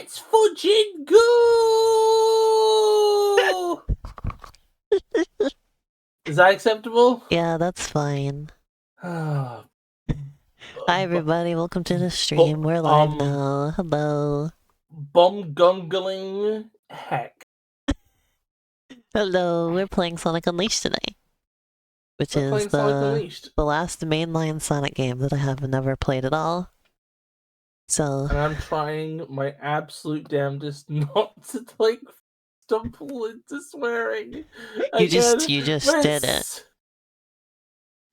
Let's fudge and go! Is that acceptable? Yeah, that's fine. Hi Hi everybody, welcome to the stream. We're live now. Hello. Bum gungling heck. Hello, we're playing Sonic Unleashed today. Which is the last mainline Sonic game that I have never played at all. So... And I'm trying my absolute damnedest not to, like, stumble into swearing. You just did it.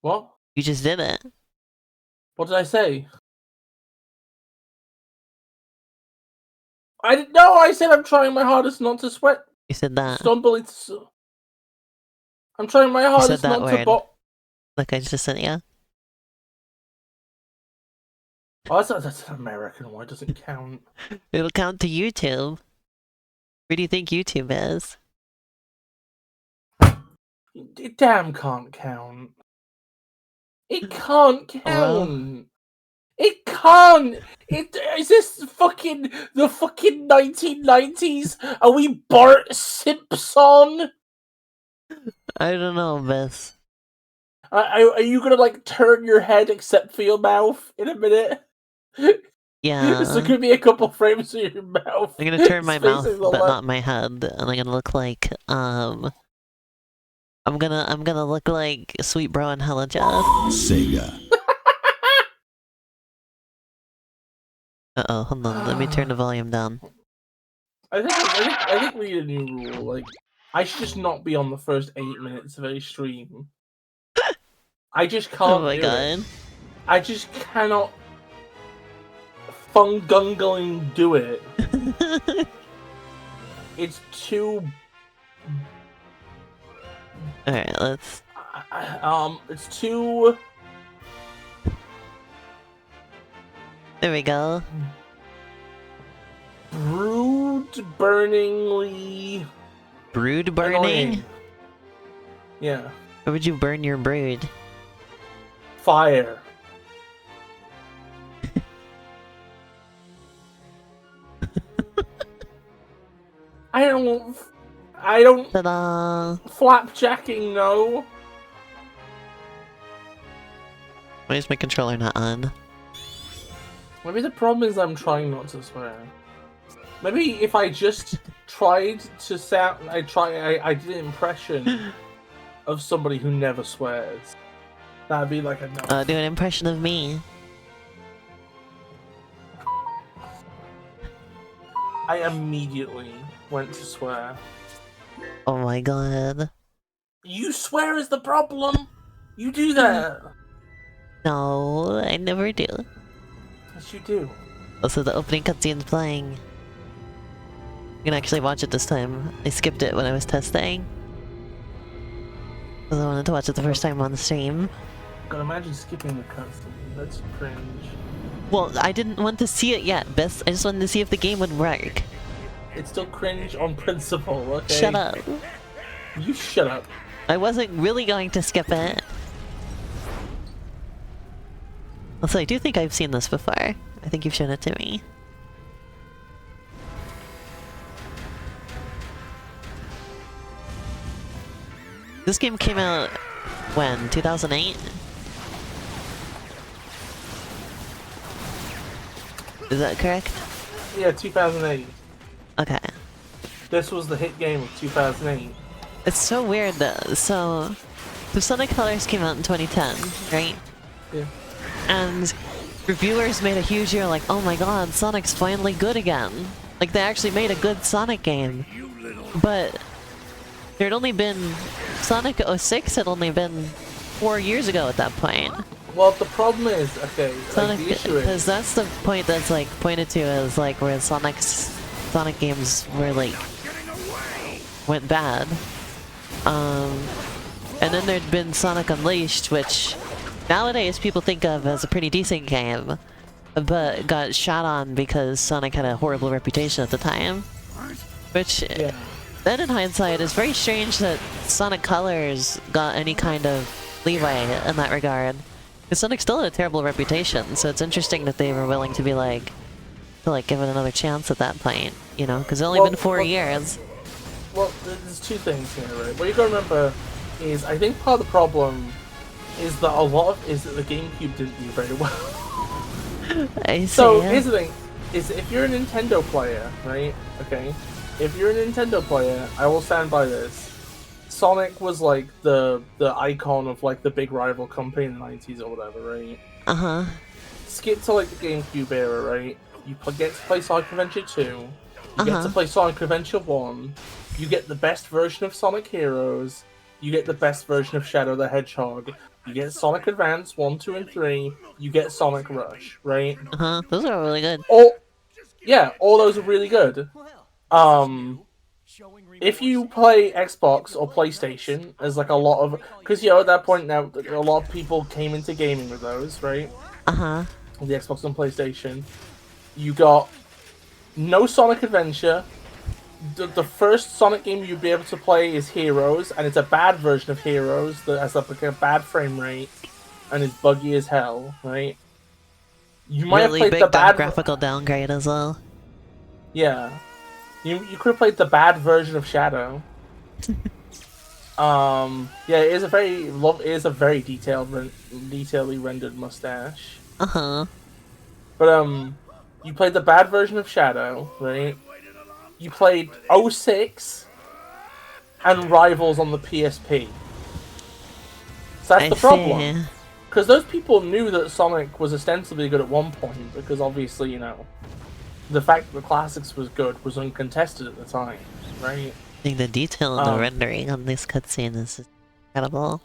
What? You just did it. What did I say? I didn't know. I said I'm trying my hardest not to sweat. You said that. Stumble into... I'm trying my hardest not to... Like I just said, yeah. Oh, that's an American one. It doesn't count. It'll count to YouTube. Where do you think YouTube is? It damn can't count. It can't count. Well, it can't. Is this fucking the fucking 1990s? Are we Bart Simpson? I don't know, Bess. Are you gonna like turn your head except for your mouth in a minute? Yeah. So could be a couple frames of your mouth. I'm gonna turn my mouth, but not my head, and I'm gonna look like I'm gonna look like Sweet Bro and Hella Jeff. Sega. Uh-oh, hold on, let me turn the volume down. I think we need a new rule. Like, I should just not be on the first 8 minutes of a stream. I just can't. Oh my god. I just cannot fungungling do it. It's too... Alright, let's... It's too... There we go. Brood-burningly... Brood burning? Annoying. Yeah. Where would you burn your brood? Fire. I don't... Ta-da! Flapjacking, no. Why is my controller not on? Maybe the problem is I'm trying not to swear. Maybe if I just tried to sound... I did an impression of somebody who never swears. That'd be like a no. Do an impression of me. I immediately went to swear. Oh my god. You swear is the problem! You do that! No, I never do. Yes, you do. Also, the opening cutscene's playing. You can actually watch it this time. I skipped it when I was testing. Because I wanted to watch it the first time on the stream. God, imagine skipping the cutscene. That's cringe. Well, I didn't want to see it yet, Biss. I just wanted to see if the game would work. It's still cringe on principle, okay? Shut up. You shut up. I wasn't really going to skip it. Also, I do think I've seen this before. I think you've shown it to me. This game came out when? 2008? Is that correct? Yeah, 2008. Okay. This was the hit game of 2008. It's so weird though. So Sonic Colors came out in 2010, right? Yeah. And reviewers made a huge deal like, oh my god, Sonic's finally good again. Like, they actually made a good Sonic game. But there'd only been... Sonic 06 had only been 4 years ago at that point. Well, the problem is, okay, Sonic, like, the issue is... Because that's the point that's, like, pointed to as, like, where Sonic games were, like, went bad. And then there'd been Sonic Unleashed, which nowadays people think of as a pretty decent game, but got shot on because Sonic had a horrible reputation at the time. Which, yeah. Then in hindsight, it's very strange that Sonic Colors got any kind of leeway in that regard. Because Sonic still had a terrible reputation, so it's interesting that they were willing to be like, to like give it another chance at that point, you know, because it's only been 4 years. Well, there's two things here, right? What you gotta remember is, I think part of the problem is that the GameCube didn't do very well. I see. So here's the thing: is if you're a Nintendo player, right? Okay, if you're a Nintendo player, I will stand by this. Sonic was like the icon of like the big rival company in the 90s or whatever, right? Skip to like the GameCube era, right? You get to play Sonic Adventure 2. You get to play Sonic Adventure 1. You get the best version of Sonic Heroes. You get the best version of Shadow the Hedgehog. You get Sonic Advance 1, 2, and 3. You get Sonic Rush, right? Those are really good. All those are really good. If you play Xbox or PlayStation, there's like a lot of... Because, at that point now, a lot of people came into gaming with those, right? The Xbox and PlayStation. You got no Sonic Adventure. The first Sonic game you'd be able to play is Heroes, and it's a bad version of Heroes that has like a bad frame rate and is buggy as hell, right? You might have played the bad graphical downgrade as well. Yeah. You could have played the bad version of Shadow. Yeah, it is a very detailedly rendered mustache. But you played the bad version of Shadow, right? You played 06 and Rivals on the PSP. So that's the problem. Because those people knew that Sonic was ostensibly good at one point, because obviously, the fact that the classics was good was uncontested at the time, right? I think the detail in the rendering on this cutscene is incredible.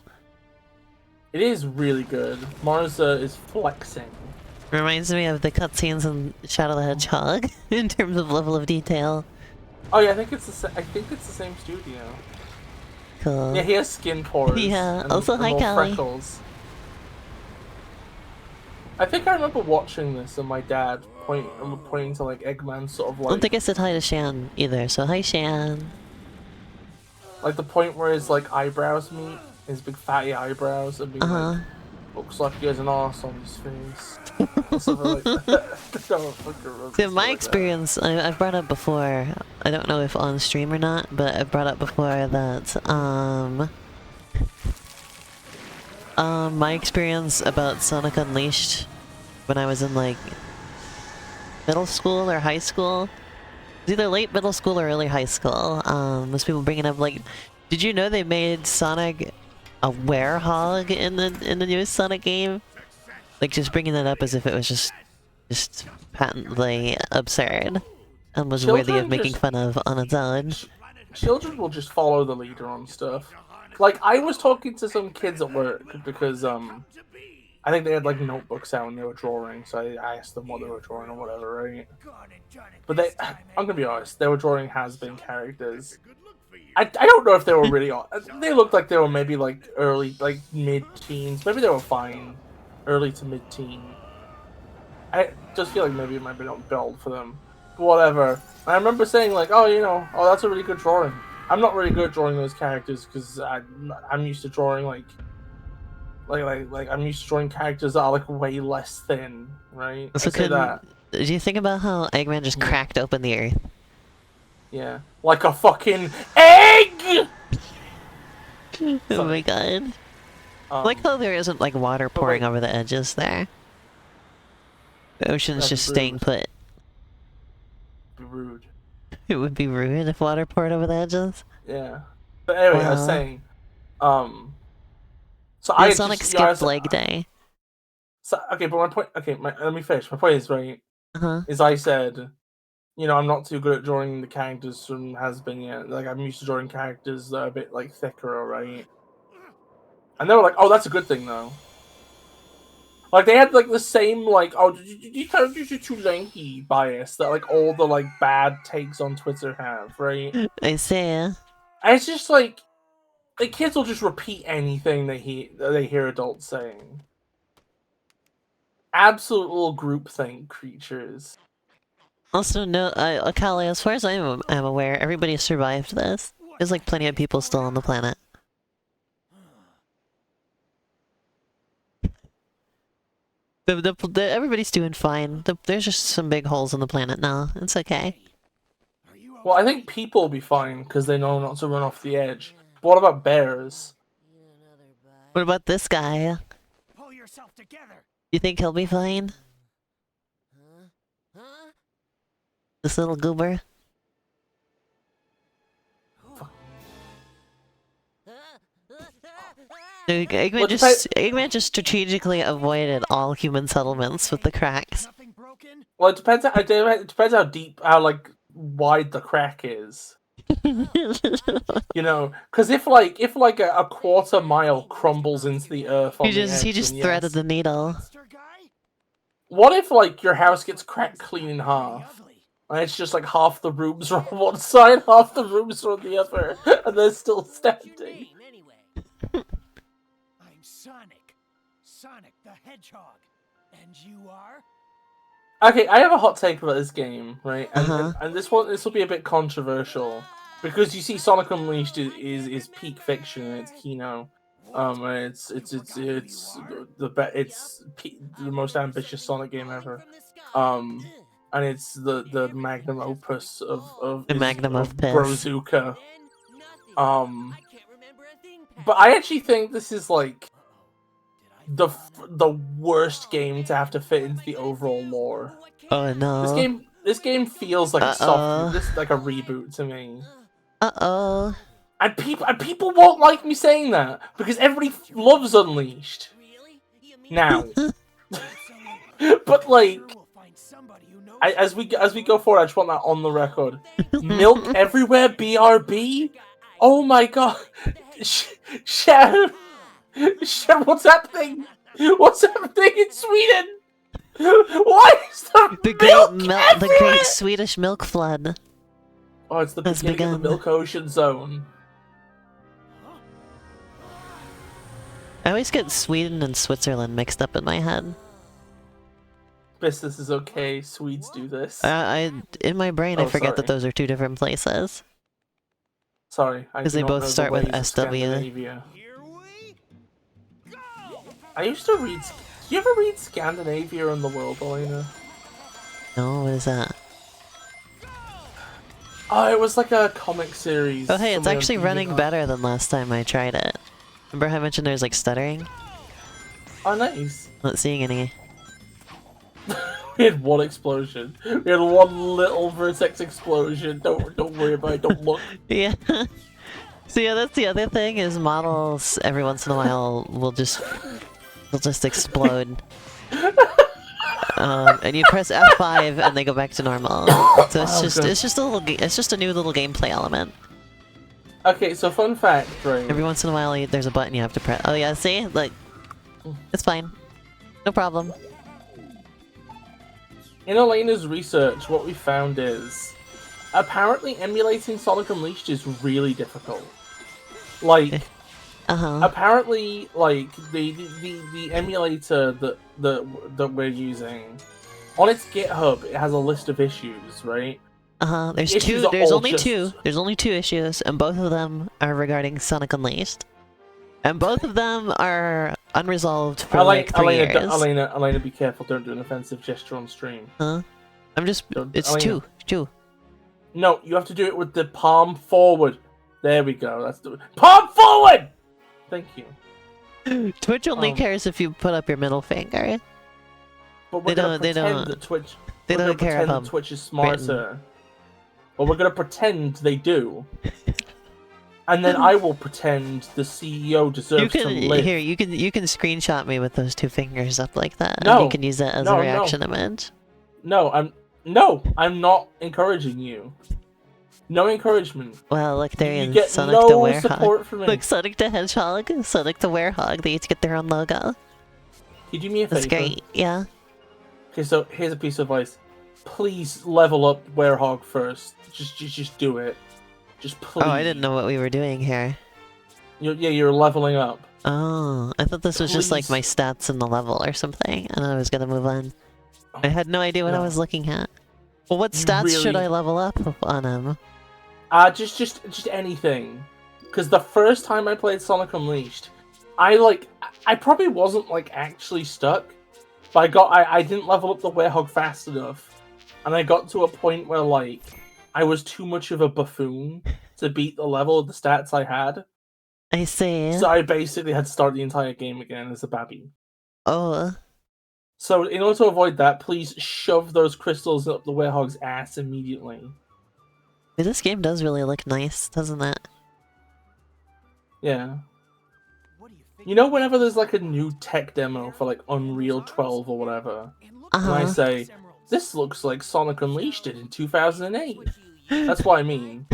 It is really good. Marza is flexing. Reminds me of the cutscenes in Shadow the Hedgehog in terms of level of detail. Oh yeah, I think it's the same studio. Cool. Yeah, he has skin pores. Yeah. And, also, hi, Callie. Freckles. I think I remember watching this and my dad pointing to like Eggman sort of like... I don't think I said hi to Shan either, so hi Shan. Like the point where his like eyebrows meet, his big fatty eyebrows, and being like, looks like he has an arse on his face. Something like that. In my experience, I've brought up before, I don't know if on stream or not, but I've brought up before that, my experience about Sonic Unleashed when I was in like middle school or high school, it was either late middle school or early high school. Most people bringing up like, did you know they made Sonic a werehog in the newest Sonic game? Like just bringing that up as if it was just patently absurd and was worthy of making fun of on its own. Children will just follow the leader on stuff. Like, I was talking to some kids at work because, I think they had, like, notebooks out and they were drawing, so I asked them what they were drawing or whatever, right? But I'm gonna be honest, they were drawing has-been characters. I don't know if they were really... They looked like they were maybe, like, early, like, mid-teens. Maybe they were fine. Early to mid-teen. I just feel like maybe it might be not build for them. But whatever. I remember saying, like, oh, that's a really good drawing. I'm not really good at drawing those characters because I'm used to drawing like I'm used to drawing characters that are like way less thin, right? So did you think about how Eggman just cracked open the earth? Yeah, like a fucking egg. Oh my god! Like how there isn't like water pouring over the edges there. The ocean's just staying put. Rude. It would be rude if water poured over the edges. Yeah. But anyway, I was saying, so I Sonic skipped leg day. So okay, but my point. Okay, let me finish. My point is right. Is I said, I'm not too good at drawing the characters from has-been yet. Like I'm used to drawing characters that are a bit like thicker, alright. And they were like, "Oh, that's a good thing, though." Like they had like the same like, "Oh, these characters are too lanky" bias that like all the like bad takes on Twitter have, right? I see. And it's just like the kids will just repeat anything they hear adults saying. Absolute little groupthink creatures. Also, no, Akali, as far as I'm aware, everybody survived this. There's like plenty of people still on the planet. Everybody's doing fine. There's just some big holes in the planet now. It's okay. Well, I think people will be fine because they know not to run off the edge. But what about bears? What about this guy? Pull yourself together. You think he'll be fine? This little goober? Eggman just strategically avoided all human settlements with the cracks. Nothing broken? Well, it depends. It depends how deep, how wide the crack is. You know, because if a quarter mile crumbles into the earth on he just then threaded the needle. Monster guy? What if your house gets cracked clean in half? And it's just like half the rooms are on one side, half the rooms are on the other, and they're still standing. I'm Sonic the Hedgehog. And you are? Okay, I have a hot take about this game, right? And this will be a bit controversial because you see, Sonic Unleashed is peak fiction in its keynote. It's the most ambitious Sonic game ever. And it's the magnum opus of Brozuka. But I actually think this is like the worst game to have to fit into the overall lore. Oh no! This game feels like a reboot to me. And people won't like me saying that because everybody loves Unleashed now. But as we go forward, I just want that on the record. Milk everywhere, BRB. Oh my god, Sharon, what's happening? What's happening in Sweden? Why is the great Swedish milk flood? Oh, it's the beginning of the Milk Ocean Zone. I always get Sweden and Switzerland mixed up in my head. This is okay. Swedes do this. In my brain, I forget that those are two different places. Sorry, because they both start with SW. I used to read. Do you ever read Scandinavia and the World, Elena? No, what is that? Oh, it was like a comic series. Oh, hey, it's actually running better than last time I tried it. Remember how I mentioned there's like stuttering? Oh, nice. Not seeing any. We had one explosion. We had one little vertex explosion. Don't worry about it. Don't look. Yeah. So yeah, that's the other thing is models every once in a while will just explode. And you press F5 and they go back to normal. So it's just a new little gameplay element. Okay, so fun fact, right? Every once in a while there's a button you have to press. Oh yeah, see? Like, it's fine. No problem. In Elena's research, what we found is apparently emulating Sonic Unleashed is really difficult. Like, apparently, like the emulator that we're using on its GitHub, it has a list of issues, right? There's only two issues, and both of them are regarding Sonic Unleashed, and both of them are unresolved for like 3 years. Elena, be careful! Don't do an offensive gesture on stream. Huh? It's two. No, you have to do it with the palm forward. There we go. That's the palm forward. Thank you. Twitch only cares if you put up your middle finger. But we're gonna pretend that Twitch. They don't care about Twitch is smarter. But we're gonna pretend they do. And then I will pretend the CEO deserves to live. Here, you can screenshot me with those two fingers up like that, and you can use that as a reaction image. No, I'm not encouraging you. No encouragement. Well, look, there you is get Sonic no the Werehog. Support from me. Look, Sonic the Hedgehog, Sonic the Werehog. They each get their own logo. Can you do me a favor? That's great. Yeah. Okay, so here's a piece of advice. Please level up Werehog first. Just do it. Just please. Oh, I didn't know what we were doing here. You're leveling up. Oh, I thought this was just like my stats in the level or something, and I was gonna move on. I had no idea what I was looking at. Well, what stats should I level up on him? Just anything. Because the first time I played Sonic Unleashed, I probably wasn't like actually stuck. But I didn't level up the werehog fast enough, and I got to a point where like I was too much of a buffoon to beat the level of the stats I had. I see. So I basically had to start the entire game again as a babby. Oh. So in order to avoid that, please shove those crystals up the werehog's ass immediately. This game does really look nice, doesn't it? Yeah. You know, whenever there's like a new tech demo for like Unreal 12 or whatever, and I say, this looks like Sonic Unleashed did in 2008. That's what I mean.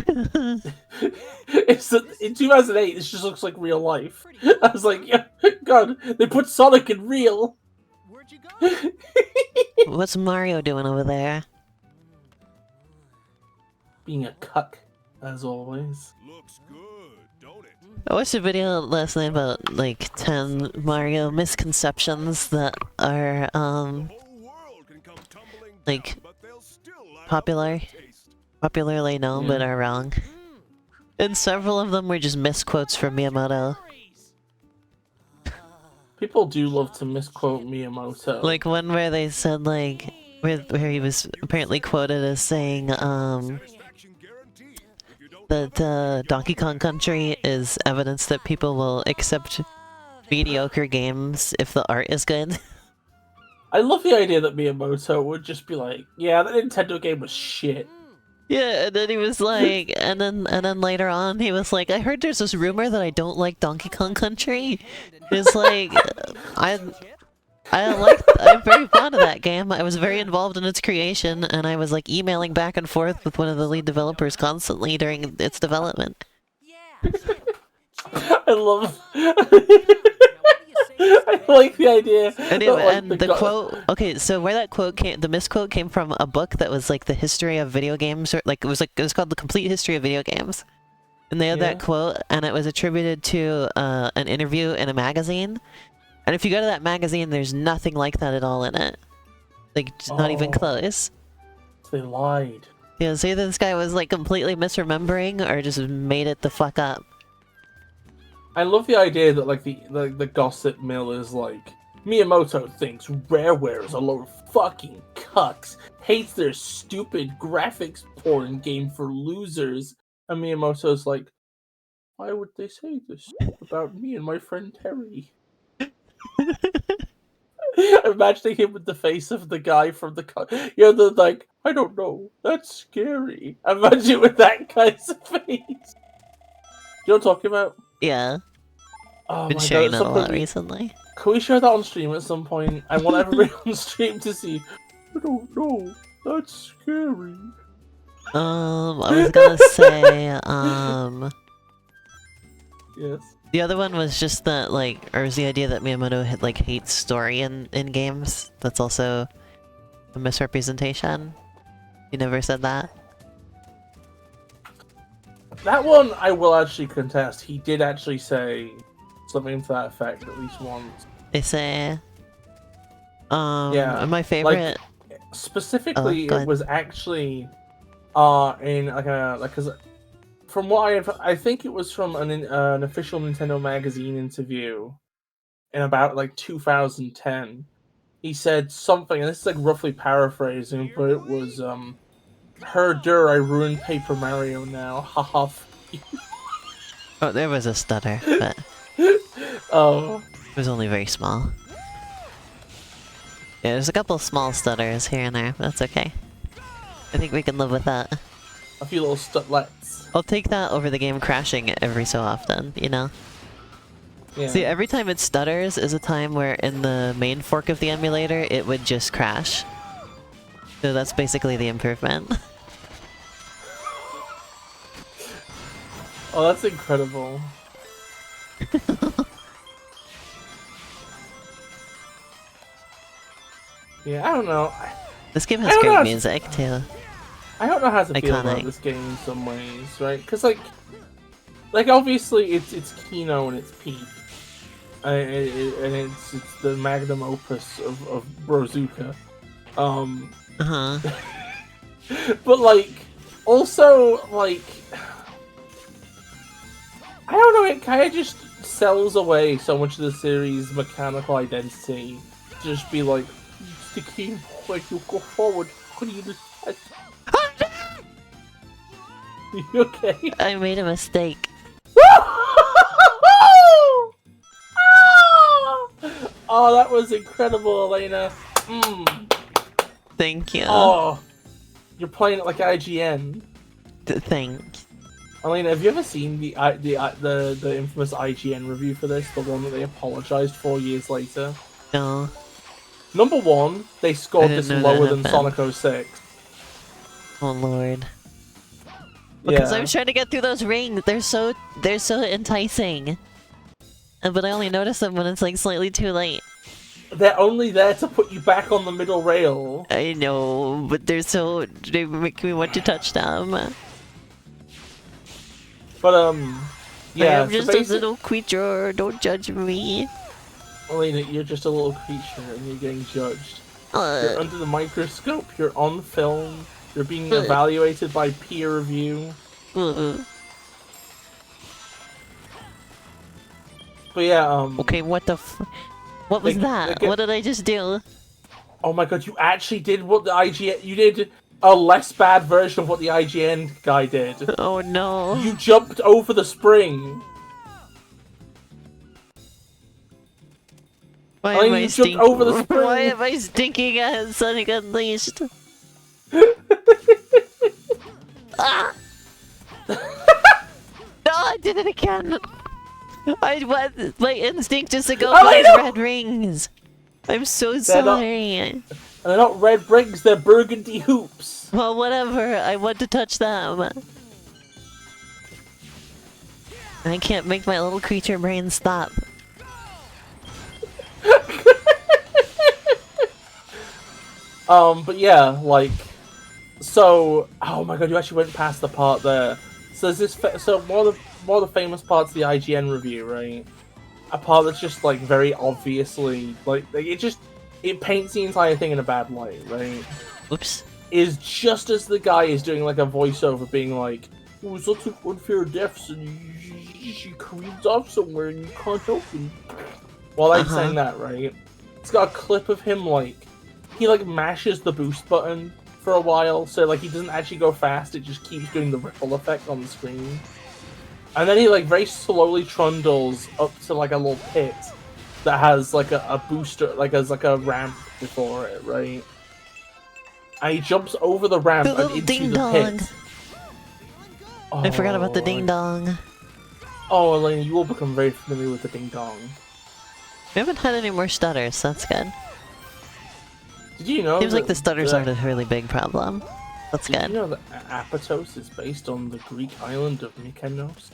It's in 2008, this just looks like real life. I was like, yeah, God, they put Sonic in real. Where'd you go? What's Mario doing over there? Being a cuck, as always. Looks good, don't it? I watched a video last night about like 10 Mario misconceptions that are Whole world can come tumbling like down, but they'll still line up popular, for a taste. popularly known but Yeah. are wrong. And several of them were just misquotes from Miyamoto. People do love to misquote Miyamoto. Like one where they said like where he was apparently quoted as saying Satisfaction guaranteed. If you don't that Donkey Kong Country is evidence that people will accept mediocre games if the art is good. I love the idea that Miyamoto would just be like, yeah, that Nintendo game was shit. Yeah, and then he was like, and then later on he was like, I heard there's this rumor that I don't like Donkey Kong Country. It's like, I'm very fond of that game. I was very involved in its creation, and I was like emailing back and forth with one of the lead developers constantly during its development. I love. I like the idea. Anyway, that, like, and the quote. Okay, so where that quote came, the misquote came from a book that was like the history of video games, or like it was called The Complete History of Video Games, and they had that quote, and it was attributed to an interview in a magazine. And if you go to that magazine, there's nothing like that at all in it, like not even close. They lied. Yeah, so either this guy was like completely misremembering, or just made it the fuck up. I love the idea that like the gossip mill is like Miyamoto thinks Rareware is a load of fucking cucks, hates their stupid graphics porn game for losers, and Miyamoto's like, why would they say this about me and my friend Terry? I'm imagining him with the face of the guy from the the like, I don't know, that's scary. Imagine with that guy's face. You know what I'm talking about? Yeah, Oh been my sharing God, it a lot recently. Can we share that on stream at some point? I want everybody on stream to see. I don't know. That's scary. I was gonna say, Yes. the other one was just that, like, or was the idea that Miyamoto had, like, hates story in games. That's also a misrepresentation. You never said that? That one I will actually contest. He did actually say something to that effect at least once. They say, Yeah, my favorite... Specifically, go it ahead. was actually in cause from what I think it was from an official Nintendo magazine interview in about like 2010. He said something, and this is like roughly paraphrasing, but it was herder, I ruined Paper Mario now. Haha. Oh, there was a stutter, but Oh. it was only very small. Yeah, there's a couple small stutters here and there, but that's okay. I think we can live with that. A few little stutlets. I'll take that over the game crashing every so often, you know? Yeah. See, every time it stutters is a time where in the main fork of the emulator, it would just crash. So that's basically the improvement. Oh, that's incredible. Yeah, I don't know. This game I has don't great know. music, too. I don't know how to feel about Iconic. this game in some ways, right? Because like obviously it's Kino and it's peak, and it's the magnum opus of Brozuka. Uh-huh. But like also like I don't know, it kind of just sells away so much of the series' mechanical identity to just be like, the key when you go forward. What do you do? You okay? I made a mistake. Oh, that was incredible, Elena. Thank you. Oh, you're playing it like IGN. Thanks. Elena, have you ever seen the infamous IGN review for this? The one that they apologized 4 years later? No. Number one, they scored this lower than Sonic 06. Oh lord. Because Yeah. I'm trying to get through those rings. They're so enticing. But I only notice them when it's like slightly too late. They're only there to put you back on the middle rail. I know, but they make me want to touch them. But yeah. I'm just a little creature. Don't judge me. Elena, you're just a little creature and you're getting judged. You're under the microscope. You're on film. You're being evaluated by peer review. But yeah, Okay, what was that? What did I just do? Oh my god, you actually did what the IGN... You did a less bad version of what the IGN guy did. Oh no. You jumped over the spring. Why I am mean, I you jumped over the spring. Why am I stinking at Sonic Unleashed? Ah! No, I did it again. My instinct is to go for those red rings. I'm so sorry. They're not red rings, they're burgundy hoops. Well, whatever. I want to touch them. I can't make my little creature brain stop. But yeah, like, so, oh my god, you actually went past the part there. So there's this, so one of the famous parts of the IGN review, right? A part that's just like very obviously, like it paints the entire thing in a bad light, right? Oops. Is just as the guy is doing like a voiceover, being like, "Oh, it's lots of unfair deaths, and she creeps off somewhere, and you can't help him." While I'm saying that, right? It's got a clip of him like. He like mashes the boost button for a while, so like he doesn't actually go fast, it just keeps doing the ripple effect on the screen. And then he like very slowly trundles up to like a little pit that has like a booster, like as like a ramp before it, right? And he jumps over the ramp and into the pit. Oh, I forgot about the ding dong. Oh, Elena, you will become very familiar with the ding dong. We haven't had any more stutters, so that's good. Did you know? Seems like the stutters aren't a really big problem. That's good. Did you know that Apatos is based on the Greek island of Mykonos?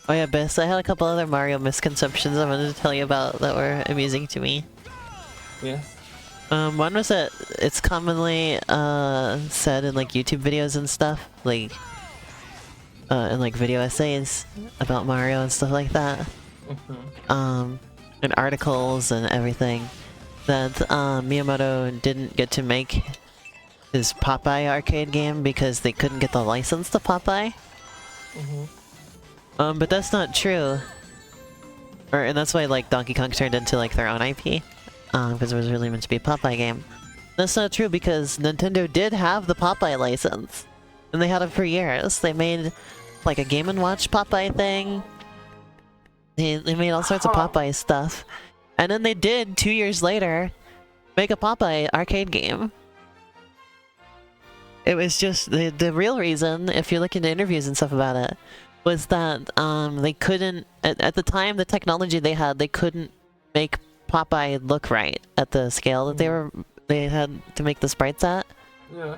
Oh yeah, Biss, I had a couple other Mario misconceptions I wanted to tell you about that were amusing to me. Yes. One was that it's commonly said in like YouTube videos and stuff, like in like video essays about Mario and stuff like that. In articles and everything, that Miyamoto didn't get to make his Popeye arcade game because they couldn't get the license to Popeye. But that's not true. And that's why like Donkey Kong turned into like their own IP, because it was really meant to be a Popeye game. That's not true because Nintendo did have the Popeye license, and they had it for years. They made like a Game & Watch Popeye thing. They made all sorts of Popeye stuff. And then they did, 2 years later, make a Popeye arcade game. It was just, the real reason, if you look into interviews and stuff about it, was that they couldn't, at the time, the technology they had, they couldn't make Popeye look right at the scale that they had to make the sprites at. Yeah.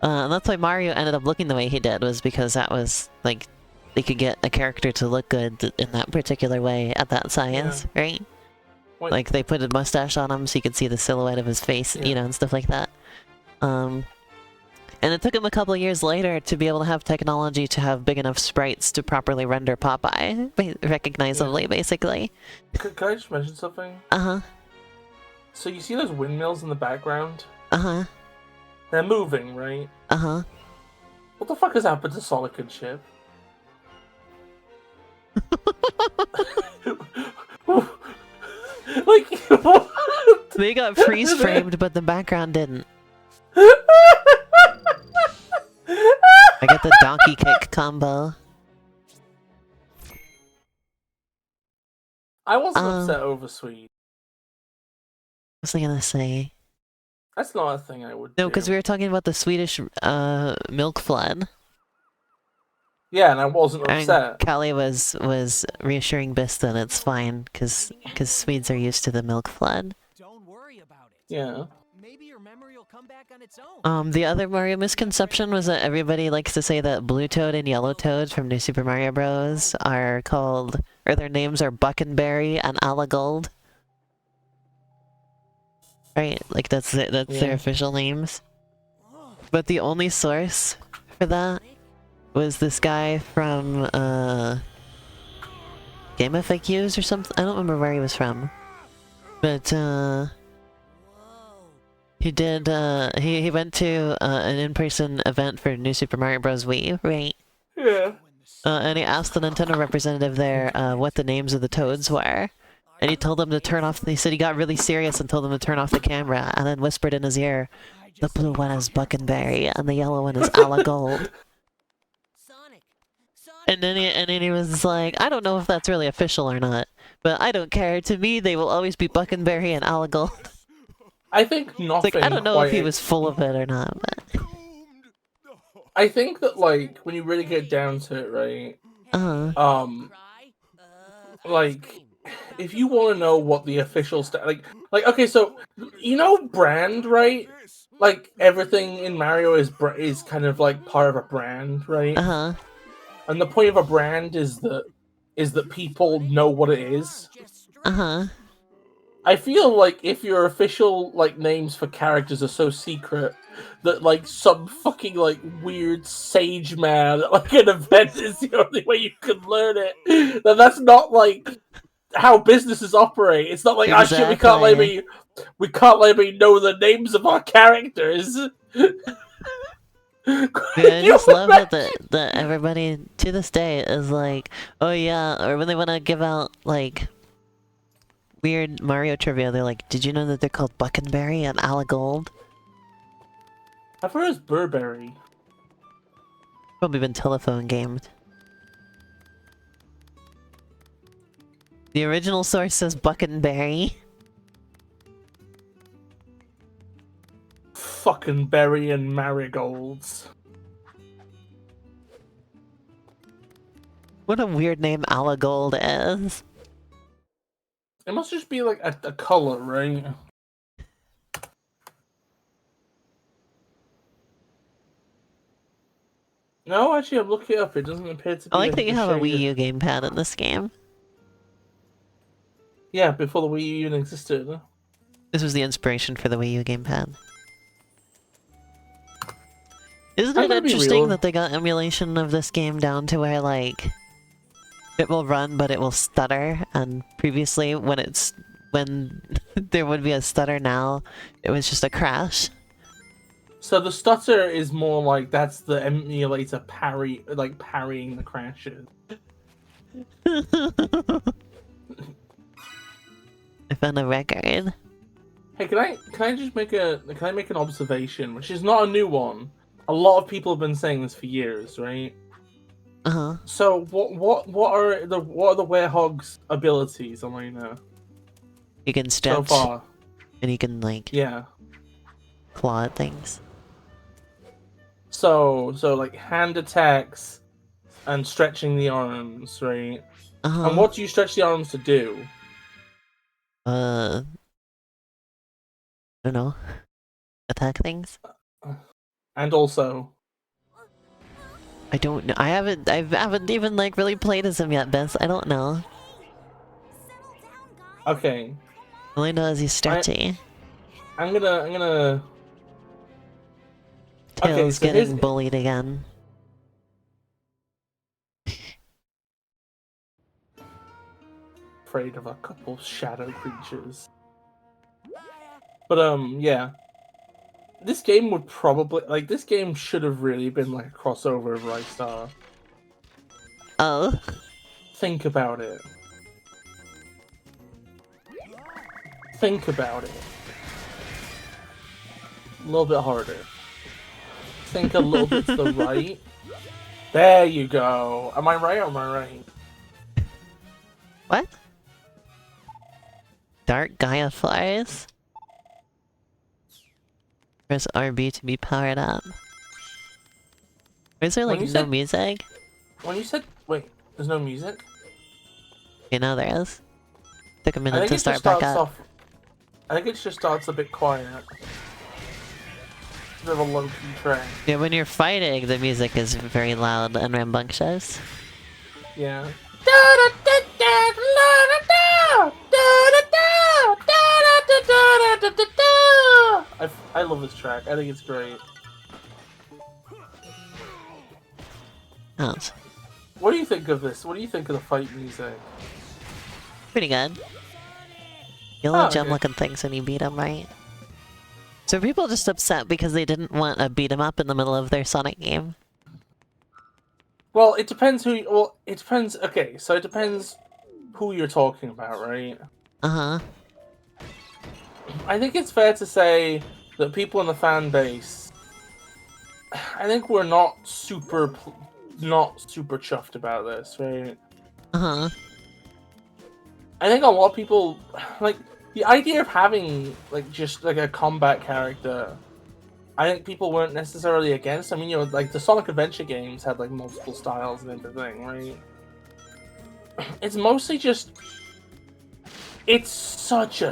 And that's why Mario ended up looking the way he did, was because that was, like, they could get a character to look good in that particular way at that size, right? Like, they put a mustache on him so you could see the silhouette of his face, you know, and stuff like that. And it took him a couple of years later to be able to have technology to have big enough sprites to properly render Popeye, recognizably, basically. Can I just mention something? Uh-huh. So you see those windmills in the background? Uh-huh. They're moving, right? Uh-huh. What the fuck has happened to Sonic and Chip? Like, what They got freeze framed, but the background didn't. I got the donkey kick combo. I wasn't upset over Swede. What was I gonna say? That's not a thing I would No, do. because we were talking about the Swedish milk flood. Yeah, and I wasn't upset. And Callie was reassuring Bis that it's fine, because Swedes are used to the milk flood. Don't worry about it. Yeah. Maybe your memory will come back on its own. The other Mario misconception was that everybody likes to say that Blue Toad and Yellow Toad from New Super Mario Bros. Are called, or their names are Buckenberry and Alagold. Right? Like that's their official names. But the only source for that was this guy from Game FAQs or something. I don't remember where he was from. But he did he went to an in-person event for New Super Mario Bros. Wii, right? Yeah. And he asked the Nintendo representative there what the names of the toads were. And he told them to turn off, he said he got really serious and told them to turn off the camera, and then whispered in his ear, the blue one is Buckenberry, and the yellow one is Alagold. And then he was like, I don't know if that's really official or not, but I don't care. To me, they will always be Buckenberry and Alagold. I think nothing. Like, I don't know if he was full of it or not, but... I think that, like, when you really get down to it, right? Like, if you want to know what the official like, okay, so you know brand, right? Like everything in Mario is kind of like part of a brand, right? And the point of a brand is that people know what it is. I feel like if your official like names for characters are so secret that like some fucking like weird sage man at like an event is the only way you can learn it, then that's not like how businesses operate. It's not like, exactly. Shit, we can't let me know the names of our characters. Dude, I just love that everybody to this day is like, oh yeah, or when they want to give out like weird Mario trivia, they're like, did you know that they're called Buckenberry and Alagold? I've heard it's Burberry. Probably been telephone gamed. The original source says Buckenberry. Fucking berry and marigolds. What a weird name Alagold is. It must just be like a color, right? No, actually, I'm looking it up. It doesn't appear to be. I like that you have a Wii U gamepad in this game. Yeah, before the Wii U even existed. This was the inspiration for the Wii U gamepad. Isn't it interesting that they got emulation of this game down to where, like, it will run, but it will stutter, and previously, when there would be a stutter now, it was just a crash? So the stutter is more like that's the emulator parrying the crashes. I found a record. Hey, can I just make an observation, which is not a new one. A lot of people have been saying this for years, right? So what are the werehog's abilities, Elena? You can stretch. So far. And you can like claw at things. So like hand attacks and stretching the arms, right? And what do you stretch the arms to do? I don't know. Attack things? And also I don't know. I haven't even like really played as him yet, Bess. I don't know. Okay. All I know is he's stretchy. I'm gonna Tails getting bullied again. Afraid of a couple shadow creatures. But yeah. This game would probably this game should have really been like a crossover of Rise Star. Oh. Think about it. think about it. A little bit harder. Think a little bit to the right. There you go. Am I right or am I right? What? Dark Gaia flies? Press RB to be powered up. Or is there like no music? When you said... Wait, there's no music? You know there is. Took a I minute think to it start just back starts up. off... I think it just starts a bit quiet. It's a bit of a low-key track. Yeah, when you're fighting, the music is very loud and rambunctious. Yeah. I love this track. I think it's great. Oh, What do you think of this? What do you think of the fight music? pretty good. Yellow gem okay. looking things when you beat them, right? So are people just upset because they didn't want a beat 'em up in the middle of their Sonic game? Well, it depends who. Well, it depends. Okay, so it depends who you're talking about, right? Uh-huh. I think it's fair to say that people in the fan base, I think we're not super chuffed about this, right? Uh-huh. I think a lot of people like the idea of having like just like a combat character. I think people weren't necessarily against. I mean, you know, like the Sonic Adventure games had like multiple styles and everything, right? It's mostly just it's such a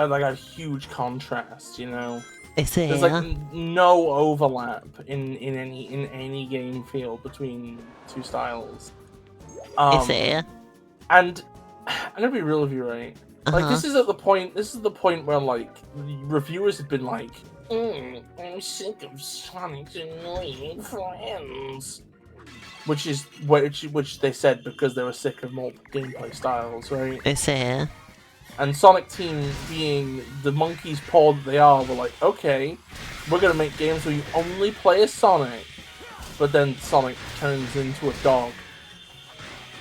like a huge contrast, you know. I see. There's like no overlap in any game field between two styles. I see. And I'm gonna be real with you, right? Like this is the point where like reviewers have been like, I'm sick of Sonic's annoying friends. Which they said because they were sick of multiple gameplay styles, right? I see. And Sonic Team, being the monkey's paw that they are, were like, okay, we're gonna make games where you only play as Sonic, but then Sonic turns into a dog.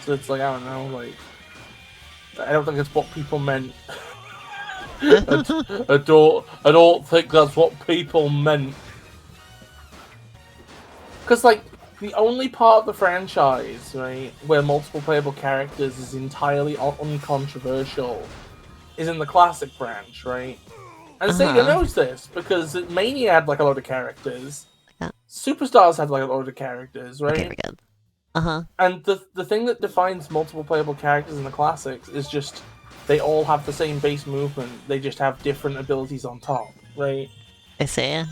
So it's like, I don't know, like, I don't think it's what people meant. I don't think that's what people meant. Because, like, the only part of the franchise, right, where multiple playable characters is entirely uncontroversial is in the classic branch, right? And Sega knows this, because Mania had, like, a lot of characters. Yeah. Superstars had, like, a lot of characters, right? Okay, we're good. Uh-huh. And the thing that defines multiple playable characters in the classics is just they all have the same base movement. They just have different abilities on top, right? I see.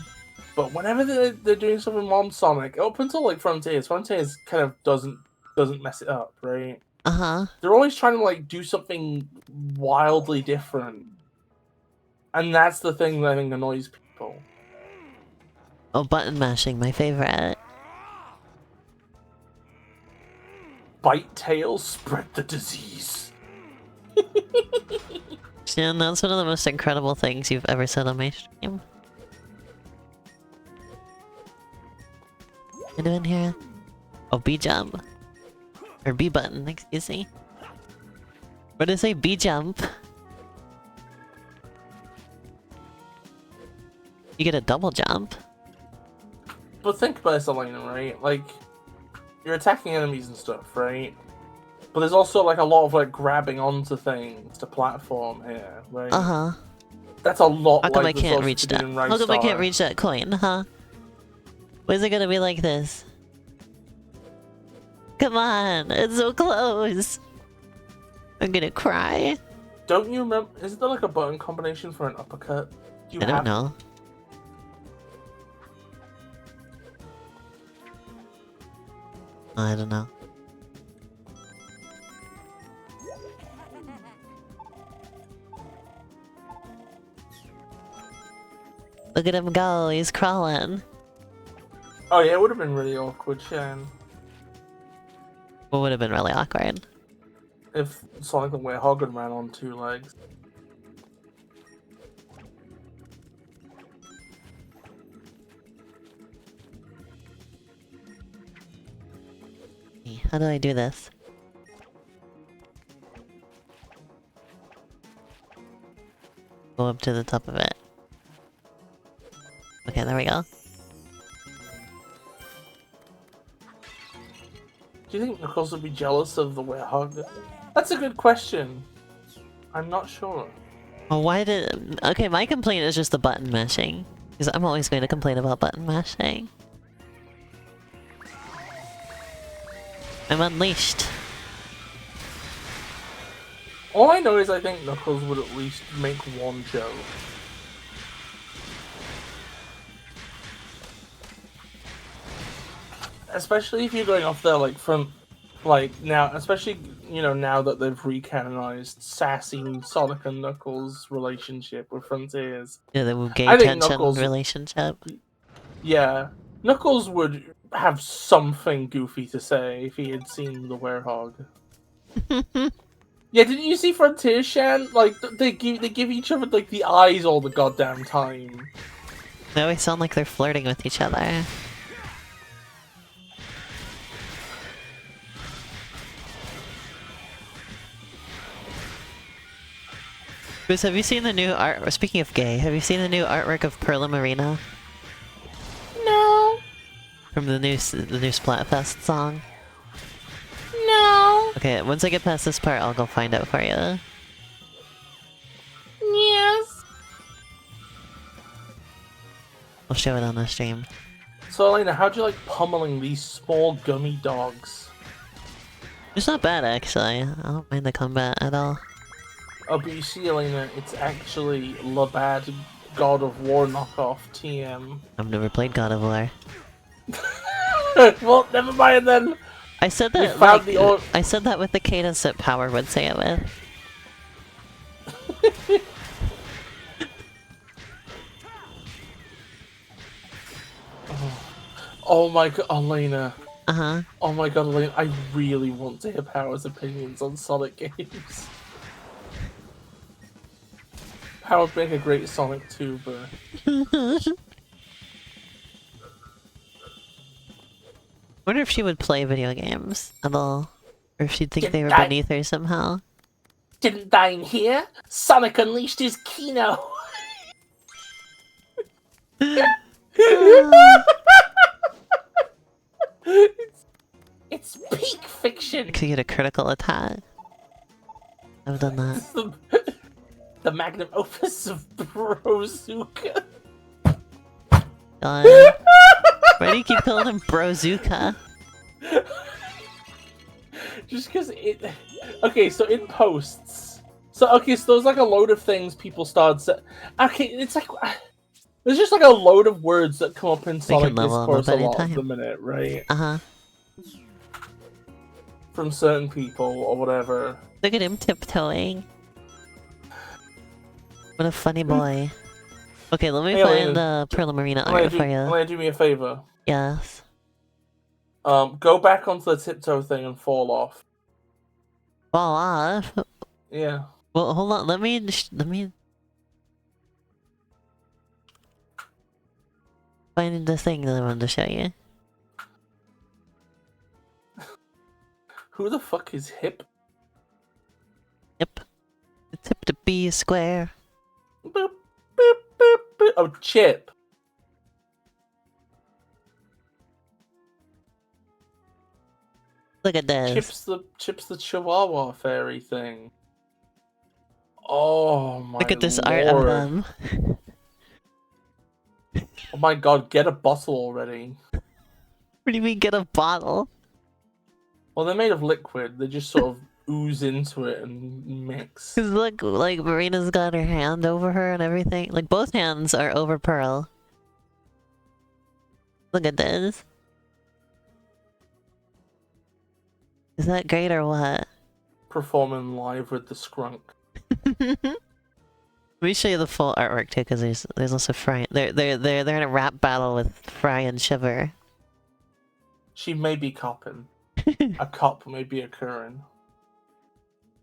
But whenever they're doing something on Sonic, up until like Frontiers kind of doesn't mess it up, right? Uh-huh. They're always trying to like do something wildly different, and that's the thing that I think annoys people. Oh, button mashing, my favorite. Bite tails, spread the disease. Stan, that's one of the most incredible things you've ever said on my stream. What do in here? Oh, B jump. Or B button, excuse me. What did I say? B jump? You get a double jump. But think about this, Elena, right? Like, you're attacking enemies and stuff, right? But there's also like a lot of like grabbing onto things to platform here, right? Uh-huh. That's a lot. How come like I can't reach that? How come I can't reach that coin, huh? Why is it gonna be like this? Come on, it's so close. I'm gonna cry. Don't you remember? Isn't there like a button combination for an uppercut? I don't know. I don't know. Look at him go, he's crawling. Oh yeah, it would have been really awkward, Shan. What would have been really awkward? If Sonic the Hedgehog ran on two legs. How do I do this? Go up to the top of it. Okay, there we go. Do you think Knuckles would be jealous of the werehog? That's a good question. I'm not sure. Well, why did... Okay, my complaint is just the button mashing. Because I'm always going to complain about button mashing. I'm unleashed. All I know is I think Knuckles would at least make one joke. Especially if you're going off there, like, from... Like, now... Especially, you know, now that they've recanonized sassy Sonic and Knuckles' relationship with Frontiers. Yeah, the gay I think tension Knuckles... relationship. Yeah. Knuckles would have something goofy to say if he had seen the werehog. Yeah, didn't you see Frontier Shan? Like, they give each other, like, the eyes all the goddamn time. They always sound like they're flirting with each other. Bruce, have you seen the new art... Speaking of gay, have you seen the new artwork of Perla Marina? No. From the new Splatfest song? No. Okay, once I get past this part, I'll go find out for you. Yes. I'll show it on the stream. So, Elena, how'd you like pummeling these small gummy dogs? It's not bad, actually. I don't mind the combat at all. Oh, but you see, Elena, it's actually Labad God of War knockoff TM. I've never played God of War. Well, never mind then. I said We that found like, the I said that with the cadence that Power would say it with. Oh my god, Elena. Uh-huh. Oh my god, Elena, I really want to hear Power's opinions on Sonic games. Power would make a great Sonic tuber. Wonder if she would play video games at all. Or if she'd think Didn't they were I- beneath her somehow. Didn't dine here. Sonic unleashed his Kino. It's peak fiction. Could get a critical attack. I've done that. The magnum opus of Brozuka. God. Why do you keep calling him Brozuka? Just because it... Okay, so it posts. So, okay, so there's like a load of things people started saying. Okay, it's like... There's just like a load of words that come up in Sonic Discourse a lot at the minute, right? Uh-huh. From certain people or whatever. Look at him tiptoeing. What a funny boy. Okay, let me Hey, find Elena, the Perla Marina Elena, art for you. Elena, do me a favor. Yes. Go back onto the tiptoe thing and fall off. Fall off? Yeah. Well, hold on. Let me... find the thing that I wanted to show you. Who the fuck is Hip? Yep. It's hip to be a square. Boop, boop, boop, boop. Oh, Chip. Look at this. Chip's the Chihuahua fairy thing. Oh my Look at this Lord. art of them. Oh my god, get a bottle already. What do you mean get a bottle? Well, they're made of liquid. They just sort of ooze into it and mix. Cause look, like Marina's got her hand over her and everything. Like both hands are over Pearl. Look at this. Is that great or what? Performing live with the Skrunk. Let me show you the full artwork too, because there's also Fry. They're in a rap battle with Fry and Shiver. She may be copping. A cop may be occurring.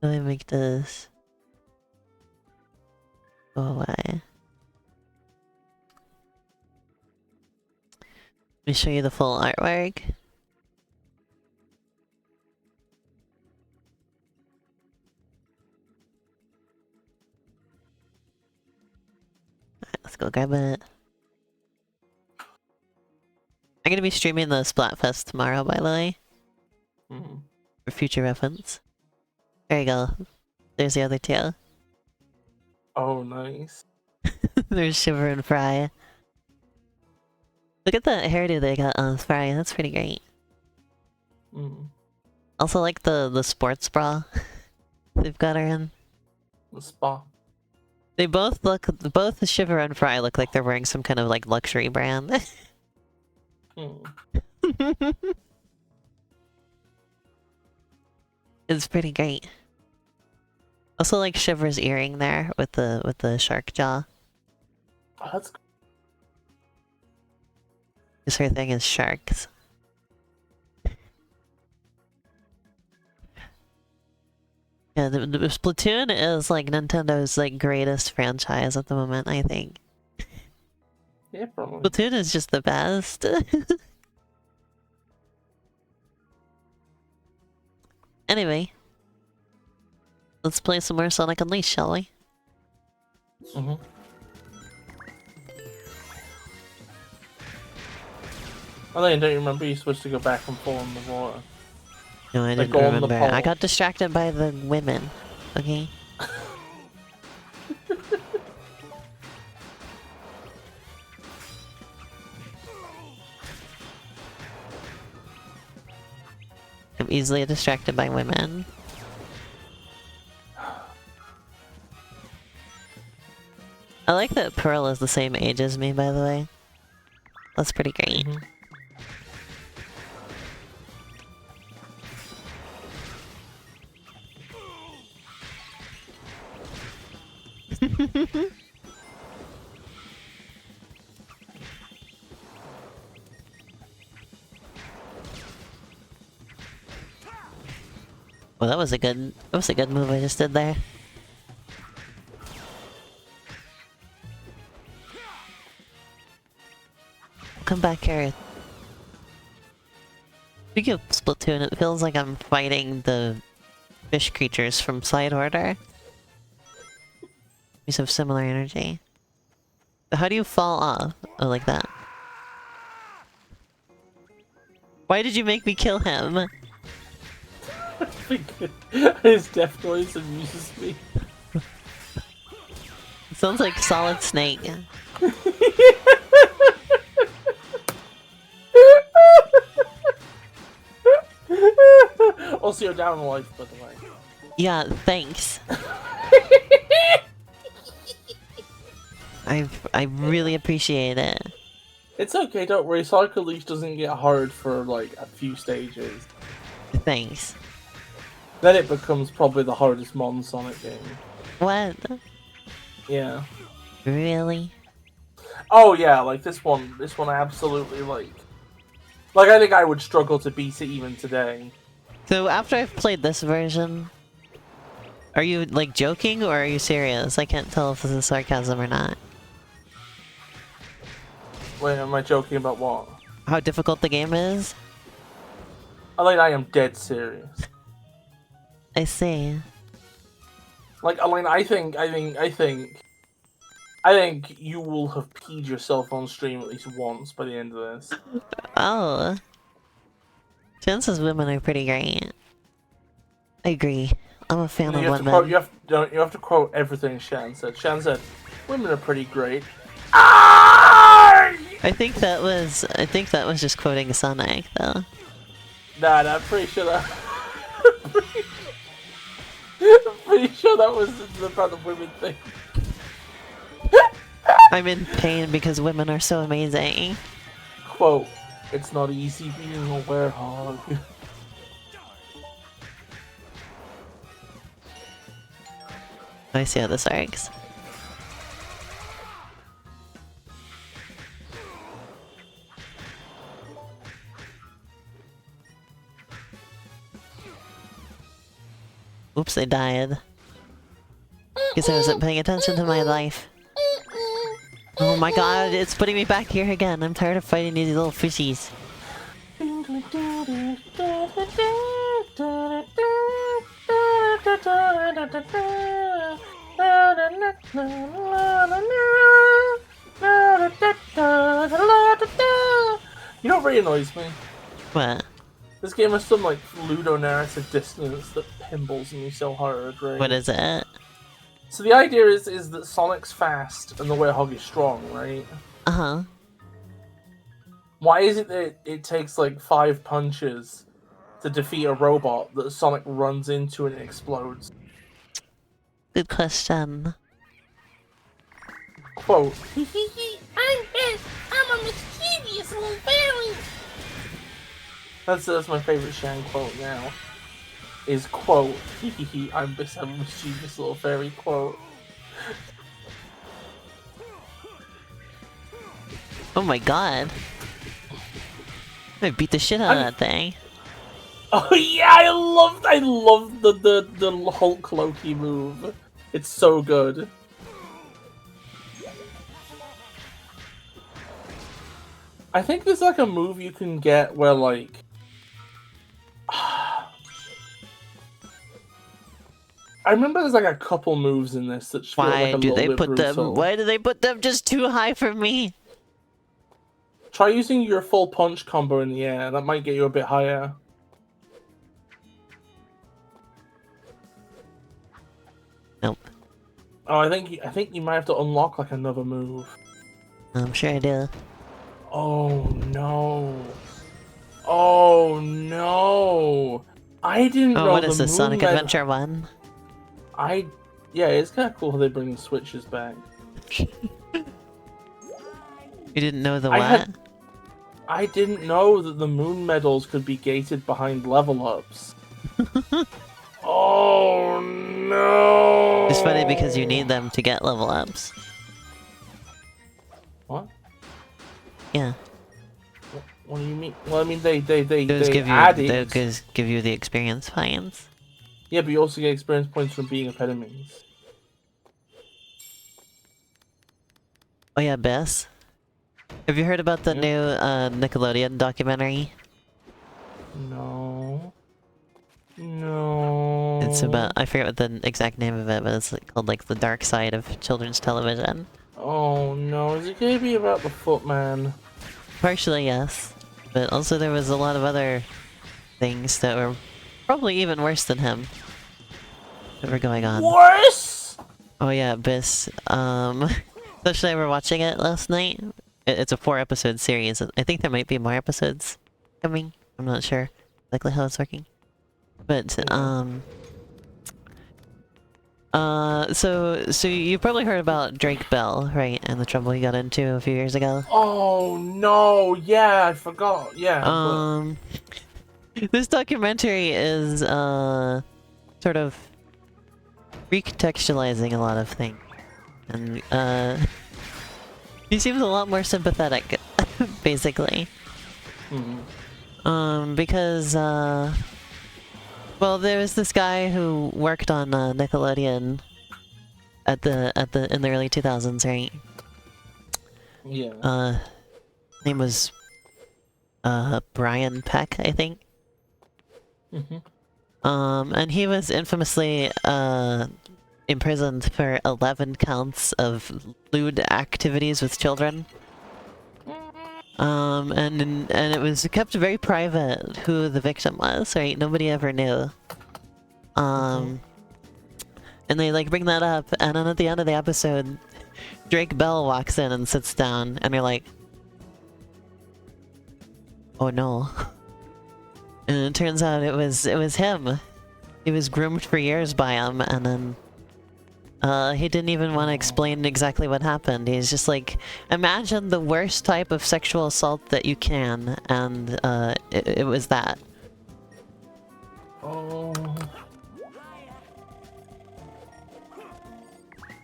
Let me make this go away. Let me show you the full artwork. go grab it. I'm gonna be streaming the Splatfest tomorrow, by the way. Mm. For future reference. There you go. There's the other two. Oh, nice. There's Shiver and Fry. Look at the hairdo they got on Fry, that's pretty great. Mm. Also like the sports bra they've got her in. The spa. They both Shiver and Fry look like they're wearing some kind of like luxury brand. Mm. It's pretty great. Also like Shiver's earring there with the shark jaw. Oh, that's Because her thing is sharks. Yeah, the Splatoon is like Nintendo's like greatest franchise at the moment, I think. yeah, probably. Splatoon is just the best. Anyway. Let's play some more Sonic Unleashed, shall we? Mm-hmm. I don't remember you're supposed to go back and forth in the water. No, I Like didn't on the remember. I pole. got distracted by the women. Okay? I'm easily distracted by women. I like that Pearl is the same age as me, by the way. That's pretty great. Mhm. Well, that was a good move I just did there. Come back here. Speaking of Splatoon, it feels like I'm fighting the fish creatures from Side Order. These have similar energy. But how do you fall off? Oh, like that. Why did you make me kill him? His death noise amuses me. It sounds like Solid Snake. Also, you're down in life, by the way. Yeah, thanks. I really appreciate it. It's okay, don't worry. Sonic Unleashed doesn't get hard for like a few stages. Thanks. Then it becomes probably the hardest modern Sonic game. What? Yeah. Really? Oh yeah, like this one absolutely like I think I would struggle to beat it even today. So after I've played this version, are you like joking or are you serious? I can't tell if this is sarcasm or not. Wait, am I joking about what? How difficult the game is? I am dead serious. I see. Like, I think you will have peed yourself on stream at least once by the end of this. Oh. Chances women are pretty great. I agree. I'm a fan of women. You have to quote everything Shan said. Shan said, "Women are pretty great." Ah! I think that was just quoting Sonic though. Nah, I'm pretty sure that. Pretty sure that was about the women thing. I'm in pain because women are so amazing. Quote, "It's not easy being a werehog." I see how this works. Oops, I died. Guess I wasn't paying attention to my life. Oh my god, it's putting me back here again. I'm tired of fighting these little fishies. You know what really annoys me? What? This game has some like ludonarrative dissonance that pinballs me so hard, right? What is it? So the idea is that Sonic's fast and the Werehog is strong, right? Uh-huh. Why is it that it takes like 5 punches to defeat a robot that Sonic runs into and it explodes? Good question. Quote. I'm Beth. I'm a mischievous little fairy. That's my favorite Shan quote now. Is quote. I'm a mischievous little fairy quote. Oh my god. I beat the shit out of that thing. Oh yeah, I love the Hulk Loki move. It's so good. I think there's like a move you can get where like I remember there's like a couple moves in this that feel like a little bit brutal. Why do they put them just too high for me? Try using your full punch combo in the air. That might get you a bit higher. Nope. Oh, I think you might have to unlock like another move. I'm sure I do. Oh no. Oh no. I didn't know what is the this, Sonic Moon Adventure 1? Yeah, it's kind of cool how they bring the switches back. You didn't know the what? I didn't know that the moon medals could be gated behind level ups. Oh no! It's funny because you need them to get level ups. What? Yeah. What do you mean? Well, I mean they Those give you the experience points. Yeah, but you also get experience points from being a Pedimines. Oh yeah, Bess. Have you heard about the new Nickelodeon documentary? No. No. It's about, I forget what the exact name of it, but it's called like The Dark Side of Children's Television. Oh no, is it gonna be about the Footman? Partially, yes. But also there was a lot of other things that were probably even worse than him that were going on. Worse? Oh yeah, Biss. Especially I were watching it last night. It's a 4-episode series. I think there might be more episodes coming. I'm not sure exactly how it's working. But, so you've probably heard about Drake Bell, right? And the trouble he got into a few years ago? Oh no, yeah, I forgot, yeah. This documentary is, sort of recontextualizing a lot of things. And, he seems a lot more sympathetic, basically. Because, well, there was this guy who worked on Nickelodeon in the early 2000s, right? Yeah. Name was Brian Peck, I think. And he was infamously imprisoned for 11 counts of lewd activities with children. And it was kept very private who the victim was, right? Nobody ever knew. And they like bring that up, and then at the end of the episode, Drake Bell walks in and sits down, and you're like, oh no. And it turns out it was him. He was groomed for years by him, and then he didn't even want to explain exactly what happened. He's just like, imagine the worst type of sexual assault that you can, and it was that. Oh.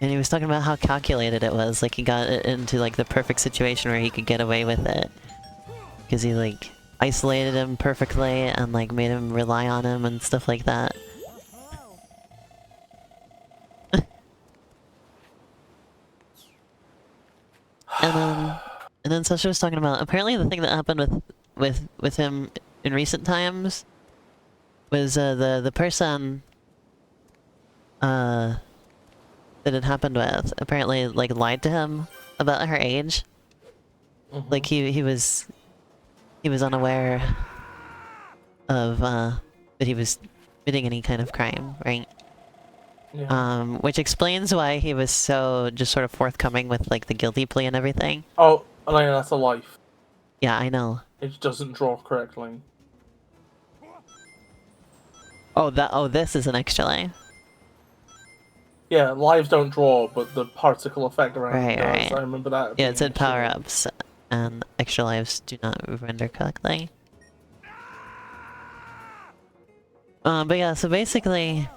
And he was talking about how calculated it was. Like, he got it into like the perfect situation where he could get away with it. Because he like isolated him perfectly and like made him rely on him and stuff like that. And then Sasha was talking about, apparently the thing that happened with him in recent times was the person that it happened with apparently like lied to him about her age. Like he was unaware of that he was committing any kind of crime, right? Yeah. Which explains why he was so just sort of forthcoming with like the guilty plea and everything. Oh, Elena, that's a life. Yeah, I know. It doesn't draw correctly. Oh, this is an extra life. Yeah, lives don't draw, but the particle effect around Right, it does. right. I remember that. Yeah, being it said an issue. power-ups and extra lives do not render correctly. But yeah, so basically,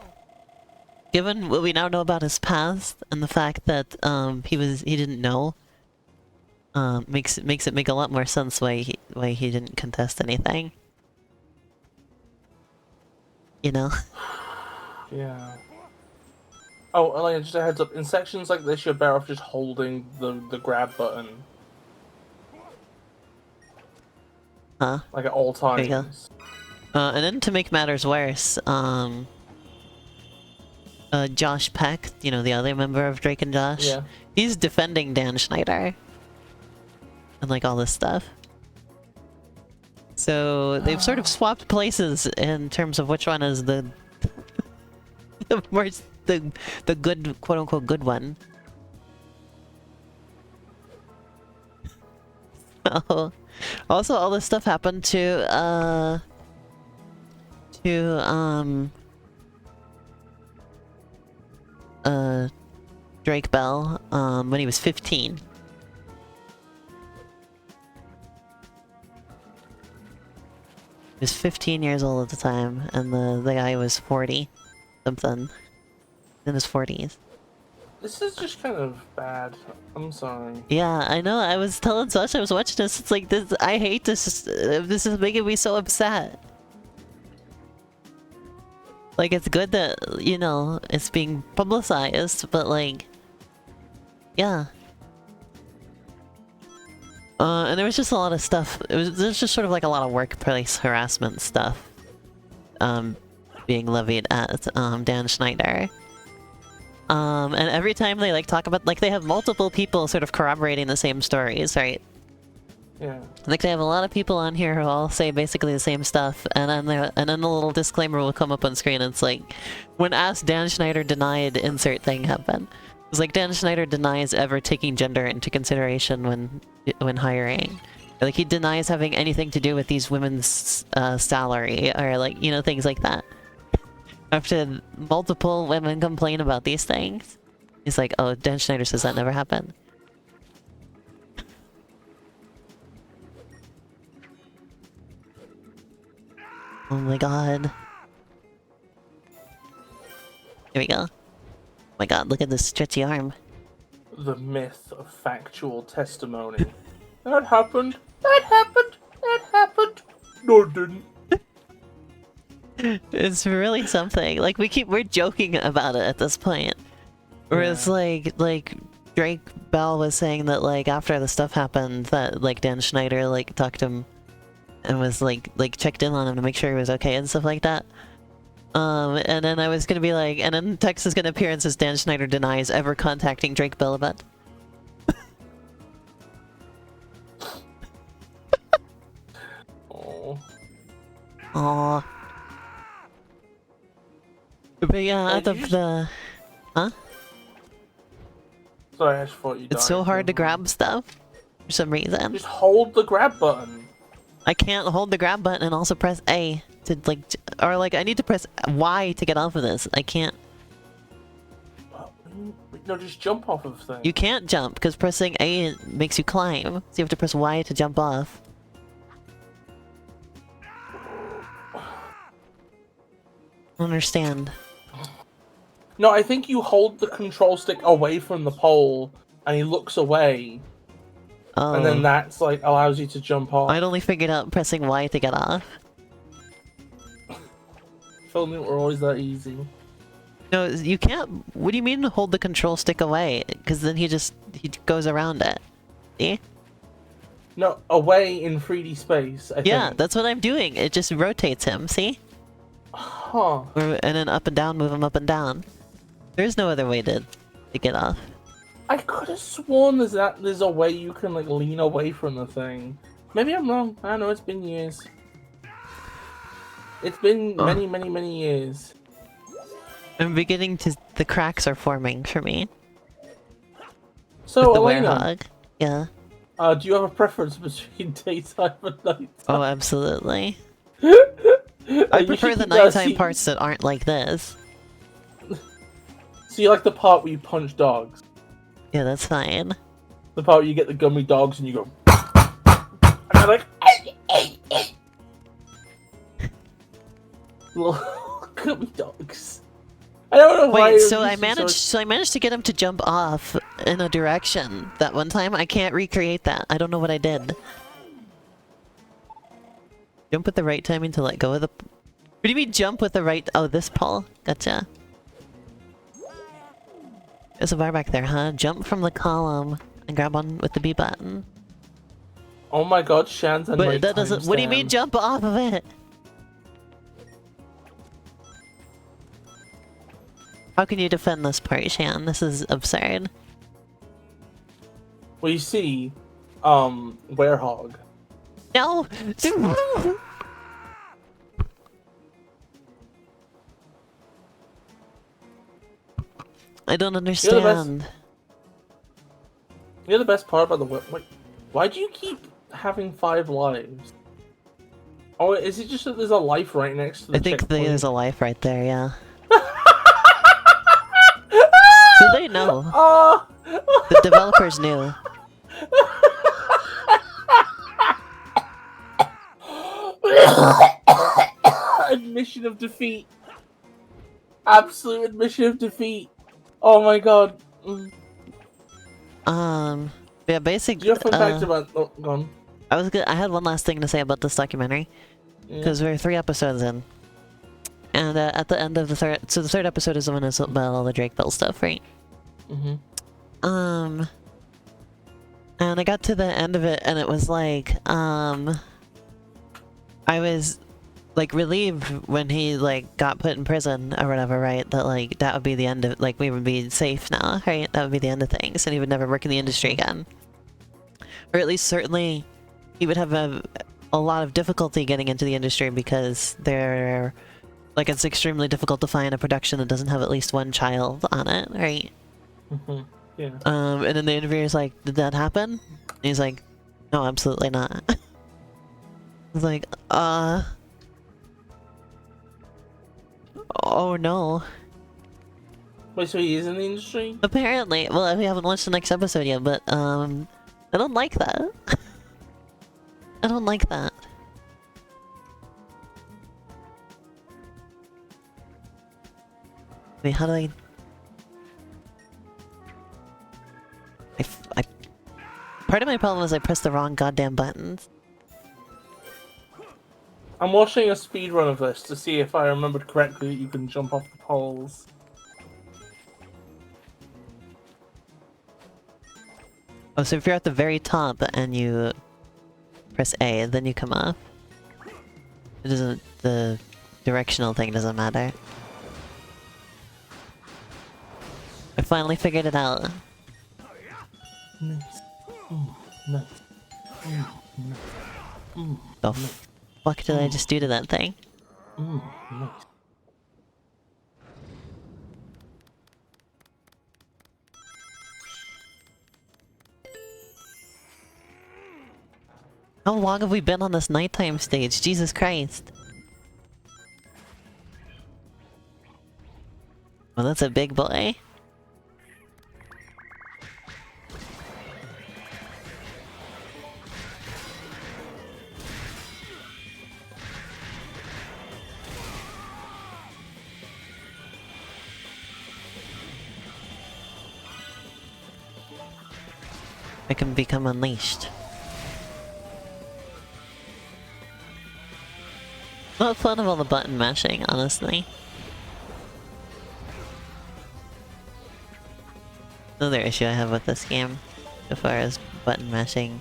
given what we now know about his past and the fact that he didn't know, makes it make a lot more sense why he didn't contest anything. You know? Yeah. Oh, Elena, just a heads up. In sections like this, you're better off just holding the grab button. Huh? Like at all There you go. times. And then to make matters worse, Josh Peck, you know, the other member of Drake and Josh, Yeah. he's defending Dan Schneider. And like all this stuff. So they've sort of swapped places in terms of which one is the the good, quote unquote good one. Oh. Also, all this stuff happened to Drake Bell when he was 15. He was 15 years old at the time, and the guy was 40 something in his 40s. This is just kind of bad. I'm sorry. Yeah, I know. I was telling Sasha I was watching this. It's like this. I hate this. This is making me so upset. Like, it's good that, you know, it's being publicized, but like, yeah. And there was just a lot of stuff. There's just sort of like a lot of workplace harassment stuff being levied at Dan Schneider. And every time they like talk about, like, they have multiple people sort of corroborating the same stories, right? Yeah. Like, they have a lot of people on here who all say basically the same stuff, and then a little disclaimer will come up on screen. And it's like, when asked, Dan Schneider denied insert thing happened. It's like Dan Schneider denies ever taking gender into consideration when hiring. Like, he denies having anything to do with these women's salary, or like, you know, things like that. After multiple women complain about these things, he's like, oh, Dan Schneider says that never happened. Oh my god. Here we go. Oh my god, look at this stretchy arm. The myth of factual testimony. That happened. That happened. That happened. No, it didn't. It's really something. Like, we're joking about it at this point. Whereas, like Drake Bell was saying that, like, after the stuff happened, that, like, Dan Schneider, like, talked to him and was, like, checked in on him to make sure he was okay and stuff like that. And then I was gonna be like, and then text is gonna appear and says Dan Schneider denies ever contacting Drake Bell about. Oh. Aww. But yeah, Hey, out of the... Huh? Sorry, I just thought you died. It's so hard to grab stuff for some reason. Just hold the grab button. I can't hold the grab button and also press A to, like, or like, I need to press Y to get off of this. I can't. No, just jump off of things. You can't jump because pressing A makes you climb. So you have to press Y to jump off. I don't understand. No, I think you hold the control stick away from the pole, and he looks away, Oh. and then that's like allows you to jump off. I'd only figured out pressing Y to get off. If only it were always that easy. No, you can't. What do you mean hold the control stick away? Because then he goes around it. See? No, away in 3D space. I Yeah, think. that's what I'm doing. It just rotates him. See? Huh. And then up and down, move him up and down. There's no other way to get off. I could have sworn there's a way you can like lean away from the thing. Maybe I'm wrong. I don't know. It's been years. It's been many, many, many years. I'm beginning to. The cracks are forming for me. So, With the Elena, werehog. Yeah. do you have a preference between daytime and nighttime? Oh, absolutely. You I prefer should the keep that nighttime parts that aren't like this. So you like the part where you punch dogs? Yeah, that's fine. The part where you get the gummy dogs and you go, and they're like, "Ay, ay, ay." Little gummy dogs. I don't know why. Wait, so I managed to get him to jump off in a direction that one time. I can't recreate that. I don't know what I did. Jump with the right timing to let go of the... What do you mean jump with the right... Oh, this pole? Gotcha. There's a bar back there, huh? Jump from the column and grab on with the B button. Oh my god, Shan's and But that doesn't... What do you mean jump off of it? How can you defend this part, Shan? This is absurd. Well, you see, werehog. No! I don't understand. You're the best part about the wait, why do you keep having 5 lives? Oh, is it just that there's a life right next to the I think checkpoint? there's a life right there, yeah. So they know. Oh! The developers knew. Admission of defeat. Absolute admission of defeat. Oh my god. Yeah, basically. Do you have fun facts about... Oh, go on. I had one last thing to say about this documentary. Because we're 3 episodes in. And at the end of the third... So the third episode is the one that's about all the Drake Bell stuff, right? Mm-hmm. And I got to the end of it and it was like, I was like relieved when he like got put in prison or whatever, right? That like that would be the end of, like, we would be safe now, right? That would be the end of things and he would never work in the industry again. Or at least certainly he would have a lot of difficulty getting into the industry because like it's extremely difficult to find a production that doesn't have at least one child on it, right? Mm-hmm. Yeah. And then the interviewer's like, did that happen? And he's like, no, absolutely not. I was like, oh no. Wait, so he is in the industry? Apparently. Well, we haven't watched the next episode yet, but, I don't like that. I don't like that. Wait, how do I... Part of my problem is I pressed the wrong goddamn buttons. I'm watching a speedrun of this to see if I remembered correctly that you can jump off the poles. Oh, so if you're at the very top and you press A, then you come off. It doesn't... the directional thing doesn't matter. I finally figured it out. Nice. Nice. The fuck did I just do to that thing? Nice. How long have we been on this nighttime stage? Jesus Christ. Well, that's a big boy. I can become unleashed. Not fun of all the button mashing, honestly. Another issue I have with this game, as far as button mashing,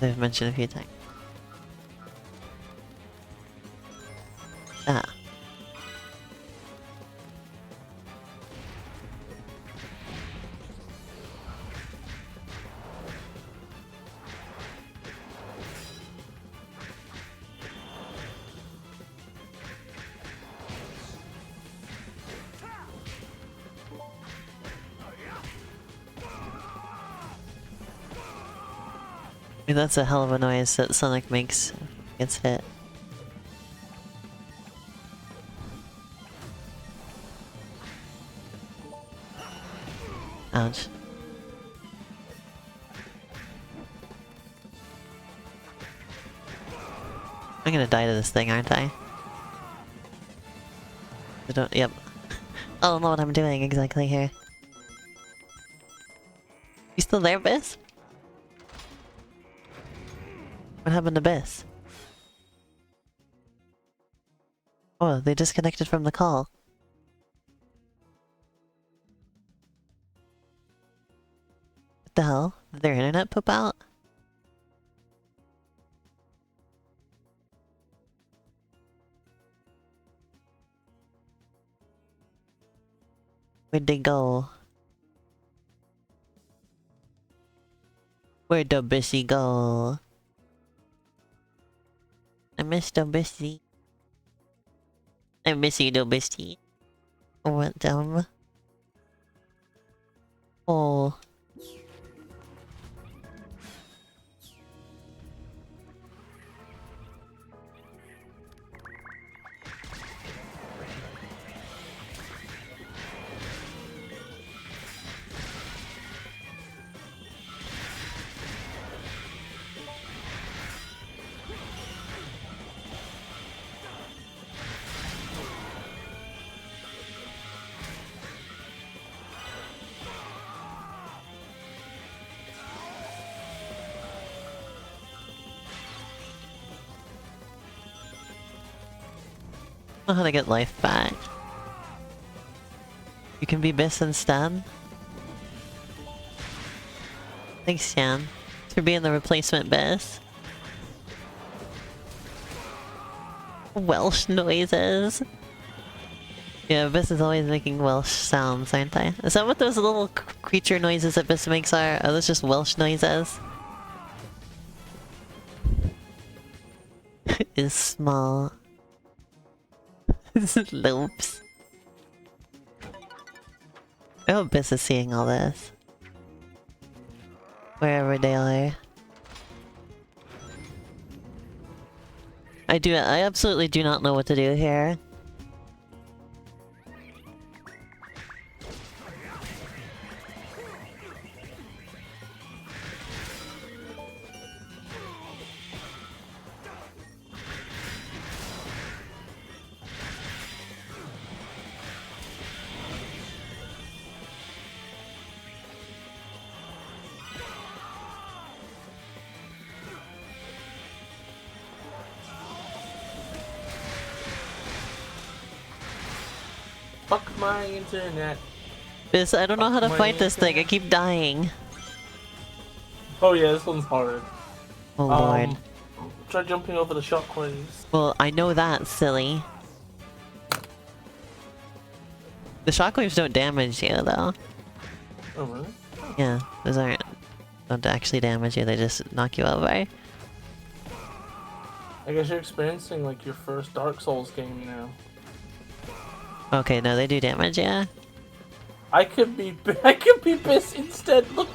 I've mentioned a few times. mean, that's a hell of a noise that Sonic makes if he gets hit. Ouch. I'm gonna die to this thing, aren't I? I don't- yep. I don't know what I'm doing exactly here. You still there, Biss? What happened to Biss? Oh, they disconnected from the call. What the hell? Did their internet poop out? Where'd they go? Where'd the Bissy go? I miss the Bissy. I miss you, the Bissy. What them? Oh. Know how to get life back. You can be Biss instead. Thanks, Shan, for being the replacement Biss. Welsh noises. Yeah, Biss is always making Welsh sounds, aren't they? Is that what those little creature noises that Biss makes are? Are those just Welsh noises? Is small. Loops. I hope Biss is seeing all this. Wherever they are. I absolutely do not know what to do here. Fuck my internet. Biss, I don't know how to fight this thing. I keep dying. Oh yeah, this one's hard. Oh lord. Try jumping over the shockwaves. Well, I know that, silly. The shockwaves don't damage you, though. Oh really? Yeah, those don't actually damage you, they just knock you over. I guess you're experiencing like your first Dark Souls game now. Okay, no, they do damage, yeah. I could be Biss instead. Look,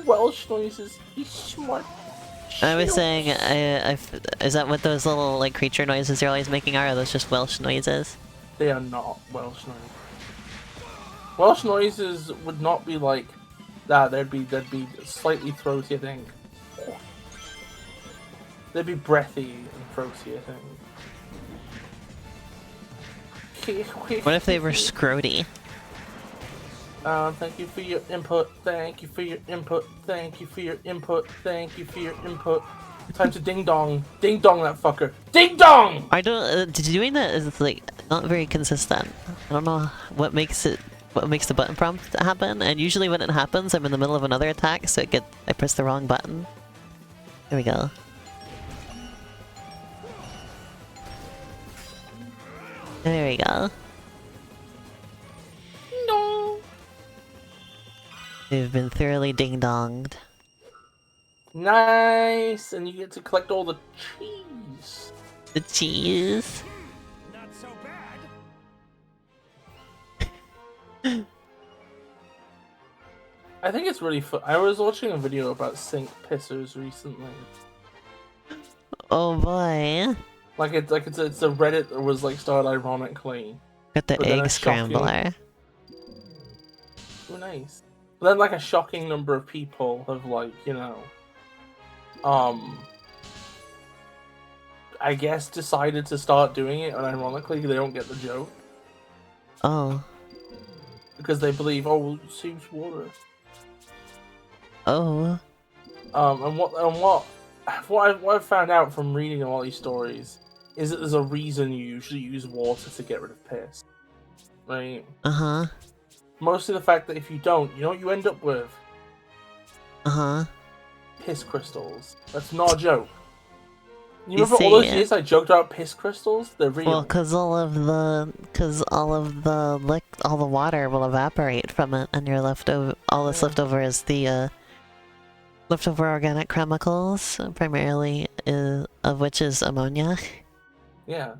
Welsh noises. He's smart. I was saying, is that what those little like creature noises you're always making are? Or are those just Welsh noises? They are not Welsh noises. Welsh noises would not be like that. They'd be slightly throaty, I think. They'd be breathy and throaty, I think. What if they were scroty? Thank you for your input. Thank you for your input. Thank you for your input. Thank you for your input. Time to ding dong. Ding dong that fucker. Ding dong! I don't. Doing that is like not very consistent. I don't know what makes the button prompt happen. And usually when it happens, I'm in the middle of another attack, so I press the wrong button. There we go. There we go. No. They've been thoroughly ding-donged. Nice, and you get to collect all the cheese. The cheese. Not so bad. I think it's really fun. I was watching a video about sink pissers recently. Oh boy. It's a Reddit that was like started ironically. Got the But then egg a shocking- scrambler. Oh, nice. But then like a shocking number of people have like, I guess decided to start doing it, and ironically they don't get the joke. Oh. Because they believe, oh, well, it seems water. Oh. And what I've found out from reading all these stories is that there's a reason you usually use water to get rid of piss, right? Uh-huh. Mostly the fact that if you don't, you know what you end up with? Uh-huh. Piss crystals. That's not a joke. You You remember all those see- years I joked about piss crystals? They're real. Well, cause all the water will evaporate from it, and all that's left over is the leftover organic chemicals, primarily of which is ammonia. Yeah.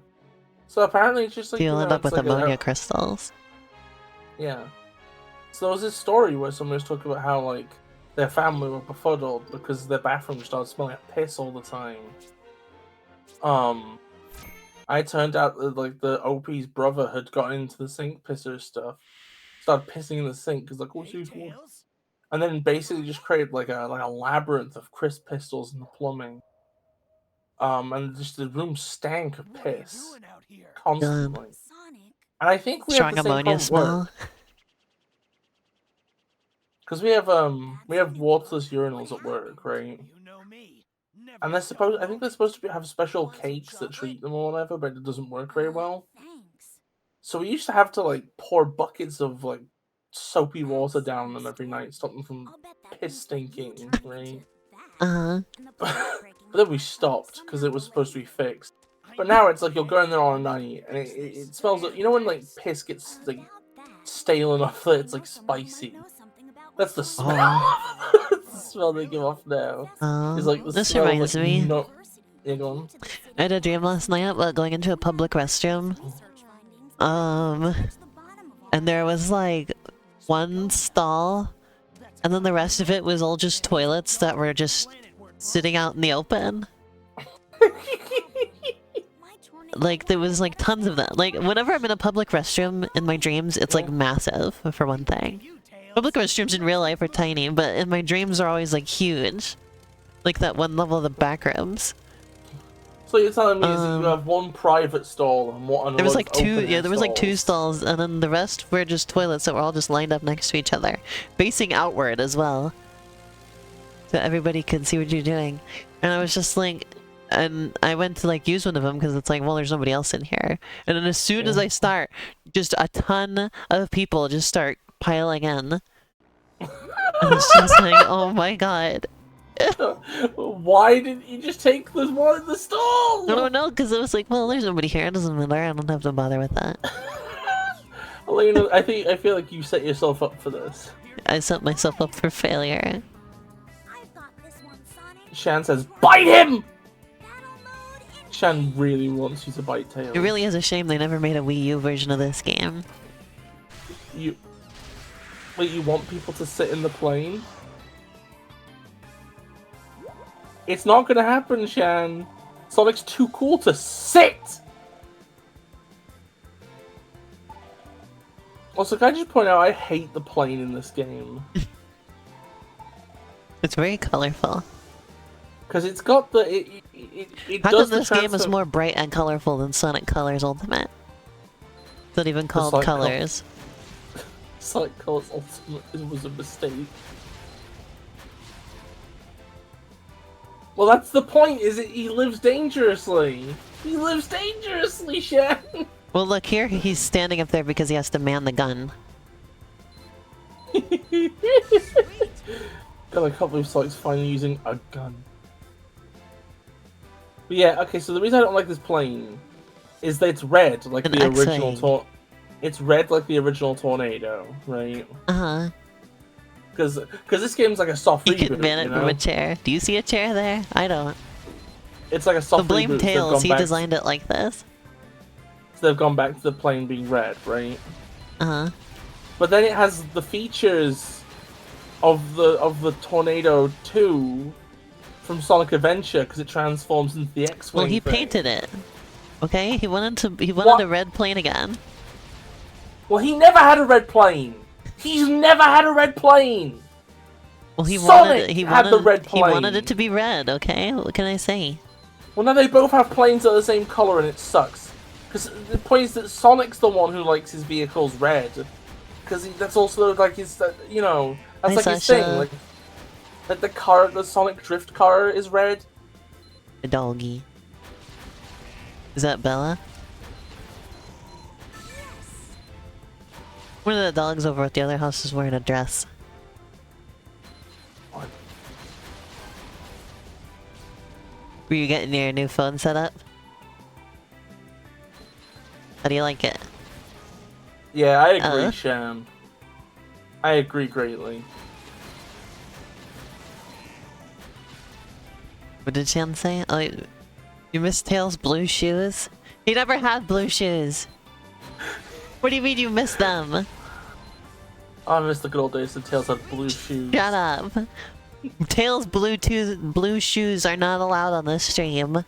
So apparently it's just like, You'll end up it's with like ammonia crystals. Yeah. So there was this story where someone was talking about how, like, their family were befuddled because their bathroom started smelling like piss all the time. I turned out that, like, the OP's brother had got into the sink pisser stuff, started pissing in the sink because, like, oh, Hey, see, water. Tails. And then basically just created like a labyrinth of crisp pistols in the plumbing. And just the room stank of What are you piss doing out here? constantly. Sonic. And I think we Strong have the same ammonia problem smell. because we have waterless urinals at work, right? You know me. Never And I think they're solo. supposed to have special cakes that treat them or whatever, but it doesn't work very well. Thanks. So we used to have to like pour buckets of like soapy water down them every night, stop them from I'll bet that piss means that you stinking, turned into right? that. Uh-huh. And the plot breaking But then we apart stopped somehow because it was supposed to be related. fixed. But now it's like you'll go in there on a night and it smells like, you know when like piss gets like stale enough that it's like spicy. That's the smell. That's the smell they give off now. It's like the This smell reminds like, me. No, yeah, go on. I had a dream last night about going into a public restroom. And there was like one stall, and then the rest of it was all just toilets that were just sitting out in the open. Like there was like tons of them. Like whenever I'm in a public restroom in my dreams, it's like massive for one thing. You, Tails. Public restrooms in real life are tiny, but in my dreams are always like huge. Like that one level of the back rooms. So you're telling me is that you have one private stall and one There was load like of two, open yeah, there was like two stalls? stalls, and then the rest were just toilets that were all just lined up next to each other, facing outward as well, so everybody could see what you're doing. And I was just like, and I went to like use one of them because it's like, well, there's nobody else in here. And then as soon as I start, just a ton of people just start piling in. And it's just like, oh my god. Why didn't you just take the one in the stall? I don't know, because it was like, well, there's nobody here, it doesn't matter, I don't have to bother with that. Elena, I feel like you set yourself up for this. I set myself up for failure. I've got this one, Sonic. Shan says, bite him! Battle mode in Shan really wants you to bite Tails. It really is a shame they never made a Wii U version of this game. Wait, you want people to sit in the plane? It's not gonna happen, Shan. Sonic's too cool to sit! Also, can I just point out, I hate the plane in this game. It's very colorful. Because it's got the... It How does come the this game is transfer- more bright and colorful than Sonic Colors Ultimate? It's not even called Sonic Colors. Sonic Colors Ultimate was a mistake. Well, that's the point, is it? He lives dangerously. He lives dangerously, Shan! Well, look here, he's standing up there because he has to man the gun. God, I can't believe Sonic's finally using a gun. But yeah, okay, so the reason I don't like this plane is that it's red, like An the original X-Wing. It's red like the original Tornado, right? Uh-huh. Because this game's like a soft You reboot, can man it you from know? a chair. Do you see a chair there? I don't. It's like a So soft blame reboot. Tails, he designed it like this. So they've gone back to the plane being red, right? Uh-huh. But then it has the features of the Tornado 2 from Sonic Adventure because it transforms into the X-Wing. Well, he thing. painted it. Okay, he wanted What? a red plane again. Well, he never had a red plane. He's never had a red plane. Well, he Sonic wanted had the red he wanted plane. it to be red. Okay, what can I say? Well, now they both have planes that are the same color, and it sucks. Because the point is that Sonic's the one who likes his vehicles red. Because that's also like his, you know, that's Hi, like his Sasha. thing. Like the Sonic Drift car is red. A doggy. Is that Bella? One of the dogs over at the other house is wearing a dress. What? Were you getting your new phone set up? How do you like it? Yeah, I agree, Sham. I agree greatly. What did Shan say? Oh, you missed Tails' blue shoes? He never had blue shoes! What do you mean you missed them? I miss the good old days that Tails had blue shoes. Shut up. Tails' blue shoes are not allowed on this stream.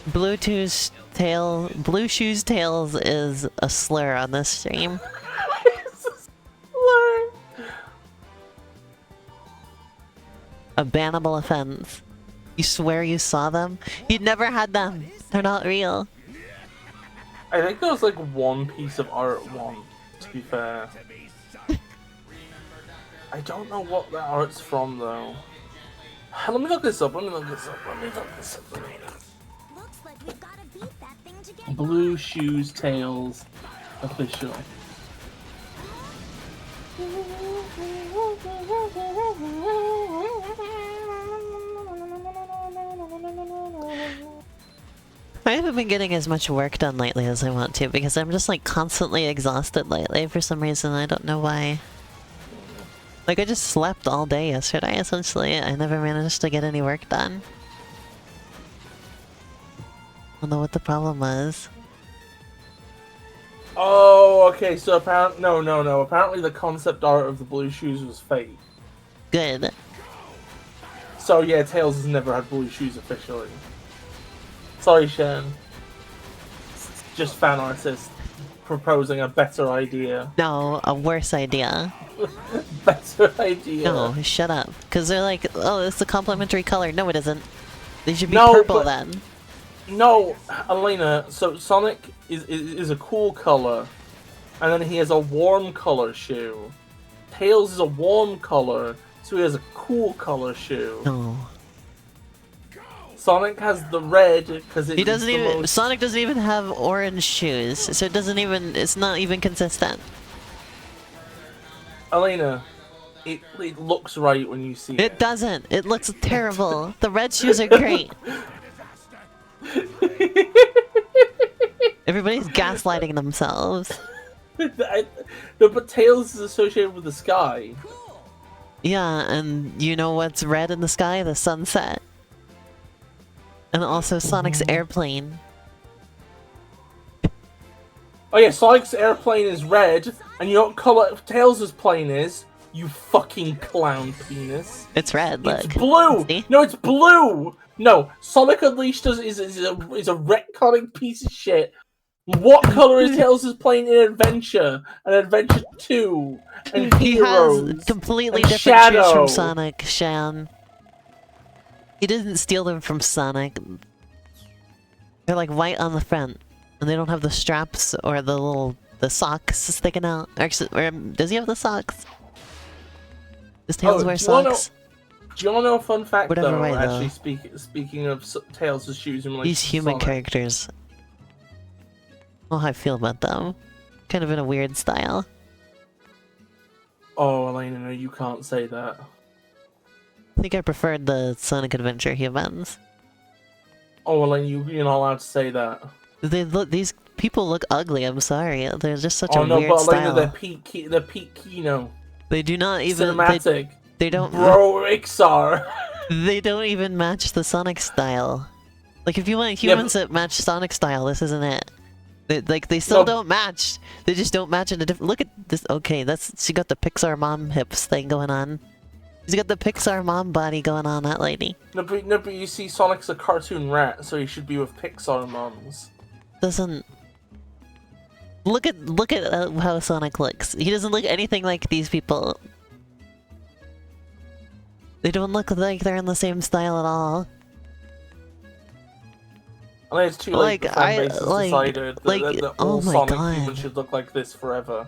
Blue shoes Tails is a slur on this stream. A bannable offense. You swear you saw them? You never had them. They're not real. I think there was like one piece of art to be fair. I don't know what that art's from though. Let me look this up. Looks like we've got to beat that thing together. Blue Shoes Tails official. I haven't been getting as much work done lately as I want to because I'm just like constantly exhausted lately for some reason. I don't know why. Like I just slept all day yesterday essentially. I never managed to get any work done. I don't know what the problem was. Oh, okay. So apparently, no. Apparently, the concept art of the blue shoes was fake. Good. So yeah, Tails has never had blue shoes officially. Sorry, Shen. It's just fan artist proposing a better idea. No, a worse idea. Better idea. No, shut up. Because they're like, oh, it's a complimentary color. No, it isn't. They should be No, purple but- then. No, Elena. So Sonic is a cool color, and then he has a warm color shoe. Tails is a warm color, so he has a cool color shoe. No. Sonic has the red because He doesn't even. Sonic doesn't even have orange shoes, so it doesn't even. It's not even consistent. Elena, it looks right when you see it. It doesn't. It looks terrible. The red shoes are great. Everybody's gaslighting themselves. No, but Tails is associated with the sky. Yeah, and you know what's red in the sky? The sunset. And also Sonic's airplane. Oh yeah, Sonic's airplane is red, and you know what color Tails' plane is? You fucking clown penis. It's red, look. It's blue! See? No, it's blue! No, Sonic Unleashed is a retconning piece of shit. What color is Tails' plane in Adventure? And Adventure 2? And He Heroes? has completely and different shoes Shadow. from Sonic, Shan. He didn't steal them from Sonic. They're like white on the front. And they don't have the straps or the socks sticking out. Actually, does he have the socks? Does Tails wear do you wanna socks? Do you want to know a fun fact Whatever though? way, though. Actually, speaking of Tails' shoes in relation These to human Sonic. characters. I don't know how I feel about them. Kind of in a weird style. Oh, Elena, no, you can't say that. I think I preferred the Sonic Adventure humans. Oh, Elena, you're not allowed to say that. These people look ugly, I'm sorry. They're just such Oh a no, weird but Elena, style. they're Pete Kino. They do not even... Cinematic. They don't... Bro, Ixar. They don't even match the Sonic style. Like, if you want humans that match Sonic style, this isn't it. They still No. don't match. They just don't match in a different. Look at this. Okay, she got the Pixar mom hips thing going on. She's got the Pixar mom body going on. That lady No, but you see, Sonic's a cartoon rat, so he should be with Pixar moms. doesn't. Look at how Sonic looks. He doesn't look anything like these people. They don't look like they're in the same style at all. I think it's too late. The fan base has decided that all oh my Sonic God. humans should look like this forever.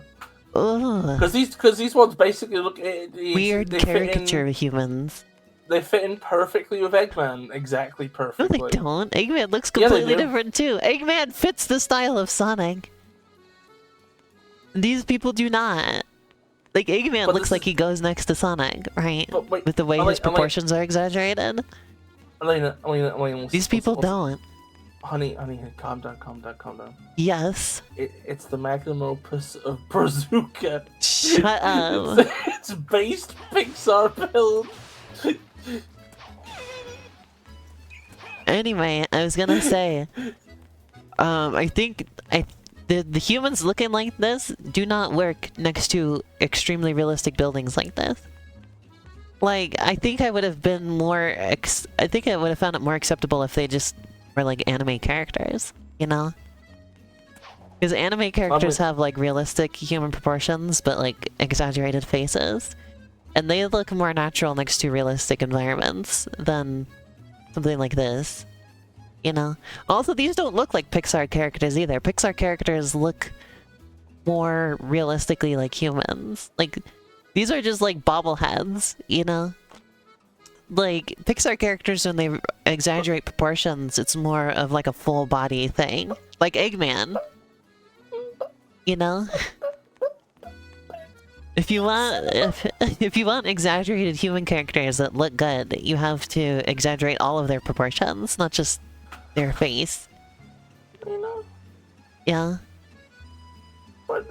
Ugh. Because these ones basically look Weird caricature humans. They fit in perfectly with Eggman, exactly No, perfectly. they don't. Eggman looks Yeah, they completely do. different too. Eggman fits the style of Sonic. These people do not. Like, Eggman But looks this like is- he goes next to Sonic, right? But wait, With the way Elena- his proportions are exaggerated. Elena, These people don't. Honey, calm down. Yes. It's the magnum opus of Brazuca. Shut up. It's based Pixar build. Anyway, I was gonna say, I think the humans looking like this do not work next to extremely realistic buildings like this. Like, I think I would have been more I think I would have found it more acceptable if they just were like anime characters, you know? Because anime characters have like realistic human proportions, but like exaggerated faces. And they look more natural next to realistic environments than something like this. You know? Also, these don't look like Pixar characters either. Pixar characters look more realistically like humans. Like, these are just like bobbleheads, you know? Like, Pixar characters, when they exaggerate proportions, it's more of like a full body thing. Like Eggman. You know? If you want exaggerated human characters that look good, you have to exaggerate all of their proportions, not just their face. You know, Yeah. but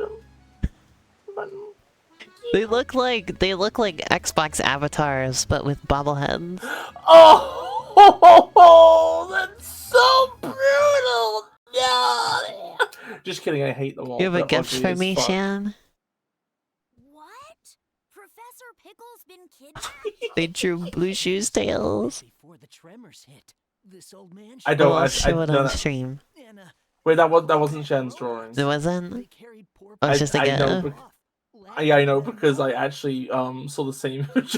They look like Xbox avatars, but with bobbleheads. oh, that's so brutal. No. Just kidding. I hate them all. You have a They're gift ugly for as me, fuck. Shan? What? Professor Pickle's been kidnapped? They drew Blue Shoes tails. Before the tremors hit, this old man I don't. Well, I'll I show it no, on no. stream. and, Wait, that wasn't Shen's drawing. It wasn't? they carried poor Oh, it's just a I know. gift. Yeah, I know because I actually saw the same image.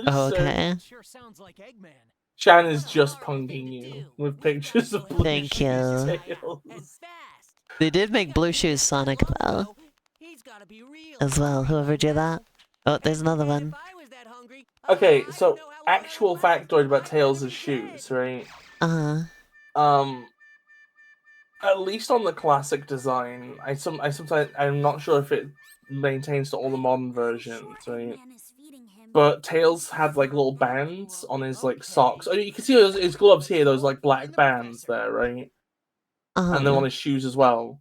Oh, okay. Sure sounds like Eggman. Shan is just punking you with pictures of Blue Thank Shoes you. tails. And fast. They did make Blue Shoes Sonic, though, He's gotta be real. as well. Whoever drew that. Oh, there's another one. If I was that hungry, Okay, I'd so know how actual well I factoid about Tails' shoes, right? Uh-huh. At least on the classic design, sometimes I'm not sure if it maintains to all the modern versions, right? But Tails had like little bands on his like socks. Oh, you can see his gloves here, those like black bands there, right? And then on his shoes as well.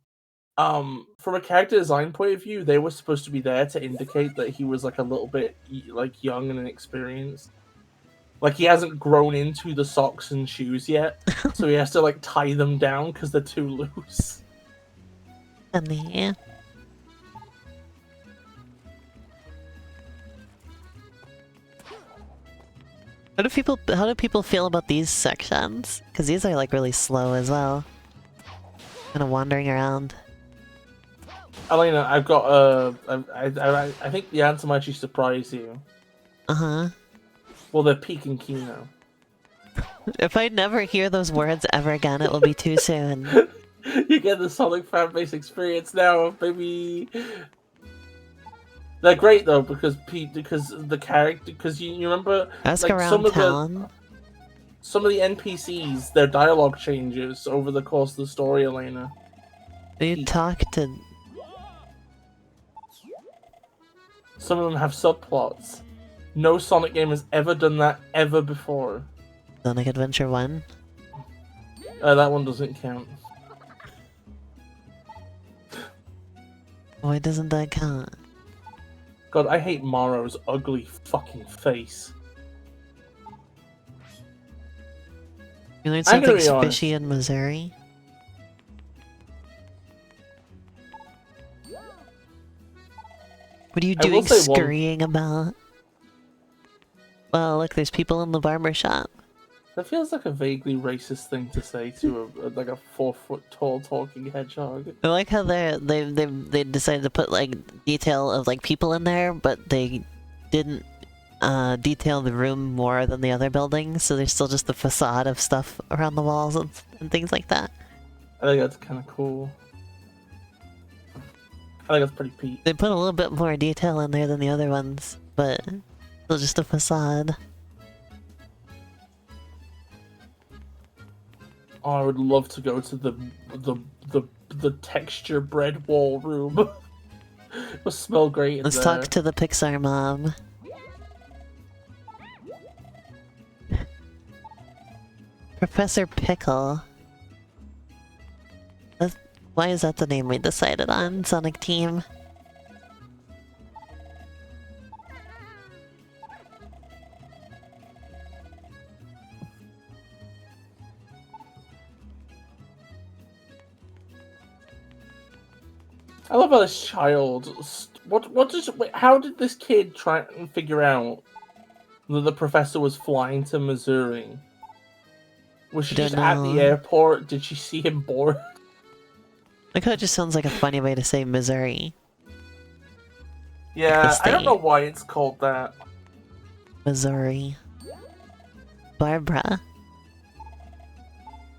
From a character design point of view, they were supposed to be there to indicate that he was like a little bit like young and inexperienced. Like he hasn't grown into the socks and shoes yet, so he has to like tie them down because they're too loose. Funny. How do people feel about these sections? Because these are like really slow as well. Kind of wandering around. Elena, I've got I think the answer might actually surprise you. Uh-huh. Well, they're peak and Kino. If I never hear those words ever again, it will be too soon. You get the Sonic fanbase experience now, baby. They're great though because the character because you remember Ask like, around some of town. some of the NPCs, their dialogue changes over the course of the story, Elena. You talk to... Some of them have subplots. No Sonic game has ever done that ever before. Sonic Adventure 1? That one doesn't count. Why doesn't that count? God, I hate Maro's ugly fucking face. You learned I'm gonna something be honest. fishy in Missouri? What are you I will doing say one- scurrying about? Well, look, there's people in the barber shop. That feels like a vaguely racist thing to say to like a 4-foot tall talking hedgehog. I like how they decided to put like detail of like people in there, but they didn't detail the room more than the other buildings, so there's still just the facade of stuff around the walls and things like that. I think that's kind of cool. I think that's pretty peak. They put a little bit more detail in there than the other ones, but still just a facade. Oh, I would love to go to the texture bread wall room. It would smell great in Let's there. talk to the Pixar mom. Professor Pickle. Why is that the name we decided on, Sonic Team? I love how this child. How did this kid try and figure out that the professor was flying to Missouri? Was she Don't just at know. the airport? Did she see him board? Like how it just sounds like a funny way to say Missouri. Yeah, I don't state. know why it's called that. Missouri. Barbara.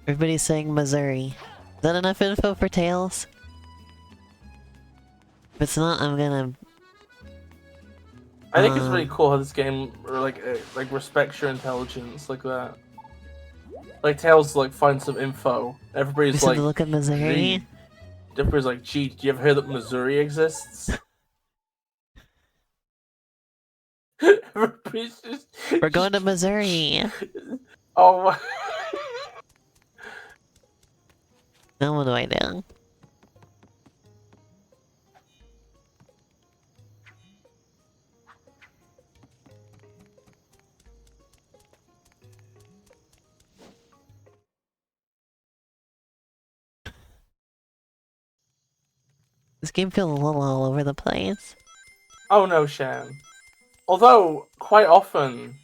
Everybody's saying Missouri. Is that enough info for Tails? If it's not, I'm gonna... I think it's really cool how this game like respects your intelligence like that. Like Tails like finds some info. Everybody's Just have like, to look at Missouri. "Gee." Everybody's like, "Gee, do you ever hear that Missouri exists?" Everybody's just. We're going to Missouri! Oh. Now what do I do? This game feels a little all over the place. Oh no, Shan. Although quite often,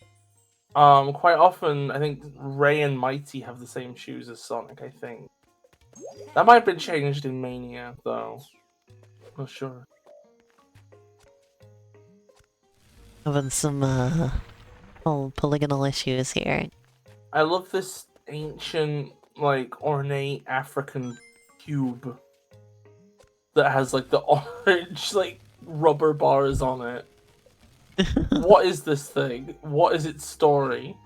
I think Ray and Mighty have the same shoes as Sonic. I think that might have been changed in Mania, though. Not sure. Having some, polygonal issues here. I love this ancient, like, ornate African cube that has, like, the orange, like, rubber bars on it. What is this thing? What is its story?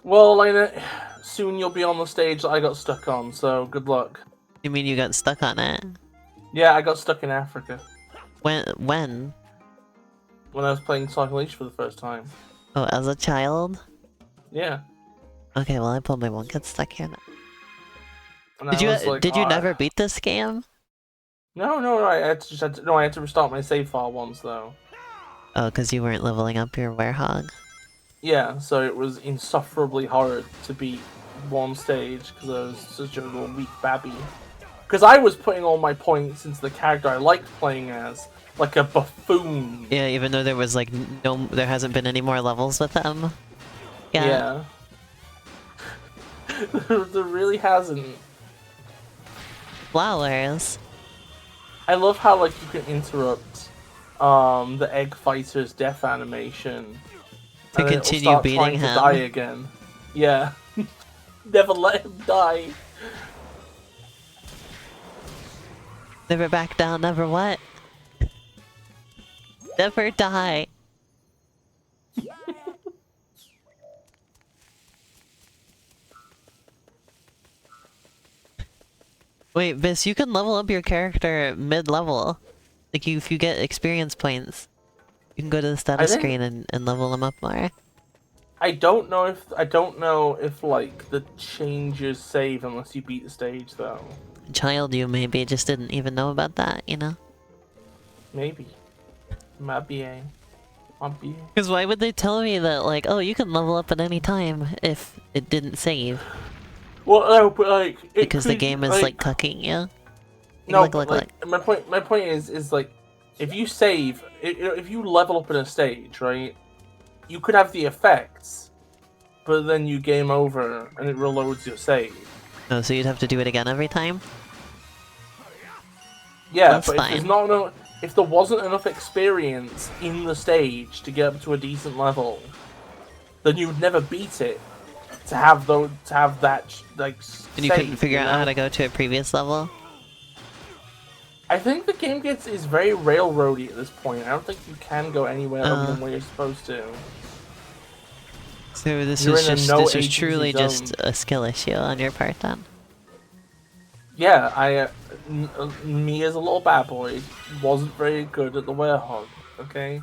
Well, Elena, soon you'll be on the stage that I got stuck on, so good luck. You mean you got stuck on it? Yeah, I got stuck in Africa When? when I was playing Sonic Unleashed for the first time. Oh, as a child? Yeah. Okay, well I probably won't get stuck here now. And Did I you was like, did you "Ah." never beat this game? No, I had to restart my save file once though. Oh, because you weren't leveling up your werehog. Yeah, so it was insufferably hard to beat one stage because I was such a little weak babby. Because I was putting all my points into the character I liked playing as, like a buffoon. Yeah, even though there was like there hasn't been any more levels with them. Yeah. There really hasn't. Flowers. I love how like you can interrupt the egg fighter's death animation To and then it'll continue start beating trying him. to die again. Yeah. Never let him die. Never back down, never what? Never die. Wait, Bis, you can level up your character mid-level. Like, if you get experience points, you can go to the status think- screen and level them up more. I don't know if like the changes save unless you beat the stage though. Child you maybe just didn't even know about that, you know? Maybe. Might be. Because why would they tell me that, like, oh, you can level up at any time if it didn't save? Well, no, but like Because the game is, like, cucking you. No, Look, but look, like my point is like, if you save, if you level up in a stage, right, you could have the effects, but then you game over and it reloads your save. Oh, so you'd have to do it again every time? Yeah, That's but if fine. there's not enough, if there wasn't enough experience in the stage to get up to a decent level, then you would never beat it. To have that like. And you couldn't figure out how to go to a previous level? I think the game is very railroady at this point. I don't think you can go anywhere other than where you're supposed to. So this You're was in a just no this was agency truly zone. just a skill issue on your part then. Yeah, me as a little bad boy wasn't very good at the werehog. Okay.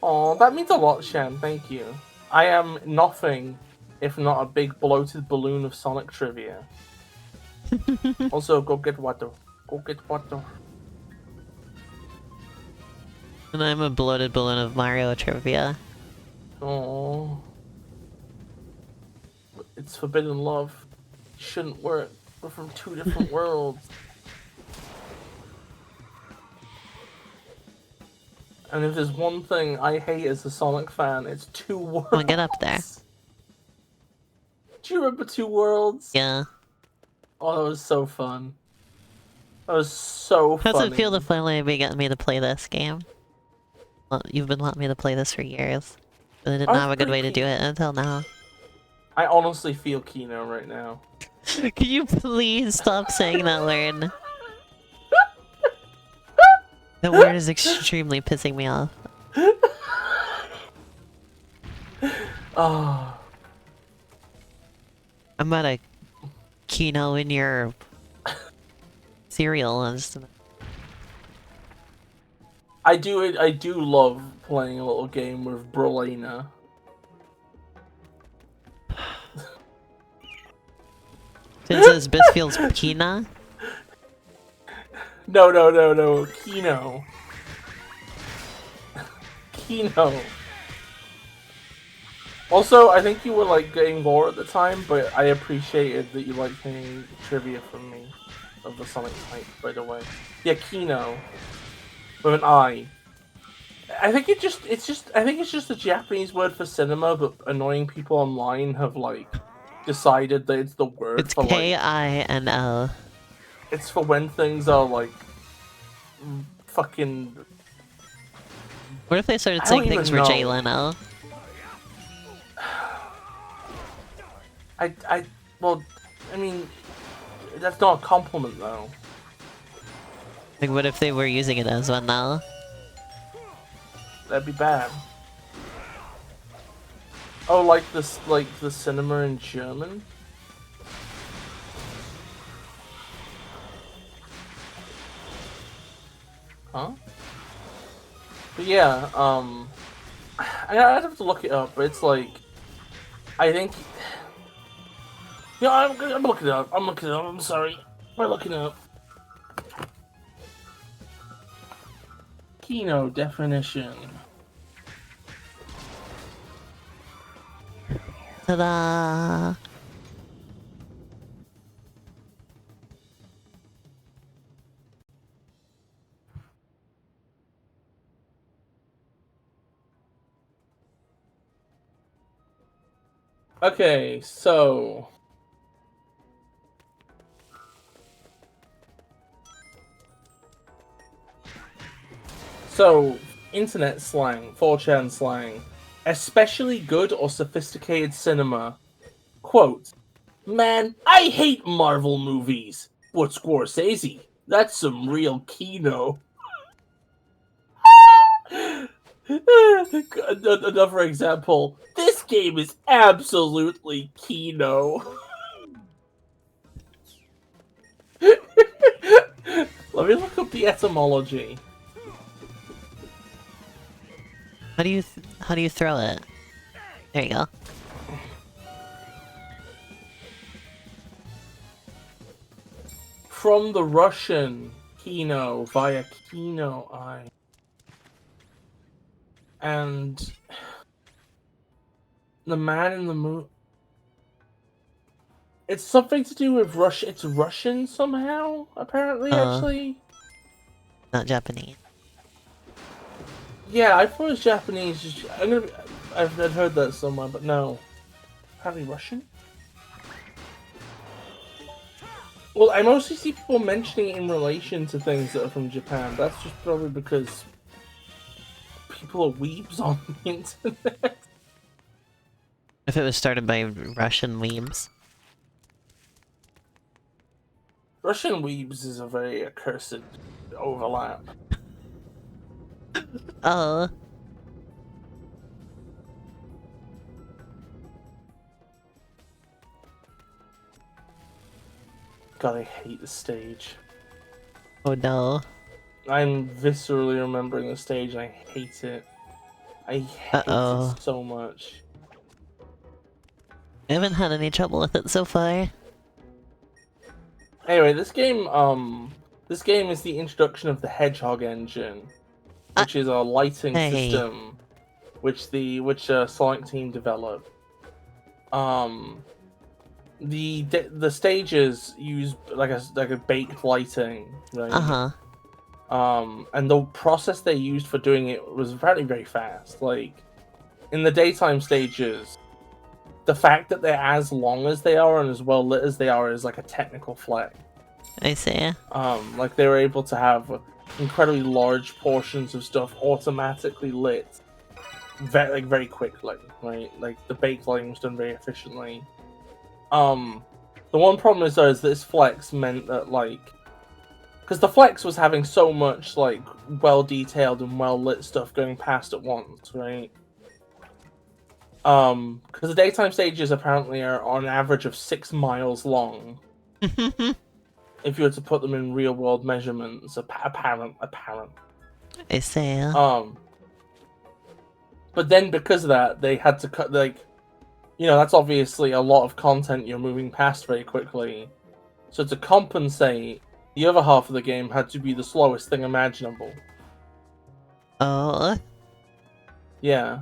Oh, that means a lot, Shen. Thank you. I am nothing if not a big bloated balloon of Sonic trivia. Also, go get water. Go get water. And I'm a bloated balloon of Mario trivia. Oh, it's forbidden love. Shouldn't work. We're from two different worlds. And if there's one thing I hate as a Sonic fan, it's two worlds. Come on, get up there. Do you remember Two Worlds? Yeah. Oh, that was so fun. That was so How's funny. it feel to finally be getting me to play this game? Well, you've been wanting me to play this for years, but I didn't have a good way to do it until now. I honestly feel Kino right now. Can you please stop saying that word? That word is extremely pissing me off. Oh. I'm about to Kino in your cereal and stuff. I do love playing a little game with Brolina. Since this Bisfield's Pina? No. Kino. Kino. Also, I think you were like getting more at the time, but I appreciated that you liked hearing trivia from me of the Sonic type, by the way. Yeah, Kino. With an I. I think it's just a Japanese word for cinema, but annoying people online have like decided that it's the word It's for like K-I-N-O. it's for when things are like fucking. What if they started I saying don't things even for know. Jay Leno? Well, I mean, that's not a compliment though. Like, what if they were using it as one now? That'd be bad. Oh, like this, like the cinema in German. Huh? But yeah, I'd have to look it up, but it's like, I think. Yeah, I'm looking it up. I'm sorry. We're looking it up. Kino definition. Ta-da! Okay, so. So, internet slang, 4chan slang, especially good or sophisticated cinema. Quote, man, I hate Marvel movies, but Scorsese, that's some real Kino. Another example, this game is absolutely Kino. Let me look up the etymology. How do you throw it? There you go. From the Russian Kino via Kino Eye. And the man in the moon. It's something to do with Russia. It's Russian somehow, apparently, actually. Not Japanese. Yeah, I thought it was Japanese. I've heard that somewhere, but no. Apparently Russian? Well, I mostly see people mentioning it in relation to things that are from Japan. That's just probably because people are weebs on the internet. If it was started by Russian weebs. Russian weebs is a very accursed overlap. Oh. God, I hate the stage. Oh no. I'm viscerally remembering the stage and I hate it. I hate it so much. I haven't had any trouble with it so far. Anyway, this game is the introduction of the Hedgehog engine, which is a lighting system which Sonic team developed. The stages use like a baked lighting, right? And the process they used for doing it was apparently very fast. Like in the daytime stages, the fact that they're as long as they are and as well lit as they are is like a technical flex. I see. Like they were able to have incredibly large portions of stuff automatically lit very quickly, right? Like the baked lighting was done very efficiently. The one problem is though is this flex meant that like, because the flex was having so much like well detailed and well lit stuff going past at once, right? Because the daytime stages apparently are on average of 6 miles long. If you were to put them in real world measurements, apparent. I see. But then because of that, they had to cut, like, you know, that's obviously a lot of content you're moving past very quickly. So to compensate, the other half of the game had to be the slowest thing imaginable. Oh. Yeah.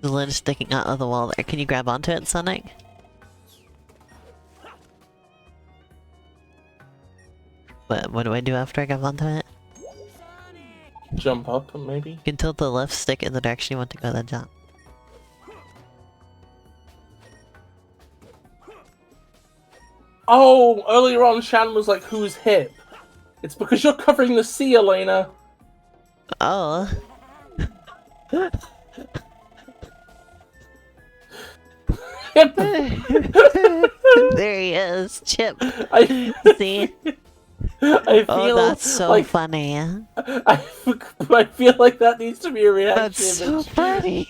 The lid is sticking out of the wall there. Can you grab onto it, Sonic? What do I do after I grab onto it? Jump up, maybe? You can tilt the left stick in the direction you want to go, then jump. Oh, earlier on Shan was like, who's hip? It's because you're covering the sea, Elena! Oh. Hip! There he is, Chip. See? I feel that's so like, funny. I feel like that needs to be a reaction That's so image. funny.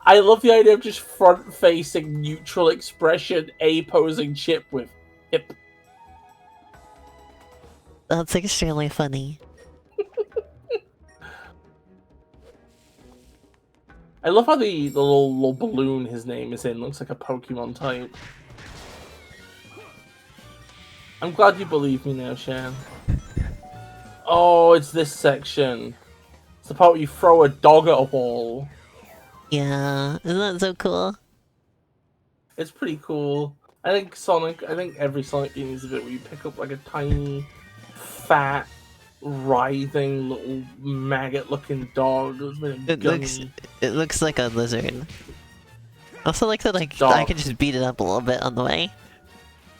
I love the idea of just front-facing, neutral expression, A-posing Chip with hip. That's extremely funny. I love how the little balloon his name is in looks like a Pokemon type. I'm glad you believe me now, Shan. Oh, it's this section. It's the part where you throw a dog at a wall. Yeah, isn't that so cool? It's pretty cool. I think every Sonic game is a bit where you pick up like a tiny, fat, writhing little maggot-looking dog. It looks like a lizard. Also like that, like Dog. I can just beat it up a little bit on the way.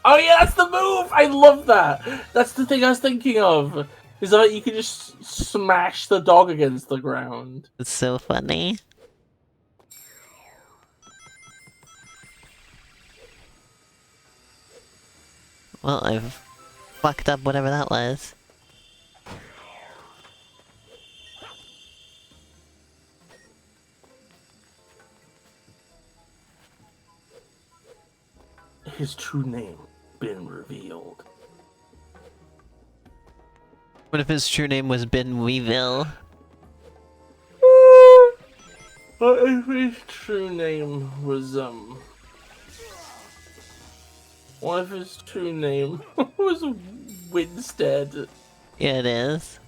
Oh yeah, that's the move! I love that! That's the thing I was thinking of. Is that you can just smash the dog against the ground. It's so funny. Well, I've fucked up whatever that was. His true name been revealed. What if his true name was Ben Weevil? What if his true name was, what if his true name was Winstead? Yeah, it is.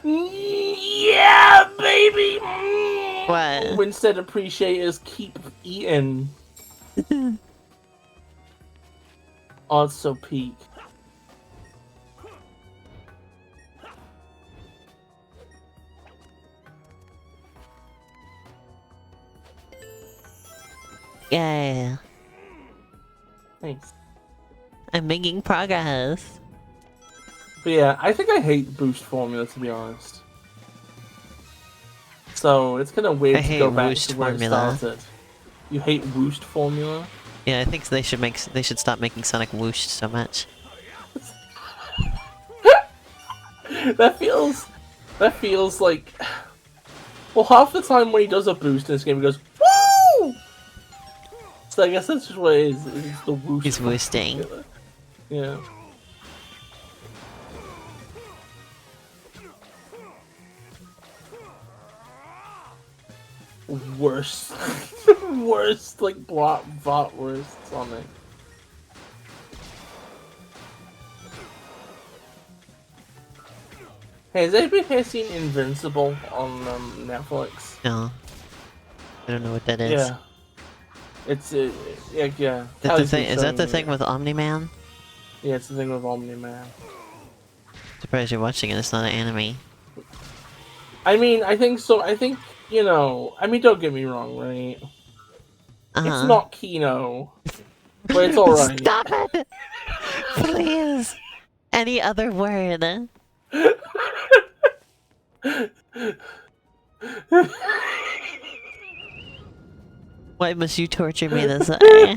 Yeah, baby! What? Winstead appreciators keep eating. Oh, it's so peak. Yeah. Thanks. I'm making progress. But yeah, I think I hate boost formula, to be honest. So it's kind of weird I to hate go back Woost to where formula. it started. You hate Woost formula? Yeah, I think they should stop making Sonic whoosh so much. That feels like... Well, half the time when he does a boost in this game, he goes, woo! So I guess that's just what it is. It's the whoosh. He's woosting. formula. Yeah. Worst. Worst, like, bot worst Sonic. Hey, has anybody here seen Invincible on Netflix? No. I don't know what that is. Yeah. It's, yeah. Is that the thing with Omni-Man? Yeah, it's the thing with Omni-Man. Surprised you're watching it, it's not an anime. I mean, I think so. I think, you know, I mean, don't get me wrong, right? It's not Kino, but it's alright. Stop it! Please! Any other word? Why must you torture me this way?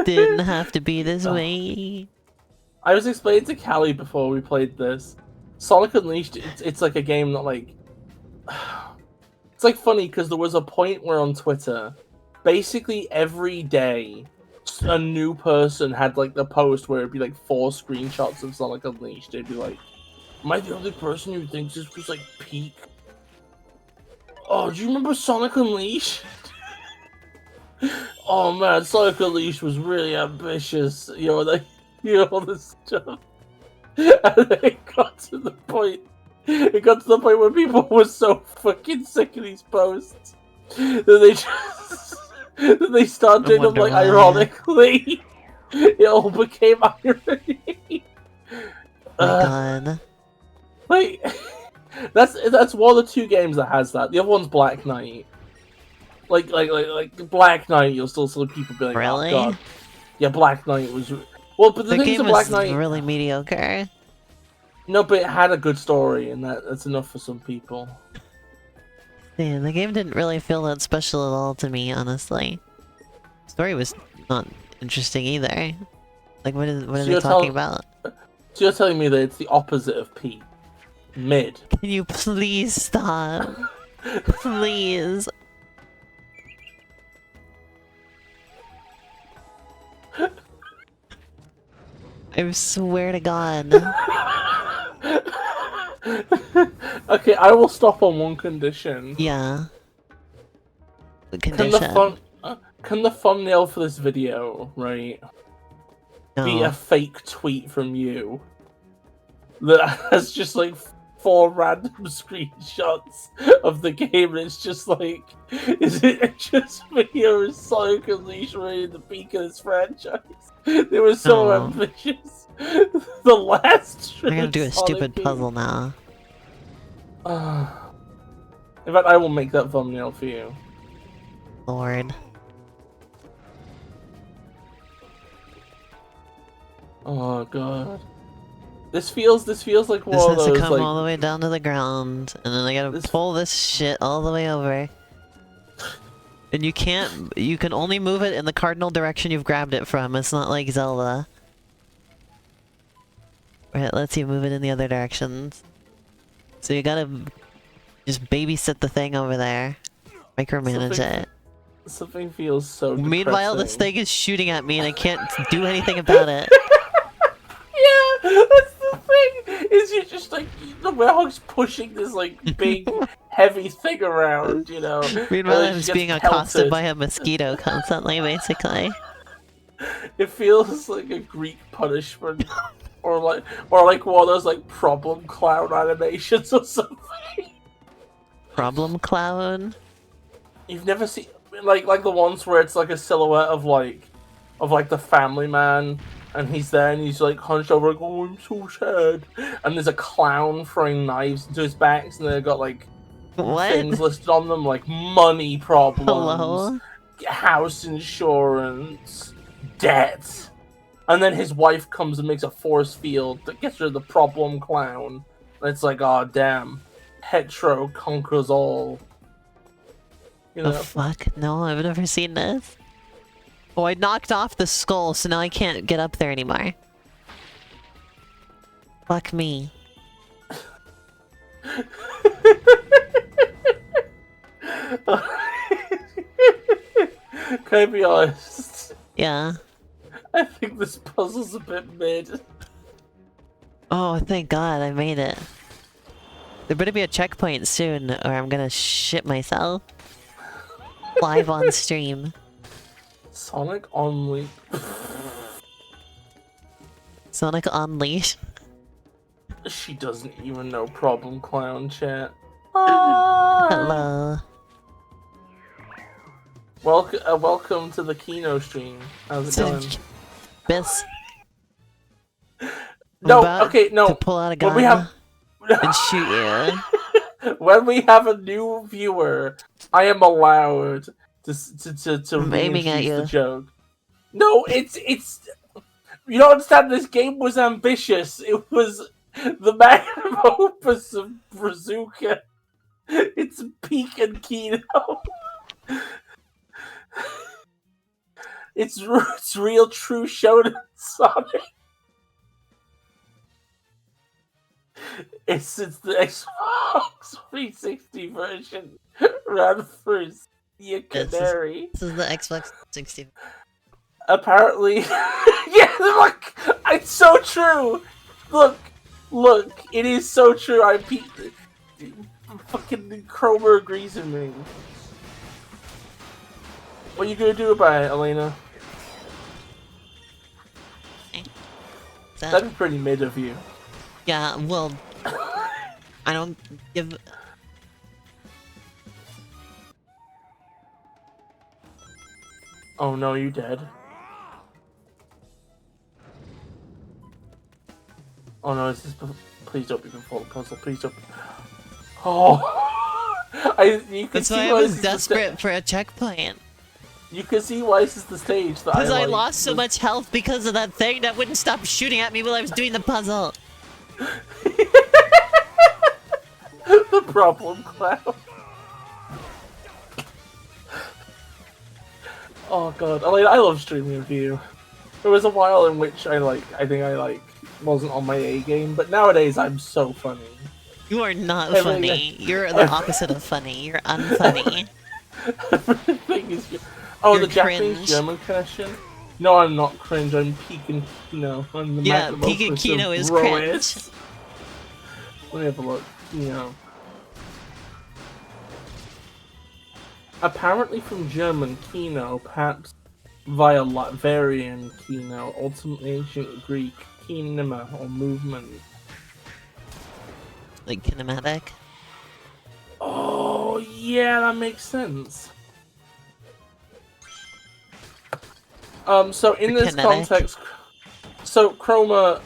Didn't have to be this way. I was explaining to Callie before we played this. Sonic Unleashed, it's like a game that, like... It's like funny, because there was a point where on Twitter, basically every day, a new person had like the post where it'd be like 4 screenshots of Sonic Unleashed. It'd be like, am I the only person who thinks this was like peak? Oh, do you remember Sonic Unleashed? Oh man, Sonic Unleashed was really ambitious. You know, like, you know, all this stuff. And then it got to the point. It got to the point where people were so fucking sick of these posts that they just that they started doing them like ironically. It all became irony. God. Like that's one of the 2 games that has that. The other one's Black Knight. Like Black Knight, you'll still see people be like, Really? oh god. Yeah, Black Knight was well, but the thing is, game Black was Knight really mediocre. No, but it had a good story, and that's enough for some people. Yeah, the game didn't really feel that special at all to me, honestly. Story was not interesting either. Like, what are they talking about? So you're telling me that it's the opposite of P? Mid. Can you please stop? Please. I swear to God. Okay, I will stop on one condition. Yeah. The condition. Can the thumbnail for this video, right, be a fake tweet from you that has just like 4 random screenshots of the game, and it's just like, is it just video of Sonic Unleashed really the peak of this franchise? They were so ambitious. The last. I'm gonna do a stupid puzzle now. In fact, I will make that thumbnail for you. Lord. Oh god. This feels like one this of has those, to come like, all the way down to the ground, and then I gotta pull this shit all the way over. And you can only move it in the cardinal direction you've grabbed it from. It's not like Zelda. Where it lets you move it in the other directions. So you gotta just babysit the thing over there. Micromanage it. Something feels so depressing. Meanwhile, this thing is shooting at me and I can't do anything about it. Yeah, that's the thing. Is you're just like, the Werehog's pushing this like big, heavy thing around, you know. Meanwhile, I'm just being accosted by a mosquito constantly, basically. It feels like a Greek punishment. or like one of those like problem clown animations or something. Problem clown? You've never seen like the ones where it's like a silhouette of like the family man, and he's there and he's like hunched over like, oh, I'm so sad, and there's a clown throwing knives into his backs, and they've got like What? things listed on them like money problems, Hello? house insurance, debt. And then his wife comes and makes a force field that gets rid of the problem clown. And it's like, oh damn, hetero conquers all. You The know? fuck? No, I've never seen this. Oh, I knocked off the skull, so now I can't get up there anymore. Fuck me. Can I be honest? Yeah. I think this puzzle's a bit mid. Oh, thank God I made it. There better be a checkpoint soon, or I'm gonna shit myself. Live on stream. Sonic only. Sonic Unleash. She doesn't even know problem clown chat. Hello. Welcome to the Kino stream. How's it going? Biss. No, about okay, no. to pull out a gun When we have and shoot you. when we have a new viewer, I am allowed to I'm aiming at reintroduce you. the joke. No, it's you don't understand. This game was ambitious. It was the magnum opus of Brazuka. It's peak and Kino. It's real, true shonen Sonic. It's the Xbox 360 version. Ran first. You canary. This is the Xbox 60. Apparently, yeah. Look, it's so true. Look, it is so true. Fucking Cromer agrees with me. What are you gonna do about it, Elena? That'd be pretty mid of you. Yeah, well, I don't give. Oh no, you dead. Oh no, is this? Please don't be before the puzzle. Please don't. Oh, you can That's see why I why was this is the desperate for a checkpoint. You can see why this is the stage that Because I like. lost so much health because of that thing that wouldn't stop shooting at me while I was doing the puzzle. The problem clown. Oh god, I love streaming with you. There was a while in which I think I wasn't on my A game, but nowadays I'm so funny. You are not funny. You're the opposite of funny. You're unfunny. Everything is. Oh, You're the cringe. Japanese-German connection? No, I'm not cringe, I'm peak and Kino. I'm the Yeah, magnum peak and opus Kino of is Rois. Let me have a look. Kino. Apparently from German, Kino, perhaps via Latvian Kino, ultimately ancient Greek, kinema, or movement. Like kinematic. Oh, yeah, that makes sense. So in Or this kinetic. context, so Chroma,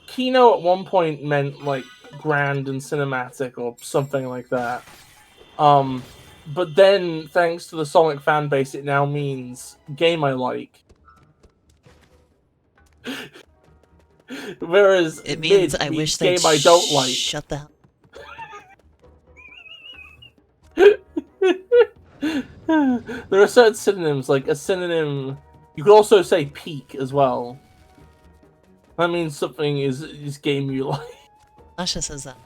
Kino at one point meant like grand and cinematic or something like that. But then thanks to the Sonic fan base, it now means game I like. Whereas It means mid I wish game they'd I don't like. shut the hell. There are certain synonyms, like a synonym. You could also say peak as well. That means something is game you like. Sasha says that.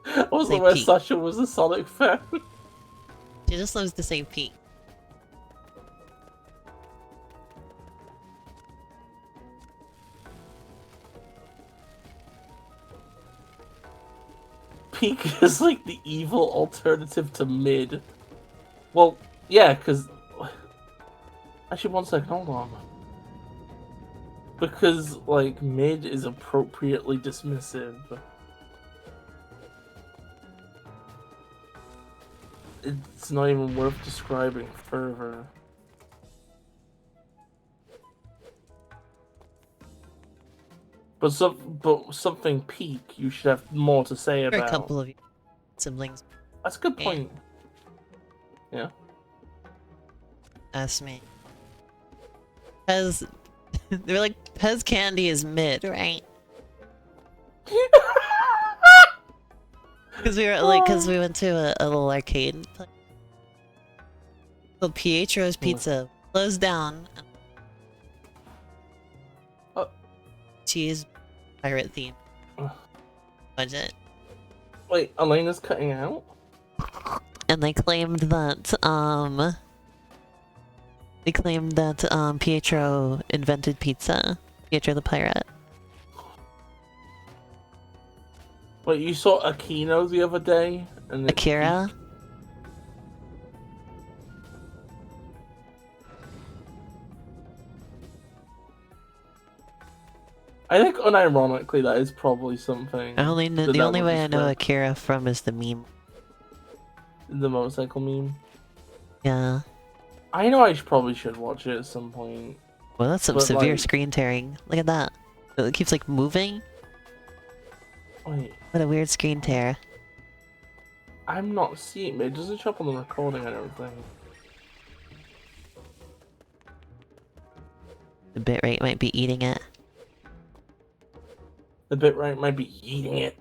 I wasn't Say aware peak. Sasha was a Sonic fan. She just loves to say peak. Peak is like the evil alternative to mid. Well, yeah, because... Actually, one second, hold on. Because, like, mid is appropriately dismissive. It's not even worth describing further. But something peak, you should have more to say There are about. a couple of siblings That's a good point. Yeah. asked me. Pez, they're like, Pez candy is mid, right? Because we were like, because we went to a little arcade. So Pietro's Pizza closed down. Cheese pirate theme budget. Wait, Elena's cutting out? And they claimed that Pietro invented pizza. Pietro the pirate. Wait, you saw Aquino the other day? And Akira? I think unironically that is probably something. The only way I know Akira from is the meme. The motorcycle meme? Yeah. I know I probably should watch it at some point. Well, that's some severe screen tearing. Look at that. It keeps like moving. Wait. What a weird screen tear. I'm not seeing it. It doesn't show up on the recording, I don't think. The bitrate might be eating it. The bitrate might be eating it.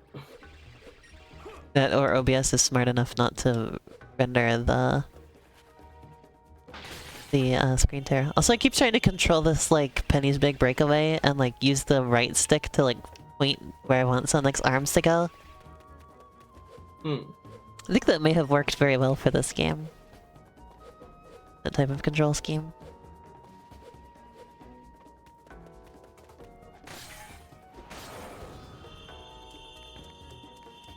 That or OBS is smart enough not to render the screen tear. Also, I keep trying to control this like Penny's Big Breakaway and like use the right stick to like point where I want Sonic's arms to go. I think that may have worked very well for this game. That type of control scheme.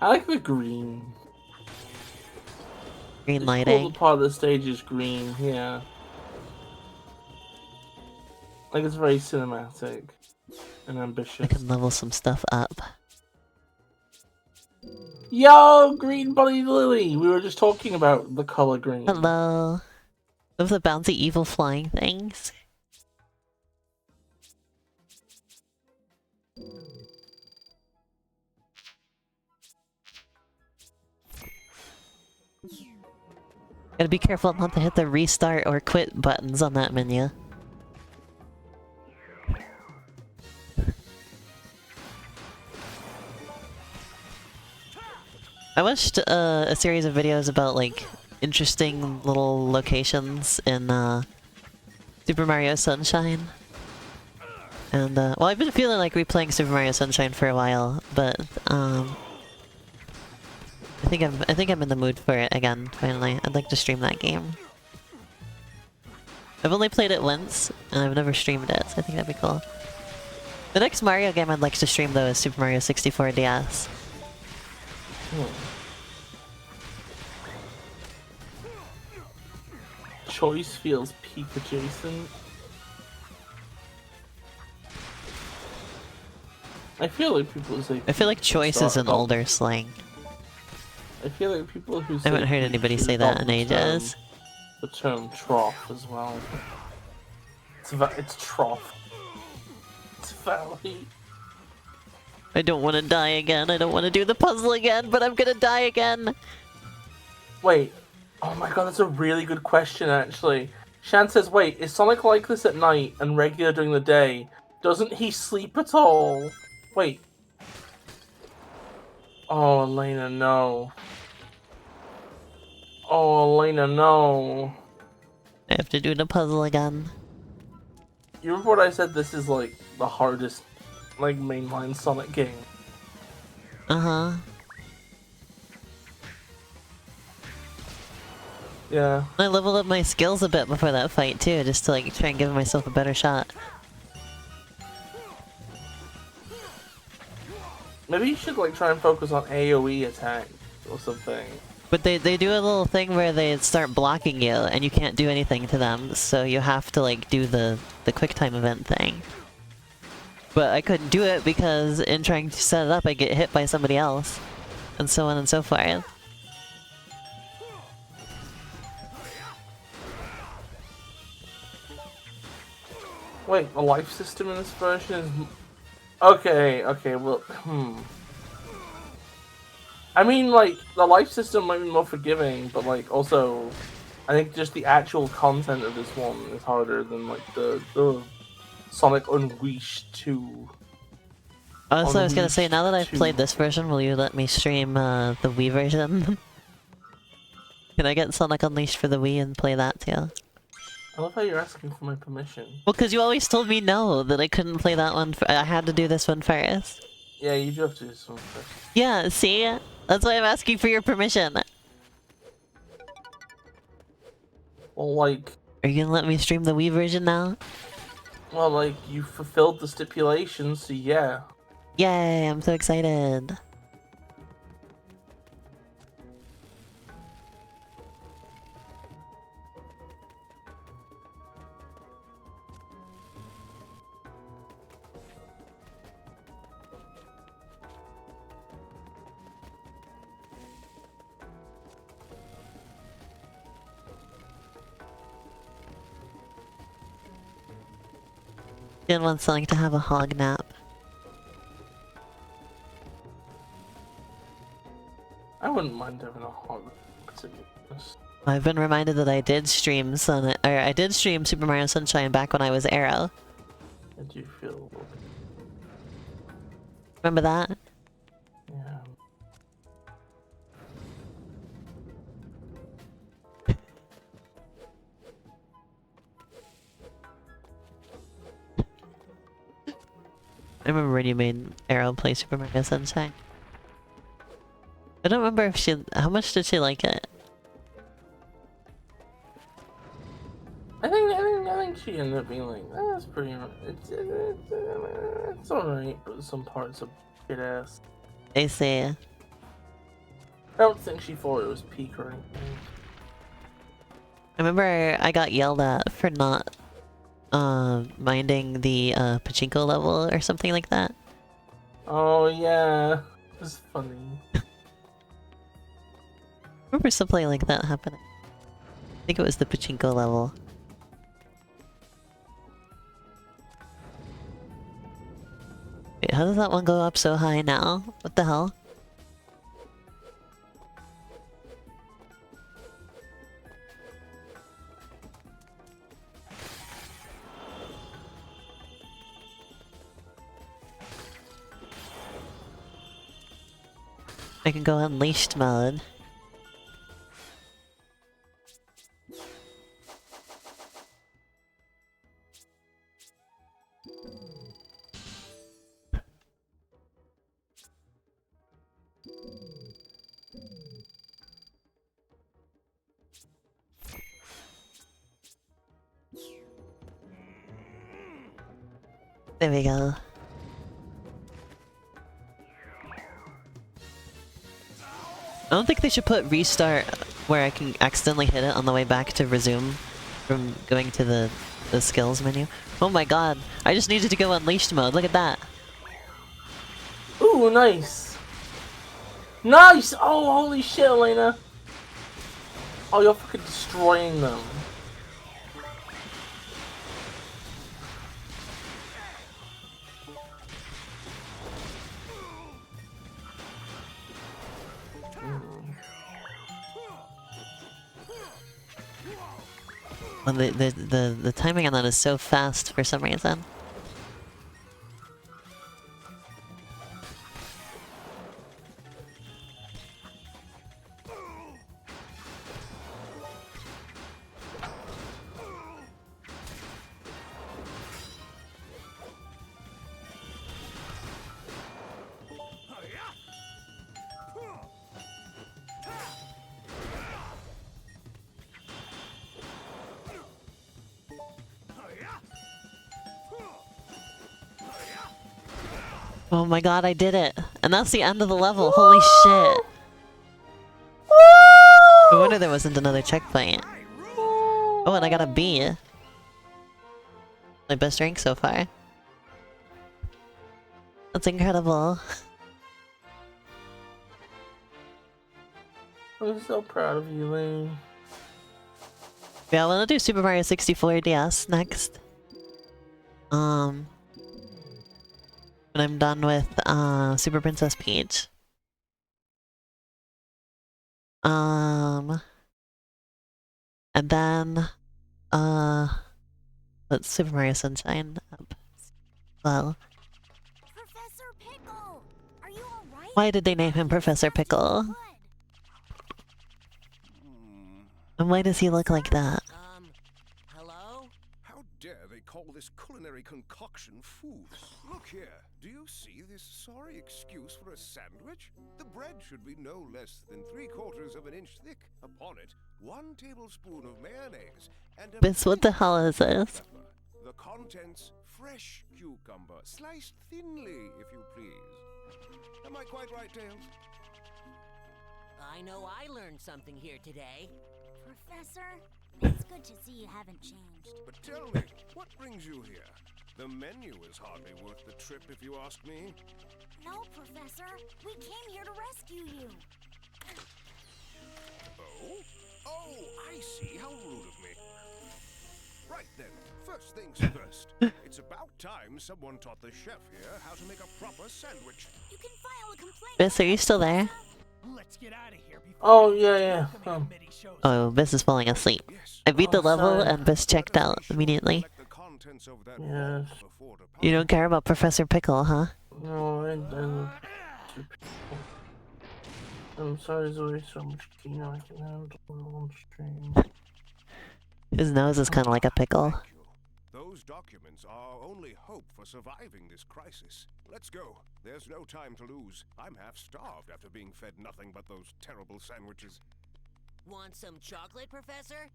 I like the green. Green The lighting. cool part of the stage is green, yeah. Like it's very cinematic and ambitious. I can level some stuff up. Yo, Green Bunny Lily! We were just talking about the color green. Hello. Of the bouncy evil flying things. Gotta be careful not to hit the restart or quit buttons on that menu. I watched a series of videos about like interesting little locations in Super Mario Sunshine. And well, I've been feeling like replaying Super Mario Sunshine for a while, but I think I'm in the mood for it again, finally. I'd like to stream that game. I've only played it once, and I've never streamed it, so I think that'd be cool. The next Mario game I'd like to stream though is Super Mario 64 DS. Choice feels peak adjacent. I feel like people say. I feel like choice is an older slang. I feel like people who say I haven't heard anybody say that in ages. The term trough as well. It's trough. It's valley. I don't want to die again. I don't want to do the puzzle again, but I'm gonna die again. Wait. Oh my god, that's a really good question, actually. Shan says, wait, is Sonic like this at night and regular during the day? Doesn't he sleep at all? Wait. Oh, Elena, no. Oh, Elena, no. I have to do the puzzle again. You remember what I said? This is like the hardest, like, mainline Sonic game. Uh-huh. Yeah. I leveled up my skills a bit before that fight too, just to like try and give myself a better shot. Maybe you should like try and focus on AoE attack or something. But they do a little thing where they start blocking you and you can't do anything to them, so you have to like do the quick time event thing. But I couldn't do it because in trying to set it up, I get hit by somebody else. And so on and so forth. Wait, the life system in this version is... Okay, well, I mean, like, the life system might be more forgiving, but, like, also, I think just the actual content of this one is harder than, like, the Sonic Unleashed 2. Also, I was gonna say, now that I've played this version, will you let me stream the Wii version? Can I get Sonic Unleashed for the Wii and play that too? I love how you're asking for my permission. Well, because you always told me no, that I couldn't play that one. I had to do this one first. Yeah, you do have to do this one first. Yeah, see? That's why I'm asking for your permission. Well, like... Are you gonna let me stream the Wii version now? Well, like, you fulfilled the stipulations, so yeah. Yay, I'm so excited. Didn't want Sonic to have a hog nap. I wouldn't mind having a hog, to be honest. I've been reminded that I did stream I did stream Super Mario Sunshine back when I was Arrow. How do you feel? Remember that? Yeah. I remember when you made Arrow play Super Mario Sunshine. I don't remember if she... How much did she like it? I think she ended up being like, that's pretty. It's alright, but some parts are shit ass. They say. I don't think she thought it was peak or anything. I remember I got yelled at for not minding the pachinko level or something like that. Oh yeah, it was funny. I remember something like that happening. I think it was the pachinko level. Wait, how does that one go up so high now? What the hell? I can go unleashed mode. There we go. I don't think they should put restart where I can accidentally hit it on the way back to resume from going to the skills menu. Oh my god, I just needed to go unleashed mode, look at that. Ooh, nice! Nice! Oh, holy shit, Elena! Oh, you're fucking destroying them. Well, the timing on that is so fast for some reason. Oh my god, I did it! And that's the end of the level, holy shit! No wonder there wasn't another checkpoint. Oh, and I got a B. My best rank so far. That's incredible. I'm so proud of you, Lane. Yeah, we'll do Super Mario 64 DS next. When I'm done with Super Princess Peach. And then let's Super Mario Sunshine up. Well, Professor Pickle, are you all right? why did they name him Professor Pickle? Good. And why does he look like that? Hello? How dare they call this culinary concoction food? Look here, do you see this sorry excuse for a sandwich? The bread should be no less than 3/4 of an inch thick. Upon it, 1 tablespoon of mayonnaise and a Bis, what the hell is this? pepper. The contents, fresh cucumber, sliced thinly, if you please. Am I quite right, Tails? I know I learned something here today. Professor, it's good to see you haven't changed. But tell me, what brings you here? The menu is hardly worth the trip, if you ask me. No, Professor, we came here to rescue you. Oh? Oh, I see. How rude of me. Right then, first things first. It's about time someone taught the chef here how to make a proper sandwich. You can file a complaint. Bis, are you still there? Let's get out of here before Oh, yeah. the committee shows Oh, Bis is falling asleep. Yes. I beat the Oh, level sorry. and Bis checked out immediately. Collect the contents of that Yes. vault before departure. You don't care about Professor Pickle, huh? No, I'm sorry, Zoe. So much keener I can handle on stream. His nose is kind of like a pickle. Thank you. Those documents are our only hope for surviving this crisis. Let's go. There's no time to lose. I'm half starved after being fed nothing but those terrible sandwiches. Want some chocolate, Professor?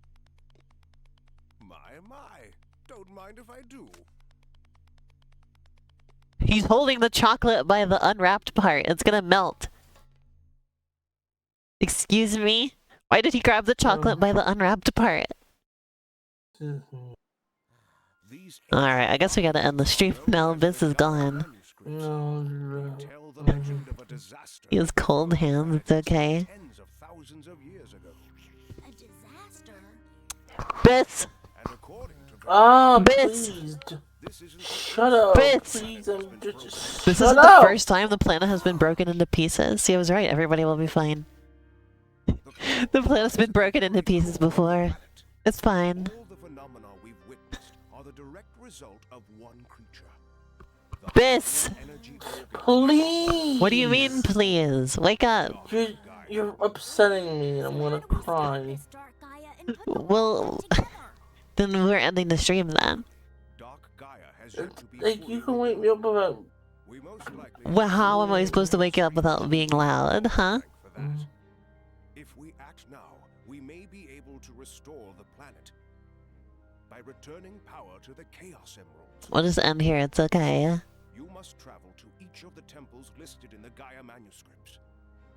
My, my. Don't mind if I do. He's holding the chocolate by the unwrapped part. It's gonna melt. Excuse me? Why did he grab the chocolate by the unwrapped part? These Alright, I guess we gotta end the stream now. Bis is gone. No, tell the legend of a disaster. He has cold hands, it's okay. Tens of thousands of years ago. A disaster? Bis! And according to Ah, Bis! please. this isn't the Shut up. Bis! Please, I'm just This shut isn't up. the first time the planet has been broken into pieces. See, I was right. Everybody will be fine. The planet's been broken into pieces before. It's fine. all the phenomena we've witnessed are the direct result of one creature. The Bis! energy organ. Please. What do you mean, please? Wake up. You're upsetting me. I'm gonna How do we stop cry. this Dark Gaia and put the Well, world together? then we're ending the stream then. Dark Gaia has yet to be Like, fully you can wake me up about. We most likely Well, how am I supposed to wake you up without being loud, huh? for that. If we act now, we may be able to restore the planet by returning power to the Chaos Emeralds. We'll just end here. It's okay. You must travel to each of the temples listed in the Gaia manuscripts.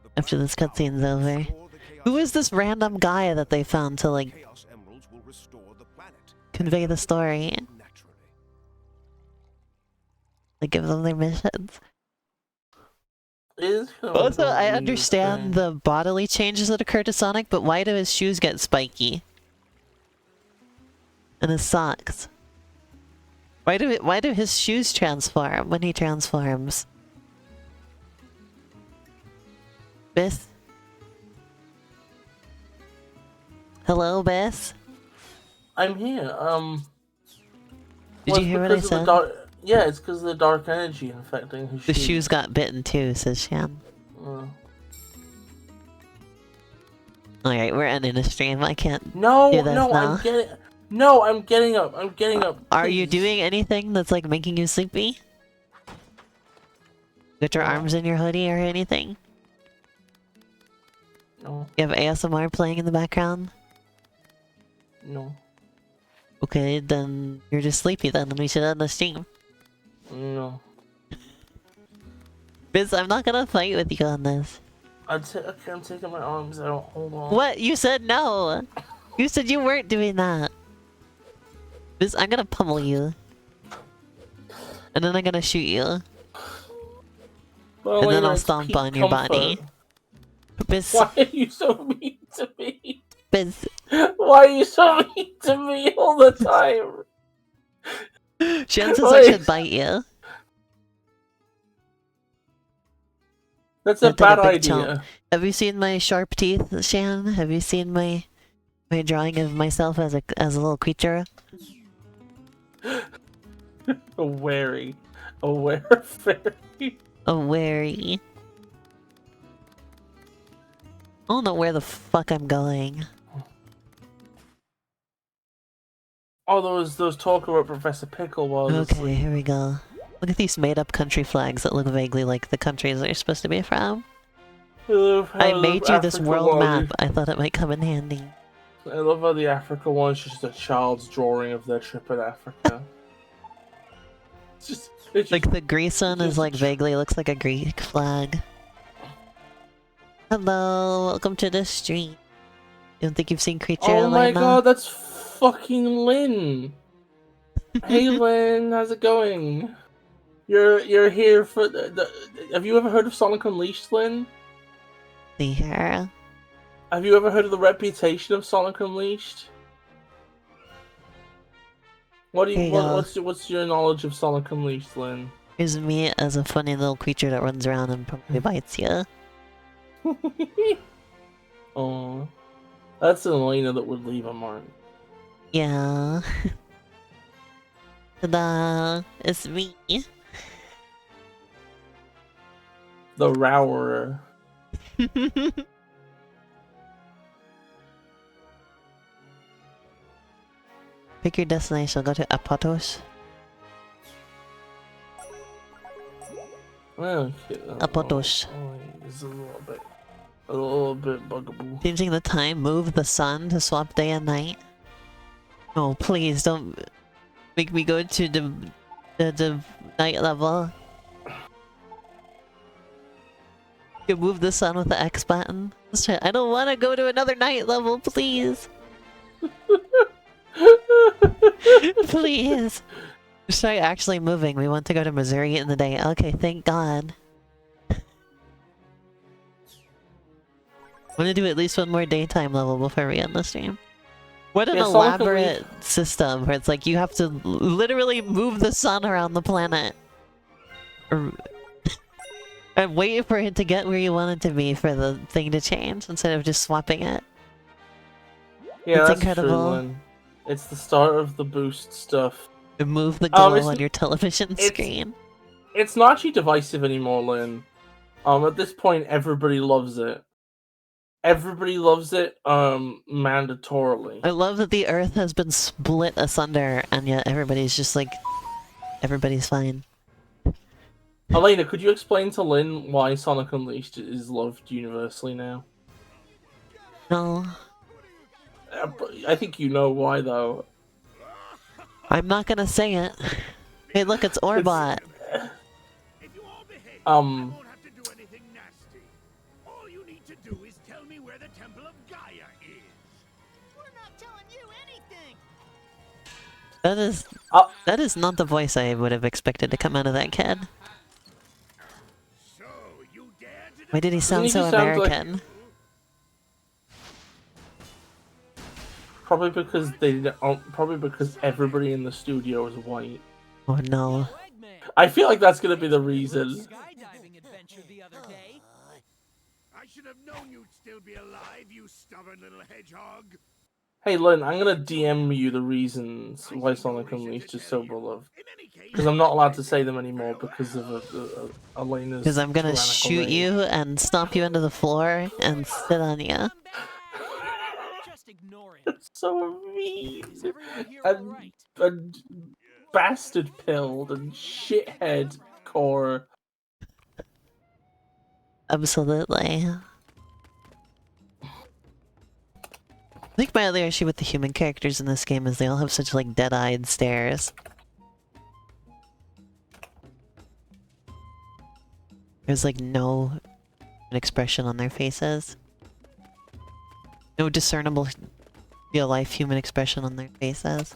The After this planet's power cutscene's will over. restore the Chaos Who is this Emeralds. random guy that they found to, like, Chaos Emeralds will restore the planet convey the story? naturally. Like, give them their missions? It is kind of Also, a I weird understand thing. the bodily changes that occur to Sonic, but why do his shoes get spiky? And his socks? Why do his shoes transform when he transforms? Bis? Hello, Bis? I'm here. Did well, you it's hear what I because of the said? yeah, it's because of the dark energy infecting his The shoes. shoes got bitten too, says Shan. Alright, we're ending the stream. I can't No, do this no, now. I'm getting up. I'm getting up. Are you please. doing anything that's like making you sleepy? Got your arms in your hoodie or anything? No, You have ASMR playing in the background? no, Okay, then you're just sleepy then, we should end the stream. no. Biz, I'm not gonna fight with you on this. Okay, I'm taking my arms out. Hold on. What? You said no! You said you weren't doing that. Biz, I'm gonna pummel you. And then I'm gonna shoot you. Well, and then Elena, I'll it's stomp peak on your body. comfort. Why are you so mean to me? Biz. Why are you so mean to me all the time? Shan says I should bite you. That's I'll a take a bad big chomp. idea. Have you seen my sharp teeth, Shan? Have you seen my drawing of myself as a little creature? A wary. A were-fairy. A wary. I don't know where the fuck I'm going. Oh, those talk about Professor Pickle while I was Okay, asleep. here we go. Look at these made-up country flags that look vaguely like the countries they're supposed to be from. I made you this Africa world one. map. I thought it might come in handy. I love how the Africa one's just a child's drawing of their trip in Africa. it's just Like the Greece one is like vaguely looks like a Greek flag. Hello, welcome to the stream. You don't think you've seen Creature, Oh my Elena? god, that's fucking Lynn. Hey Lynn, how's it going? You're here for the have you ever heard of Sonic Unleashed, Lynn? See here. Have you ever heard of the reputation of Sonic Unleashed? What's your knowledge of Sonic Unleashed, Lynn? Here's me as a funny little creature that runs around and probably bites you. Oh, that's an Elena that would leave a mark. Yeah. Ta-da! It's me. The Rowerer. Pick your destination. Go to Apatos. Okay, Apatos. It's a little bit bugaboo. Changing the time. Move the sun to swap day and night. Oh, please don't make me go to the night level. You can move the sun with the X button. Let's try. I don't want to go to another night level, please. Please. Let's try actually moving. We want to go to Missouri in the day. Okay, thank God. I want to do at least one more daytime level before we end the stream. What an elaborate system where it's like you have to literally move the sun around the planet. And wait for it to get where you want it to be for the thing to change instead of just swapping it. Yeah, it's that's incredible. True, Lynn. It's the start of the boost stuff. Move the glow on your television screen. It's not actually divisive anymore, Lynn. At this point, everybody loves it. Everybody loves it, mandatorily. I love that the Earth has been split asunder, and yet everybody's just like, everybody's fine. Elena, could you explain to Lynn why Sonic Unleashed is loved universally now? No. I think you know why, though. I'm not gonna say it. Hey, look, it's Orbot. That is not the voice I would have expected to come out of that kid. Why did he sound so American? Like... Probably because everybody in the studio is white. Oh no. I feel like that's gonna be the reason. I should have known you'd still be alive, you stubborn little hedgehog. Hey Lynn, I'm gonna DM you the reasons why Sonic Unleashed is so beloved. Because I'm not allowed to say them anymore because of Elena's. Because I'm gonna shoot you and stomp you into the floor and sit on you. It's so mean. And bastard pilled and shithead core. Absolutely. I think my other issue with the human characters in this game is they all have such like dead-eyed stares. There's like no expression on their faces. No discernible real-life human expression on their faces.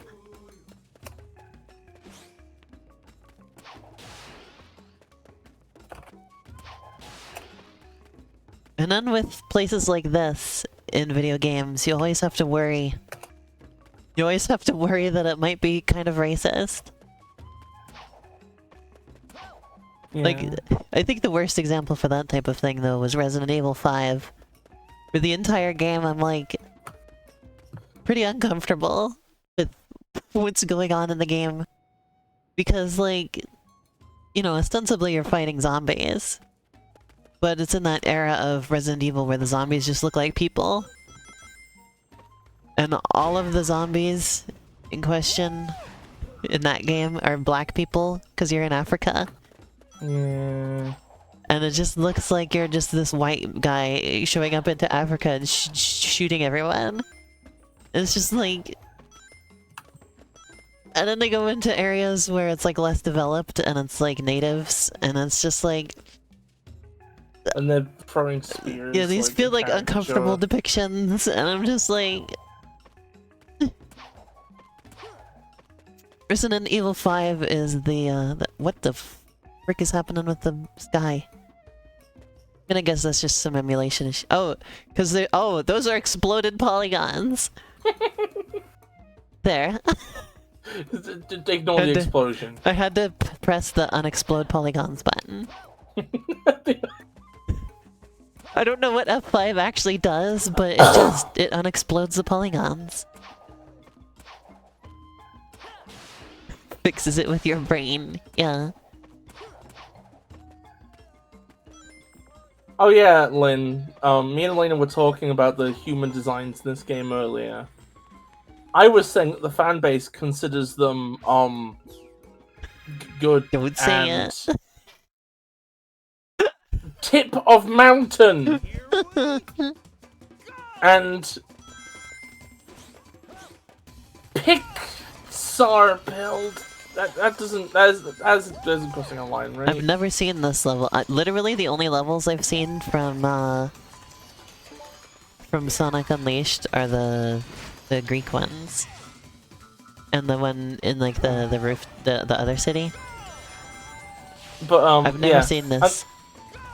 And then with places like this in video games, you always have to worry. You always have to worry that it might be kind of racist. Yeah. Like, I think the worst example for that type of thing, though, was Resident Evil 5. For the entire game, I'm like, pretty uncomfortable with what's going on in the game. Because, like, you know, ostensibly you're fighting zombies. But it's in that era of Resident Evil where the zombies just look like people. And all of the zombies in question in that game are black people, because you're in Africa. Yeah. And it just looks like you're just this white guy showing up into Africa and shooting everyone. It's just like... And then they go into areas where it's like less developed and it's like natives, and it's just like... And they're throwing spears. Yeah, these feel like uncomfortable depictions, and I'm just like... Resident Evil 5 is the what the frick is happening with the sky? I'm gonna guess that's just some emulation issue. Oh, because they those are exploded polygons. There. Ignore the explosion. I had to press the unexplode polygons button. I don't know what F5 actually does, but it unexplodes the polygons. Fixes it with your brain, yeah. Oh yeah, Lynn. Me and Elena were talking about the human designs in this game earlier. I was saying that the fan base considers them good. Don't say it. Tip of mountain and Pixar build. That doesn't that's crossing a line, right? I've never seen this level. Literally, the only levels I've seen from Sonic Unleashed are the Greek ones, and the one in like the roof, the other city. But I've never seen this.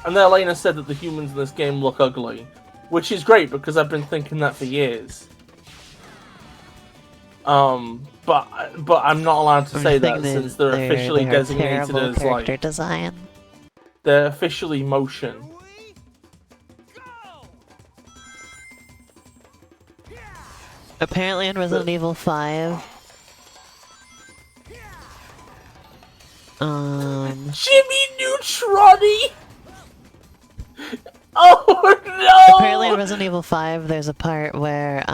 And then Elena said that the humans in this game look ugly, which is great because I've been thinking that for years. But I'm not allowed to say that since they're officially designated as character design. They're officially motion. Apparently in Resident Evil 5. Jimmy Neutroni! Oh no! Apparently in Resident Evil 5 there's a part where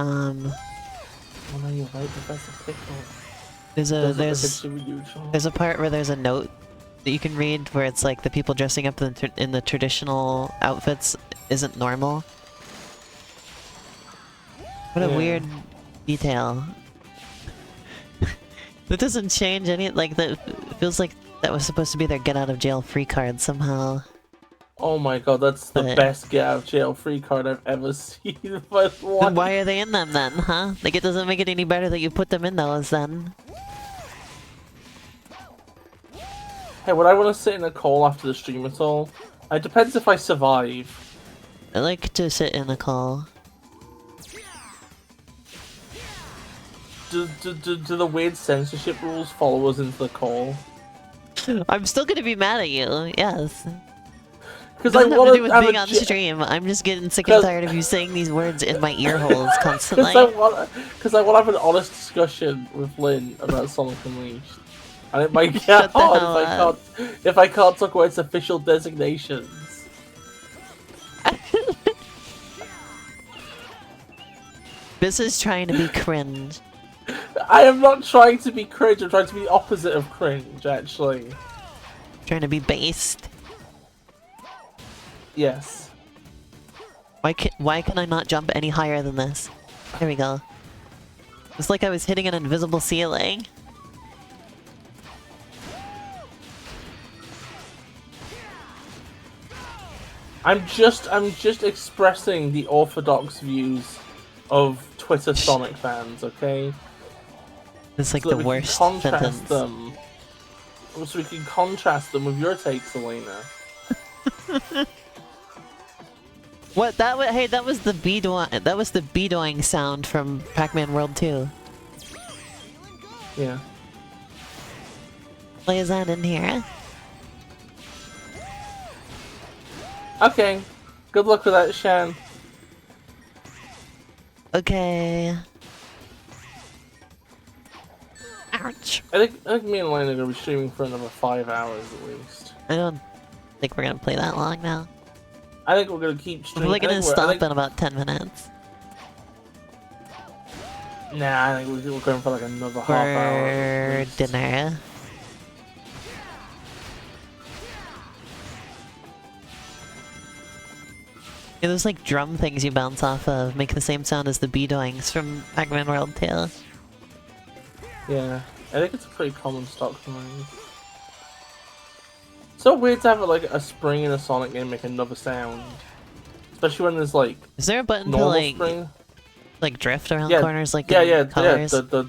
Oh no, you're right, Professor Pickle. There's a part where there's a note that you can read where it's like the people dressing up in the traditional outfits isn't normal. What a weird detail. That doesn't change any, like, that feels like that was supposed to be their get out of jail free card somehow. Oh my god, that's the best get out of jail free card I've ever seen. But then why are they in them then, huh? Like, it doesn't make it any better that you put them in those then. Hey, would I want to sit in a call after the stream at all? It depends if I survive. I like to sit in a call. Do the weird censorship rules follow us into the call? I'm still gonna be mad at you, yes. Because I want to do with have being on stream. I'm just getting sick and tired of you saying these words in my ear holes constantly. Because I want to have an honest discussion with Lynn about Sonic Unleashed. And it might get hard if I can't talk about its official designations. This is trying to be cringe. I am not trying to be cringe, I'm trying to be the opposite of cringe, actually. Trying to be based. Yes. Why can I not jump any higher than this? There we go. It's like I was hitting an invisible ceiling. I'm just expressing the orthodox views of Twitter Sonic fans, okay? It's like the worst sentence. So we can contrast them with your takes, Elena. What? That was hey, that was the bedoing sound from Pac-Man World 2. Yeah. Why is that in here? Okay. Good luck with that, Shan. Okay. Ouch. I think me and Lane are gonna be streaming for another 5 hours at least. I don't think we're gonna play that long now. I think we're gonna keep We're streaming. probably gonna stop in about 10 minutes. Nah, I think we're going for like another half For hour. at least. dinner. Yeah, those like drum things you bounce off of make the same sound as the bedoings from Pac-Man World 2. Yeah, I think it's a pretty common stock noise. So weird to have like a spring in a Sonic game make another sound, especially when there's like Is there a button to normal like spring. drift around Yeah, corners like yeah, in yeah, colors? the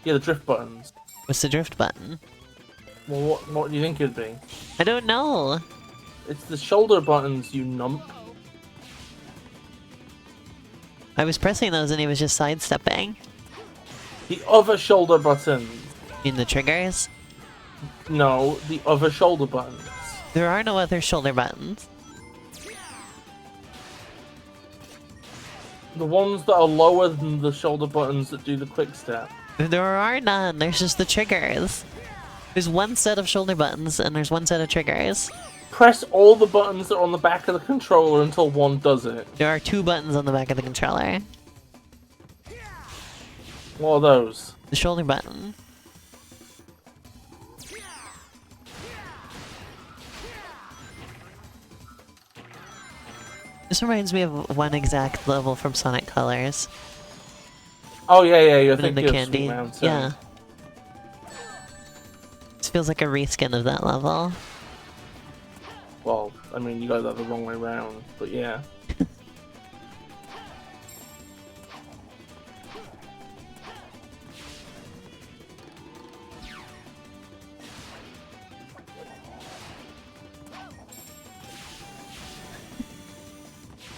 drift buttons. What's the drift button? Well, what do you think it'd be? I don't know. It's the shoulder buttons, you nump. I was pressing those and he was just sidestepping. The other shoulder buttons. In the triggers? No, the other shoulder buttons. There are no other shoulder buttons. The ones that are lower than the shoulder buttons that do the quick step. There are none. There's just the triggers. There's one set of shoulder buttons and there's one set of triggers. Press all the buttons that are on the back of the controller until one does it. There are 2 buttons on the back of the controller. What are those? The shoulder button. This reminds me of one exact level from Sonic Colors. Oh yeah, you're But in thinking the of candy. Sweet Mountain. Yeah. This feels like a reskin of that level. Well, I mean, you got that the wrong way round, but yeah.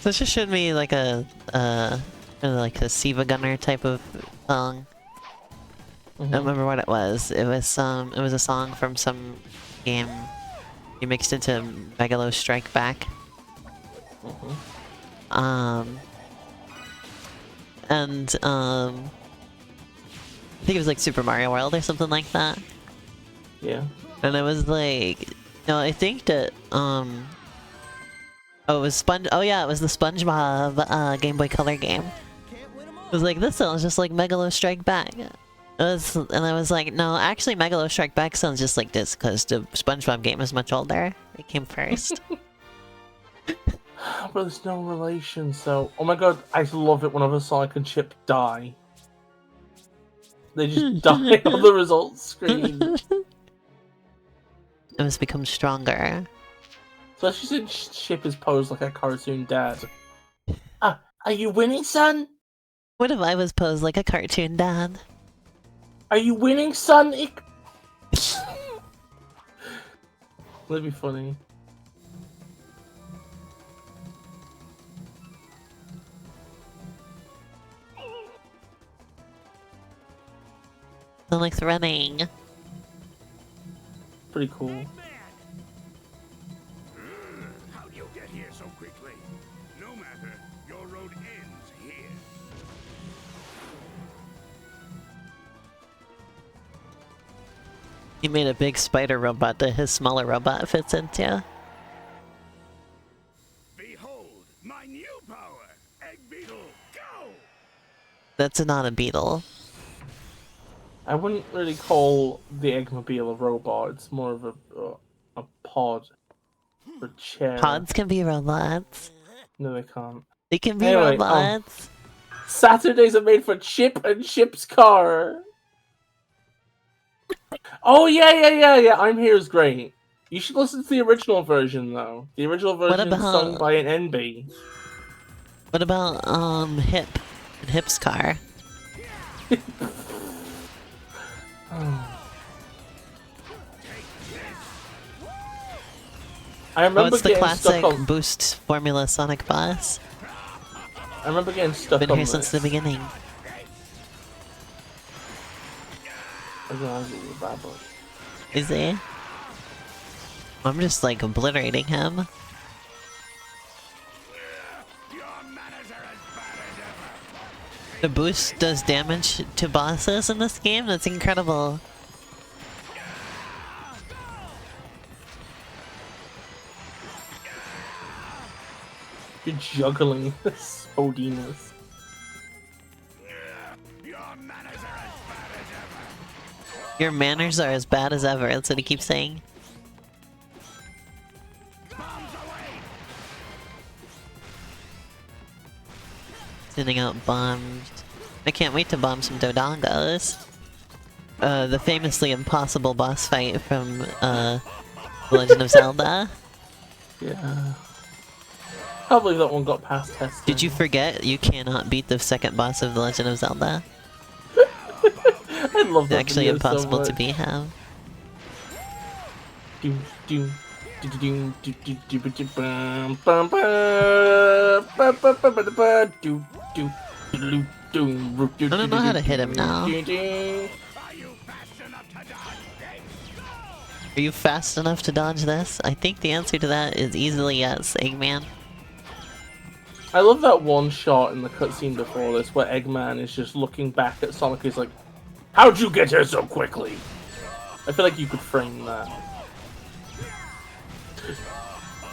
So this just showed me like a like a Siva Gunner type of song. I don't remember what it was. It was a song from some game you mixed into Megalo Strike Back. And I think it was like Super Mario World or something like that. Yeah. And it was like, no, I think that oh, it was oh yeah, it was the SpongeBob Game Boy Color game. It was like, this sounds just like Megalo Strike Back. And I was like, no, actually Megalo Strike Back sounds just like this because the SpongeBob game is much older. It came first. But there's no relation, so... Oh my god, I love it whenever Sonic and Chip die. They just die on the results screen. It must become stronger. Especially since Chip is posed like a cartoon dad. Ah, are you winning, son? What if I was posed like a cartoon dad? Are you winning, son? That'd be funny. Sonic's running. Pretty cool. How'd you get here so quickly? No matter, your road ends here. He made a big spider robot that his smaller robot fits into. Behold, my new power! Egg Beetle, go! That's not a beetle. I wouldn't really call the Eggmobile a robot. It's more of a pod. Or chair. Pods can be robots. No, they can't. They can be Anyway, robots. Saturdays are made for Chip and Chip's car. Oh yeah. I'm Here is great. You should listen to the original version though. The original version is sung by an NB. What about Hip and Hip's car? I remember it's the getting stuck classic on. boost formula Sonic boss. I remember getting stuck Been on here this. since the beginning. I realized it was a bad boy. Is he? I'm just like obliterating him. The boost does damage to bosses in this game? That's incredible. You're juggling this Odinus. Your manners are as bad as ever, that's what he keeps saying. Sending out bombs. I can't wait to bomb some Dodongos. The famously impossible boss fight from, The Legend of Zelda. Yeah. I can't believe that one got past testing. Did you forget you cannot beat the second boss of The Legend of Zelda? I love It's that actually video impossible so to much. beat him. Doom, doom, doom, doom, doom, doom, doom, bum, bum, I don't know how to hit him now. Are you fast enough to dodge this? I think the answer to that is easily yes, Eggman. I love that one shot in the cutscene before this where Eggman is just looking back at Sonic. He's like, "How'd you get here so quickly?" I feel like you could frame that.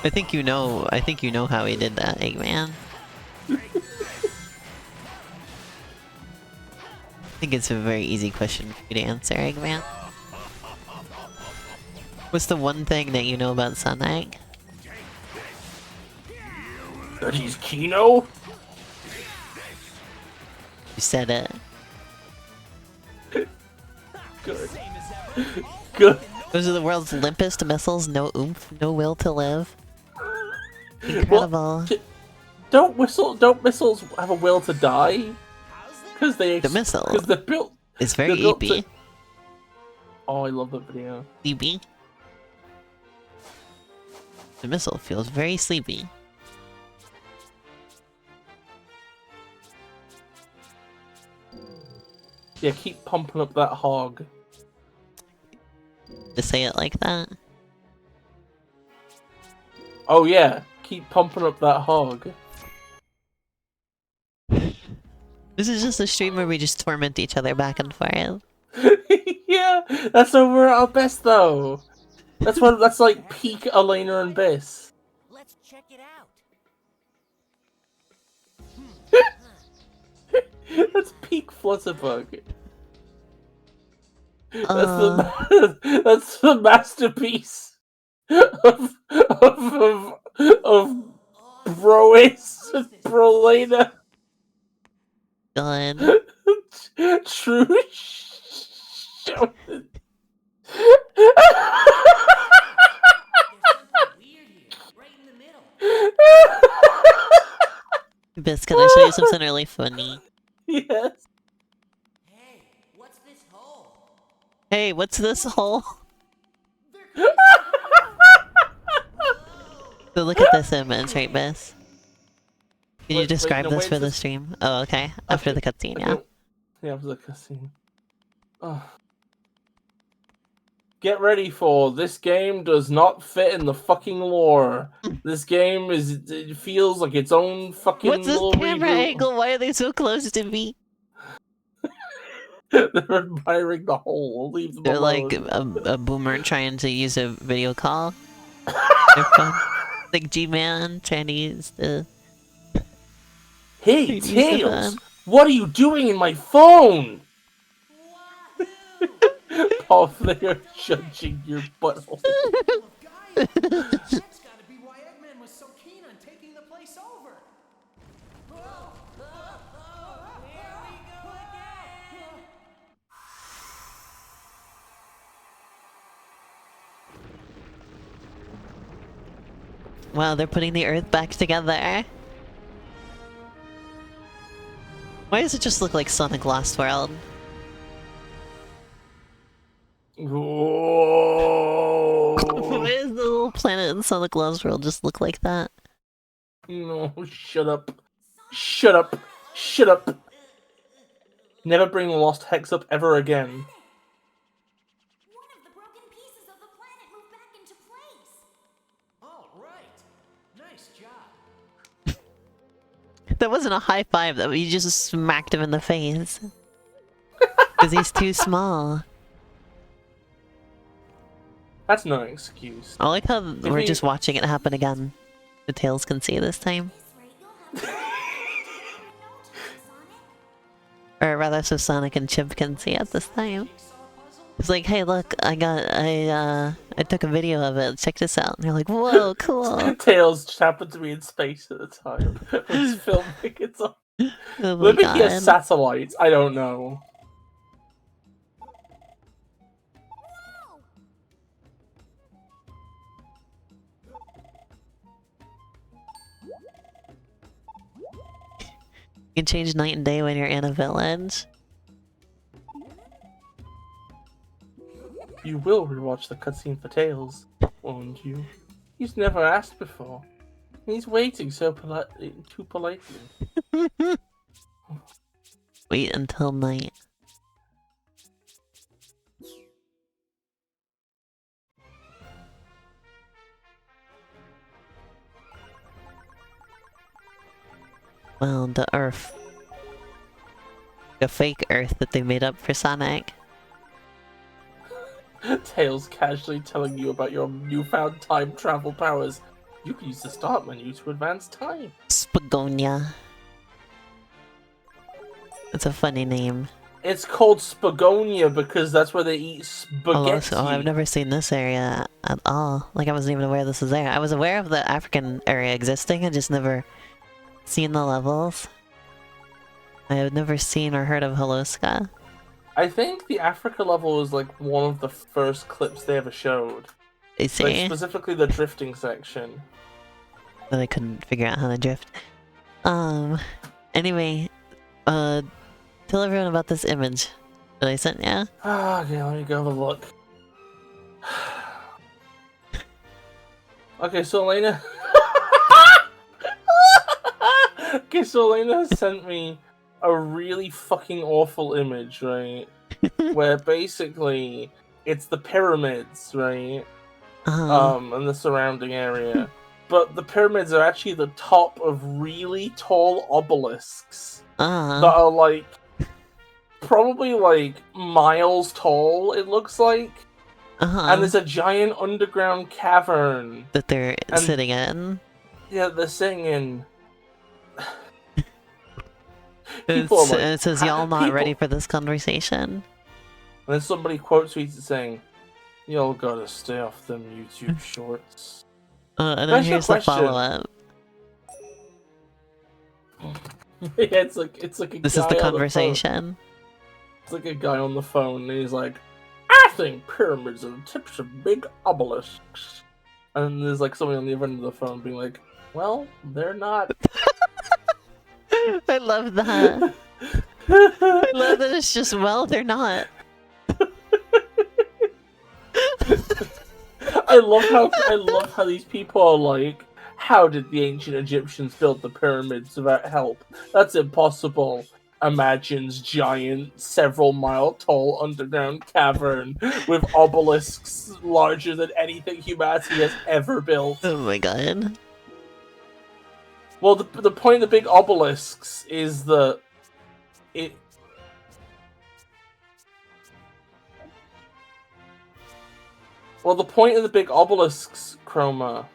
I think you know how he did that, Eggman. I think it's a very easy question for you to answer, Eggman. What's the one thing that you know about Sonic? That he's Kino? You said it. Good. Good. Those are the world's limpest missiles, no oomph, no will to live. Incredible. Don't missiles have a will to die? Because The missile Because they're built. It's very they're built eepy. Oh, I love that video. Sleepy. The missile feels very sleepy. Yeah, keep pumping up that hog. To say it like that? Oh yeah, keep pumping up that hog. This is just a stream where we just torment each other back and forth. Yeah, that's when we're at our best though. That's like peak Elena and Biss. Let's check it out. That's peak FlutterBug. That's the masterpiece of Brois Brolena. Done. True. Bis, can I show you something really funny? Yes. Hey, what's this hole? Hey, what's this hole? So look at this image, right, Bis? Can you Wait, describe no, this wait, for the this- stream? Oh, okay. After the cutscene, yeah. Okay. Yeah, after the cutscene. Oh. Get ready for this game does not fit in the fucking lore. This game it feels like its own fucking What's this little camera reboot. angle? Why are they so close to me? They're admiring the hole. Leave them They're alone. like a boomer trying to use a video call. They're fun. Like G-Man trying to use the... Hey, Use the Tails! phone. What are you doing in my phone? Paul, they're judging your butthole. That's gotta be why Eggman was so keen on taking the place over. Here we go again. Wow, they're putting the Earth back together. Why does it just look like Sonic Lost World? Whoa. Where's the little planet in Sonic Lost World just look like that? No, shut up. Shut up. Shut up. Never bring Lost Hex up ever again. One of the broken pieces of the planet moved back into place. All right. Nice job. That wasn't a high five, though. You just smacked him in the face. Because he's too small. That's no excuse. I like how we're just watching it happen again. The Tails can see this time. This way, you'll have to no time, Sonic. Or rather, so Sonic and Chip can see it this time. It's like, hey, look, I took a video of it. Check this out. And you're like, whoa, cool. Tails just happened to be in space at the time. He's filming it on. Oh my Maybe he has god. satellites. I don't know. You can change night and day when you're in a village. You will rewatch the cutscene for Tails, won't you? He's never asked before. He's waiting so too politely. Wait until night. Well, the Earth. A fake Earth that they made up for Sonic. Tails casually telling you about your newfound time travel powers. You can use the start menu to advance time. Spagonia. It's a funny name. It's called Spagonia because that's where they eat spaghetti. Oh, I've never seen this area at all. Like, I wasn't even aware this was there. I was aware of the African area existing, I just never seen the levels. I have never seen or heard of Holoska. I think the Africa level was like one of the first clips they ever showed. I see. Like specifically the drifting section. But I couldn't figure out how to drift. Anyway, tell everyone about this image that I sent you. Okay, let me go have a look. Okay, so Elena... Okay, so Elena sent me a really fucking awful image, right? Where basically it's the pyramids, right? And the surrounding area. But the pyramids are actually the top of really tall obelisks that are like probably like miles tall, it looks like. And there's a giant underground cavern that they're sitting in. Yeah, they're sitting in. It says, y'all not ready for this conversation. And then somebody quote tweets it saying, y'all gotta stay off them YouTube shorts. And then here's the follow-up. Yeah, it's like a This guy is the on conversation. It's like a guy on the phone, and he's like, I think pyramids are the tips of big obelisks. And there's like somebody on the other end of the phone being like, well, they're not. I love that. I love that it's just, well, they're not. I love how these people are like, how did the ancient Egyptians build the pyramids without help? That's impossible. Imagines giant, several mile tall underground cavern with obelisks larger than anything humanity has ever built. Oh my god. Well, the point of the big obelisks is that it. Well, the point of the big obelisks, Chroma,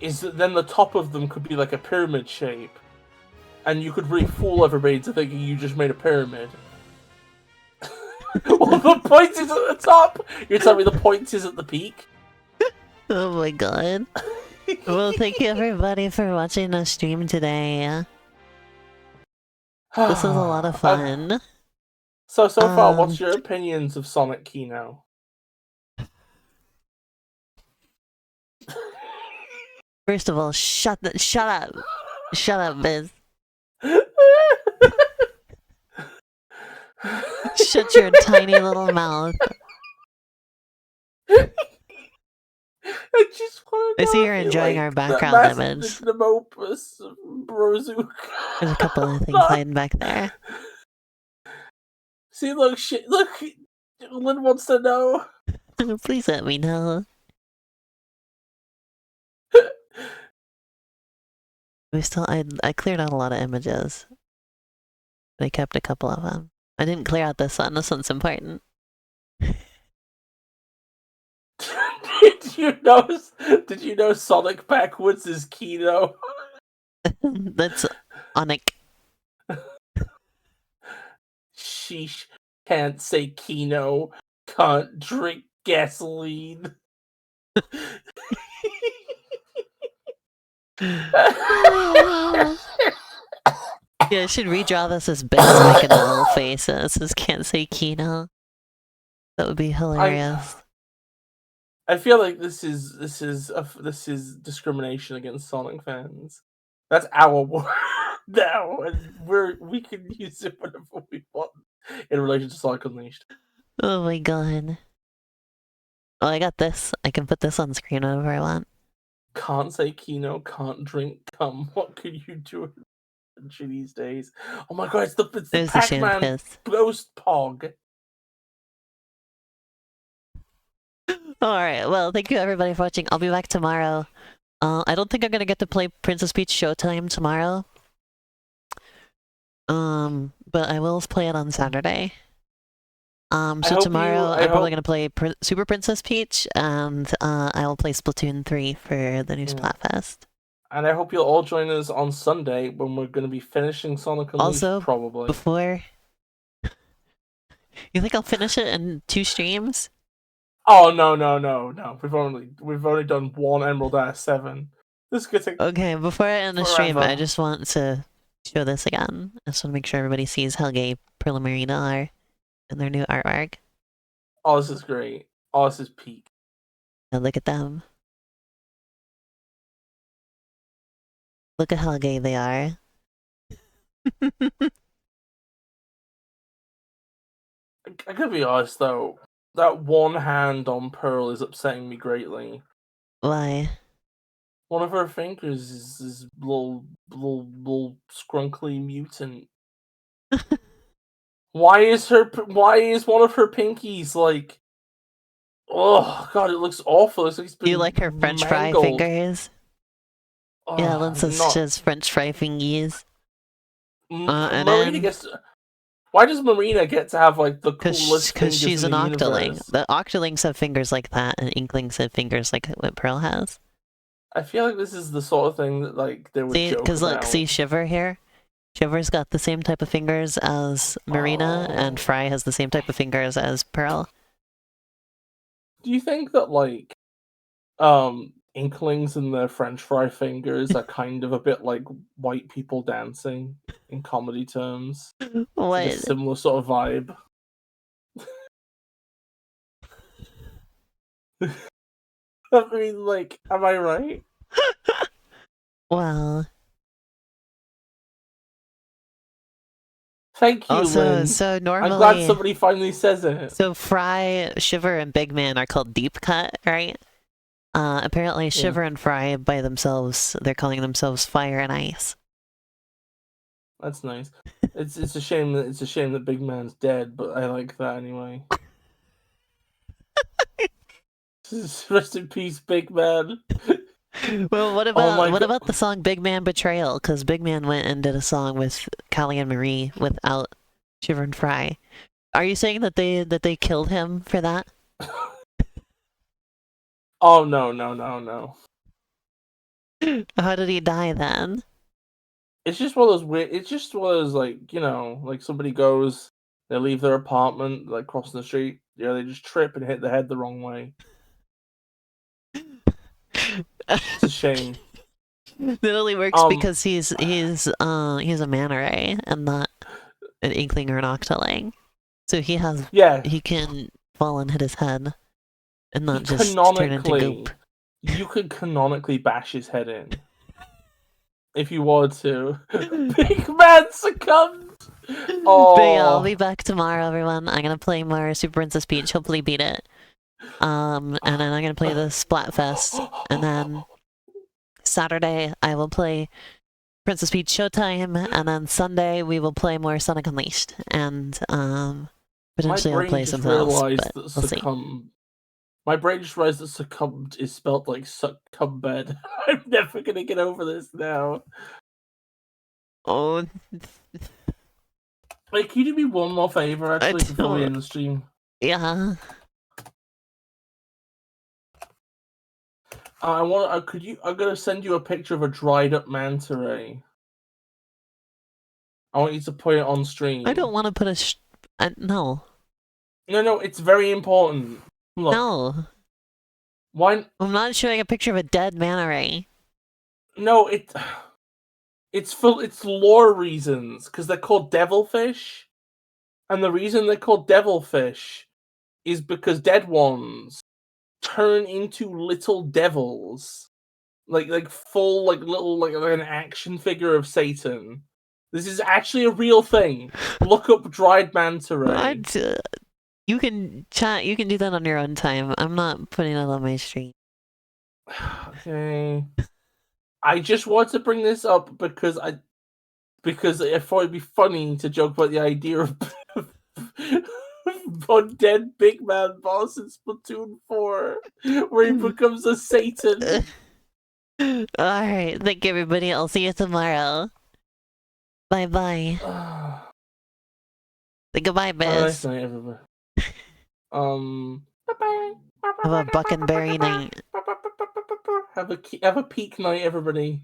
is that then the top of them could be like a pyramid shape, and you could really fool everybody into thinking you just made a pyramid. Well, the point is at the top. You're telling me the point is at the peak? Oh my god. Well, thank you everybody for watching the stream today. This was a lot of fun. So far, what's your opinions of Sonic Kino? First of all, shut up. Shut up, Biz. Shut your tiny little mouth. I just want to I know see you're if you enjoying like our the background massive image. magnum opus of Brozook. There's a couple of things hiding back there. See, look, look, Lynn wants to know. Please let me know. I cleared out a lot of images. I kept a couple of them. I didn't clear out this one. This one's important. Did you know Sonic backwards is Kino? That's Onic. Sheesh, can't say Kino, can't drink gasoline. Yeah, I should redraw this as Bits making a little face. This is can't say Kino. That would be hilarious. I feel like this is discrimination against Sonic fans. That's our word now, and we can use it whenever we want in relation to Sonic Unleashed. Oh my god. Well, I got this. I can put this on screen whenever I want. Can't say Kino, can't drink cum. What could you do these days? Oh my god, it's the There's the Pac-Man Shampiss. Ghost Pog. Alright, well, thank you everybody for watching. I'll be back tomorrow. I don't think I'm gonna get to play Princess Peach Showtime tomorrow. But I will play it on Saturday. So tomorrow I'm probably gonna play Super Princess Peach, and I will play Splatoon 3 for the new Splatfest. And I hope you'll all join us on Sunday when we're gonna be finishing Sonic Unleashed, Also, probably. Before... You think I'll finish it in 2 streams? Oh no. We've only done one Emerald Ass 7. This could take Okay, before I end the stream, forever. I just want to show this again. I just want to make sure everybody sees how gay Pearl and Marina are in their new artwork. Oh, this is great. Oh, this is peak. Now look at them. Look at how gay they are. I gotta be honest though, that one hand on Pearl is upsetting me greatly. Why? One of her fingers is this little scrunkly mutant. Why is one of her pinkies like? Oh god, it looks awful. It's like it's been Do you like her French fry mangled. fingers? Oh, Yeah, Lynn says she has French fry fingies. And Marina then... gets. Why does Marina get to have like the coolest Because fingers she's in an the Octoling. universe? The Octolings have fingers like that, and Inklings have fingers like what Pearl has. I feel like this is the sort of thing that like they would joke about. Because look, see Shiver here? Shiver's got the same type of fingers as Marina, and Fry has the same type of fingers as Pearl. Do you think that like Inklings and their French fry fingers are kind of a bit like white people dancing in comedy terms? What? It's like a similar sort of vibe. I mean, like, am I right? Well... Thank you, also, Lynn. so normally... I'm glad somebody finally says it. So Fry, Shiver, and Big Man are called Deep Cut, right? Apparently Shiver and Fry by themselves, they're calling themselves Fire and Ice. That's nice. It's a shame that Big Man's dead, but I like that anyway. Rest in peace, Big Man. Well, what about the song Big Man Betrayal? Because Big Man went and did a song with Callie and Marie without Shiver and Fry. Are you saying that they killed him for that? Oh no. How did he die then? It's just one of those weird. It's just one of those like like somebody goes, they leave their apartment, like crossing the street. Yeah, they just trip and hit the head the wrong way. It's a shame. It only works because he's a Manta Ray and not an Inkling or an Octoling. So he can fall and hit his head and not just turn into goop. You could canonically bash his head in. If you wanted to. Big Man succumbed! Oh. But yeah, I'll be back tomorrow, everyone. I'm gonna play more Super Princess Peach, hopefully beat it. And then I'm gonna play the Splatfest, and then Saturday I will play Princess Peach Showtime, and then Sunday we will play more Sonic Unleashed, and potentially I'll play something else, but we'll see. My brain just realized that succumbed is spelled like succumbed. I'm never gonna get over this now. Oh, Wait, can you do me one more favor actually before we don't- end the stream? yeah. I want. Could you? I'm gonna send you a picture of a dried up manta ray. I want you to put it on stream. I don't want to put a no. No, it's very important. Look. No. Why? I'm not showing a picture of a dead manta ray. No, it's for lore reasons because they're called devilfish, and the reason they're called devilfish is because dead ones turn into little devils, like full little like an action figure of Satan. This is actually a real thing. Look up dried manta ray. You can chat. You can do that on your own time. I'm not putting it on my stream. Okay. I just want to bring this up because I thought it'd be funny to joke about the idea of undead big man boss in Splatoon 4, where he becomes a Satan. Alright, thank you everybody. I'll see you tomorrow. Bye bye. Say goodbye, Biz. Have a nice night, everybody. Bye-bye. Have a buck and berry night. Have a peak night, everybody.